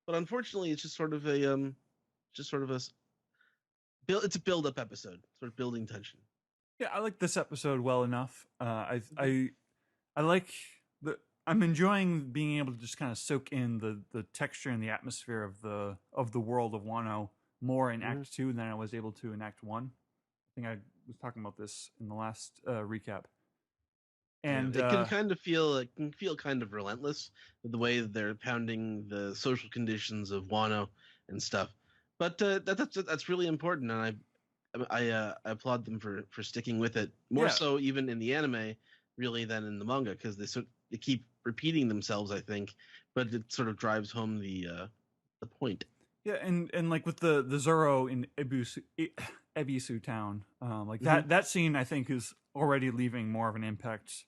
but unfortunately, it's just sort of it's a build-up episode, sort of building tension. yeah, I like this episode well enough. I like I'm enjoying being able to just kind of soak in the texture and the atmosphere of the world of Wano more in Act 2 than I was able to in Act 1. I think I was talking about this in the last recap. And it can feel kind of relentless with the way that they're pounding the social conditions of Wano and stuff. But that's really important, and I applaud them for sticking with it more so even in the anime really than in the manga, because they keep repeating themselves, I think, but it sort of drives home the point. Yeah, and like with the Zoro in Ebisu town, like that scene I think is already leaving more of an impact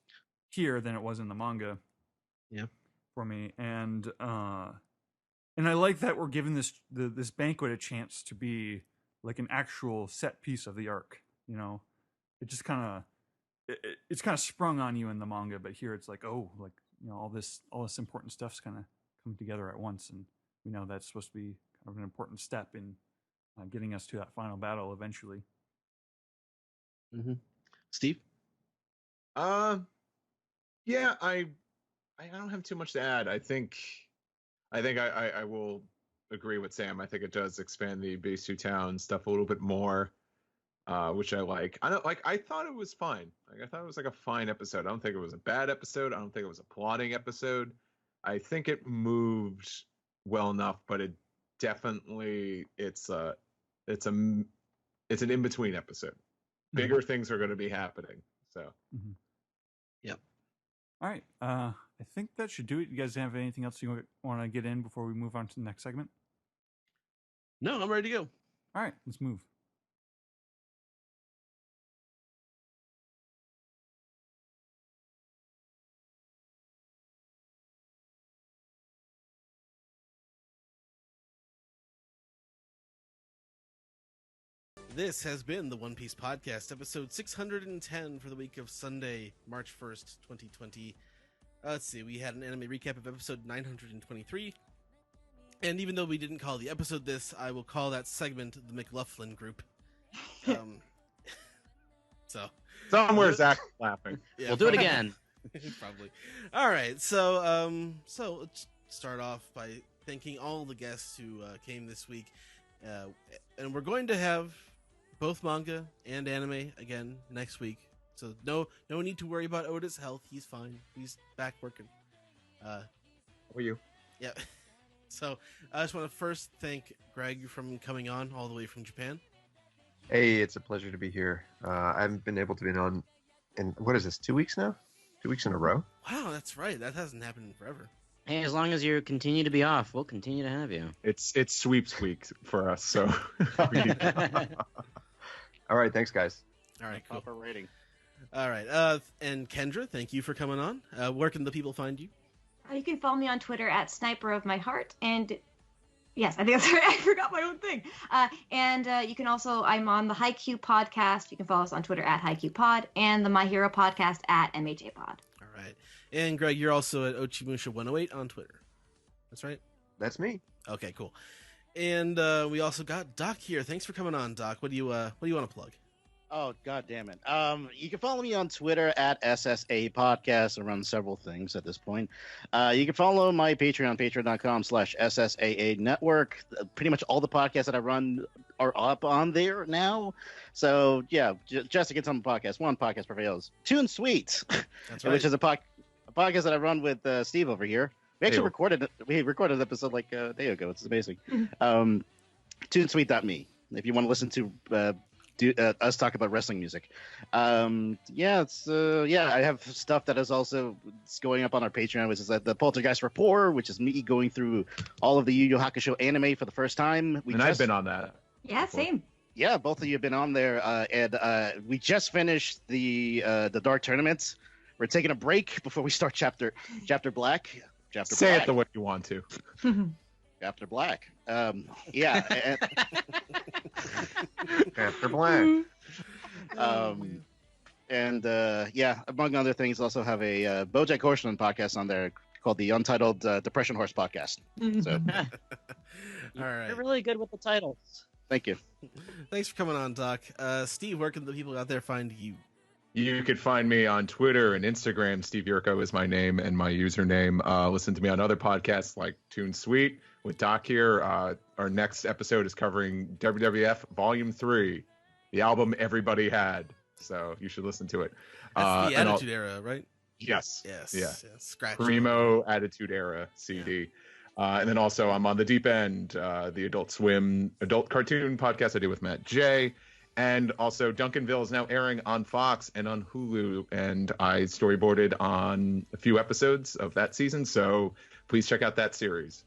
here than it was in the manga. Yeah, for me, and I like that we're giving this banquet a chance to be like an actual set piece of the arc. You know, it just kind of it's kind of sprung on you in the manga, but here it's like, oh, like, you know, all this important stuff's kind of come together at once, and we know that's supposed to be kind of an important step in getting us to that final battle eventually. Steve? Yeah, I don't have too much to add. I think I will agree with Sam. I think it does expand the Besu Town stuff a little bit more, which I like. I thought it was fine. Like, I thought it was like a fine episode. I don't think it was a bad episode. I don't think it was a plotting episode. I think it moved well enough, but it definitely it's an in between episode. Bigger things are going to be happening. So, Yep. All right. I think that should do it. You guys have anything else you want to get in before we move on to the next segment? No, I'm ready to go. All right, let's move. This has been the One Piece Podcast, episode 610 for the week of Sunday, March 1st, 2020. Let's see, we had an anime recap of episode 923. And even though we didn't call the episode this, I will call that segment the McLufflin Group. So somewhere Zach laughing. Yeah, we'll do it again. Probably. All right, so let's start off by thanking all the guests who came this week. And we're going to have both manga and anime again next week. So no need to worry about Oda's health. He's fine. He's back working. How are you? Yeah. So I just want to first thank Greg from coming on all the way from Japan. Hey, it's a pleasure to be here. I haven't been able to be on in, what is this, 2 weeks now? 2 weeks in a row? Wow, that's right. That hasn't happened in forever. Hey, as long as you continue to be off, we'll continue to have you. It's sweeps week for us, so. All right, thanks, guys. All right, cool. Proper rating. All right, and Kendra, thank you for coming on. Where can the people find you? You can follow me on Twitter at Sniper of My Heart, and yes, I think that's right. I forgot my own thing. And you can also, I'm on the Haikyuu podcast. You can follow us on Twitter at HaikyuuPod, and the My Hero podcast at MHAPod. All right, and Greg, you're also at Ochimusha108 on Twitter. That's right. That's me. Okay, cool. And we also got Doc here. Thanks for coming on, Doc. What do you want to plug? Oh, God damn it. You can follow me on Twitter at SSA Podcast. I run several things at this point. You can follow my Patreon, patreon.com/SSAA Network. Pretty much all the podcasts that I run are up on there now. So, yeah, just to get some podcasts. One podcast prevails. Toon Sweet, That's right. which is a podcast that I run with Steve over here. We actually recorded an episode like a day ago. It's amazing. Toonsweet.me if you want to listen to us talk about wrestling music. I have stuff that is also going up on our Patreon, which is the Poltergeist Rapport, which is me going through all of the Yu Yu Hakusho anime for the first time. I've been on that. Yeah, same. Yeah, both of you have been on there, and we just finished the Dark Tournament. We're taking a break before we start Chapter Black. Say it the way you want to. Chapter Black. After Black. Among other things, also have a BoJack Horseman podcast on there called the Untitled Depression Horse Podcast. So, All right. You're really good with the titles. thank you. Thanks for coming on, Doc. Steve, where can the people out there find you? You could find me on Twitter and Instagram. Steve Yurko is my name and my username. Listen to me on other podcasts like Toon Sweet with Doc here. Our next episode is covering WWF Volume 3, the album everybody had. So you should listen to it. That's the Attitude Era, right? Yes. Yes. Yeah. Scratch. Primo Attitude Era CD. And then also I'm on The Deep End, the Adult Swim adult cartoon podcast I do with Matt J. And also Duncanville is now airing on Fox and on Hulu. And I storyboarded on a few episodes of that season. So please check out that series.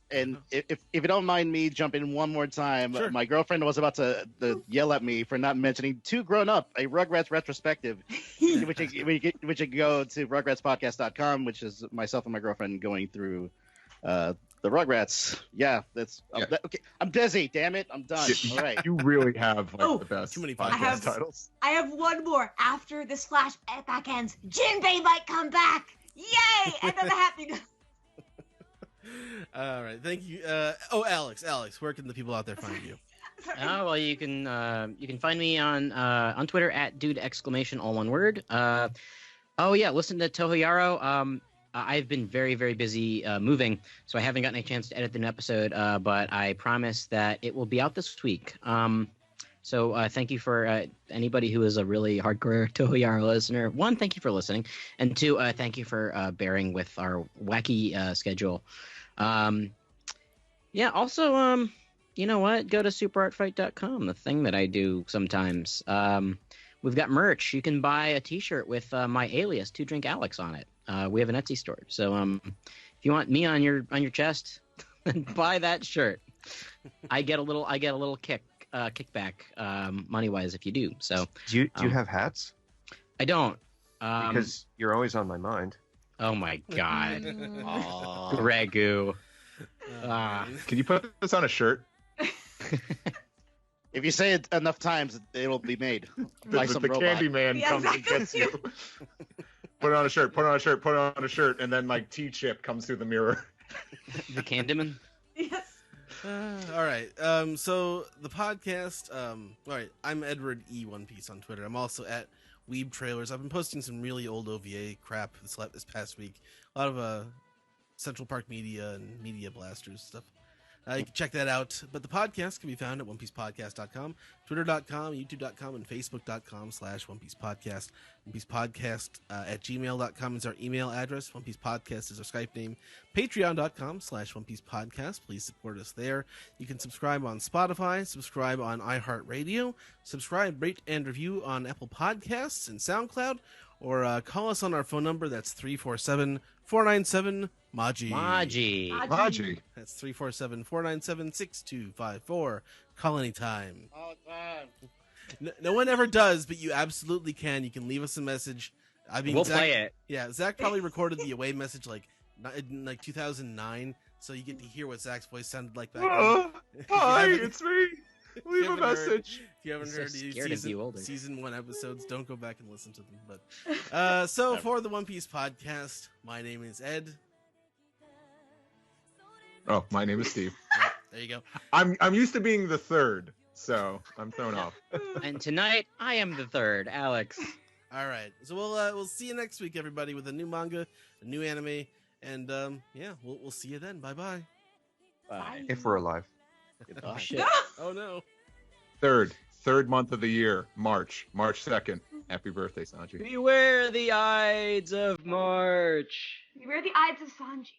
And if you don't mind me jumping one more time, Sure. my girlfriend was about to yell at me for not mentioning Two Grown Up, a Rugrats retrospective, which you go to rugratspodcast.com, which is myself and my girlfriend going through the Rugrats. Yeah, that's okay. I'm busy. Damn it, I'm done. All right. You really have Oh, the best too many podcast podcasts. titles. I have one more. After this flashback ends, Jinbei might come back. Yay! And then the happy. All right. Thank you. Alex, where can the people out there find you? Oh well, you can find me on Twitter at dude exclamation all one word. Oh yeah, listen to Tohoyaro. I've been very very busy moving, so I haven't gotten a chance to edit an episode. But I promise that it will be out this week. So thank you for anybody who is a really hardcore Tohoyaro listener. One, thank you for listening, and two, thank you for bearing with our wacky schedule. Yeah. Also, you know what? Go to superartfight.com, the thing that I do sometimes. We've got merch. You can buy a T-shirt with my alias, 2 Drink Alex, on it. We have an Etsy store. So if you want me on your chest, then buy that shirt. I get a little kickback money wise if you do. So Do you have hats? I don't. Because you're always on my mind. Oh my god, Aw. Regu. Can you put this on a shirt? If you say it enough times, it'll be made. By some The robot. Candyman Yeah, comes and exactly. gets you. Put it on a shirt. Put it on a shirt. Put it on a shirt, and then like T-Chip comes through the mirror. The Candyman. Yes. All right. So the podcast. All right. I'm Edward E. One Piece on Twitter. I'm also at Weeb Trailers. I've been posting some really old OVA crap this past week. A lot of Central Park Media and Media Blasters stuff. You can check that out. But the podcast can be found at OnePiecePodcast.com, Twitter.com, YouTube.com, and Facebook.com/OnePiecePodcast. OnePiecePodcast at gmail.com is our email address. One Piece Podcast is our Skype name. Patreon.com/OnePiecePodcast. Please support us there. You can subscribe on Spotify, subscribe on iHeartRadio, subscribe, rate, and review on Apple Podcasts and SoundCloud, or call us on our phone number. That's 347-497-MAJI. Maji. That's 347-497-6254. Call anytime. All the time. No one ever does, but you absolutely can. You can leave us a message. I mean, We'll Zach, play it. Yeah, Zach probably recorded the away message in 2009, so you get to hear what Zach's voice sounded like back then. Hi, haven't- it's me. Leave a haven't heard- message. If you haven't I'm so heard the scared of you older. season 1 episodes, don't go back and listen to them. But so for the One Piece podcast, my name is Ed. Oh, my name is Steve. Yeah, there you go. I'm used to being the third, so I'm thrown off. And tonight, I am the third, Alex. All right, so we'll see you next week, everybody, with a new manga, a new anime, and yeah, we'll see you then. Bye. Bye. If we're alive. Oh shit. Oh no. Third month of the year, March 2nd. Happy birthday, Sanji. Beware the Ides of March. Beware the Ides of Sanji.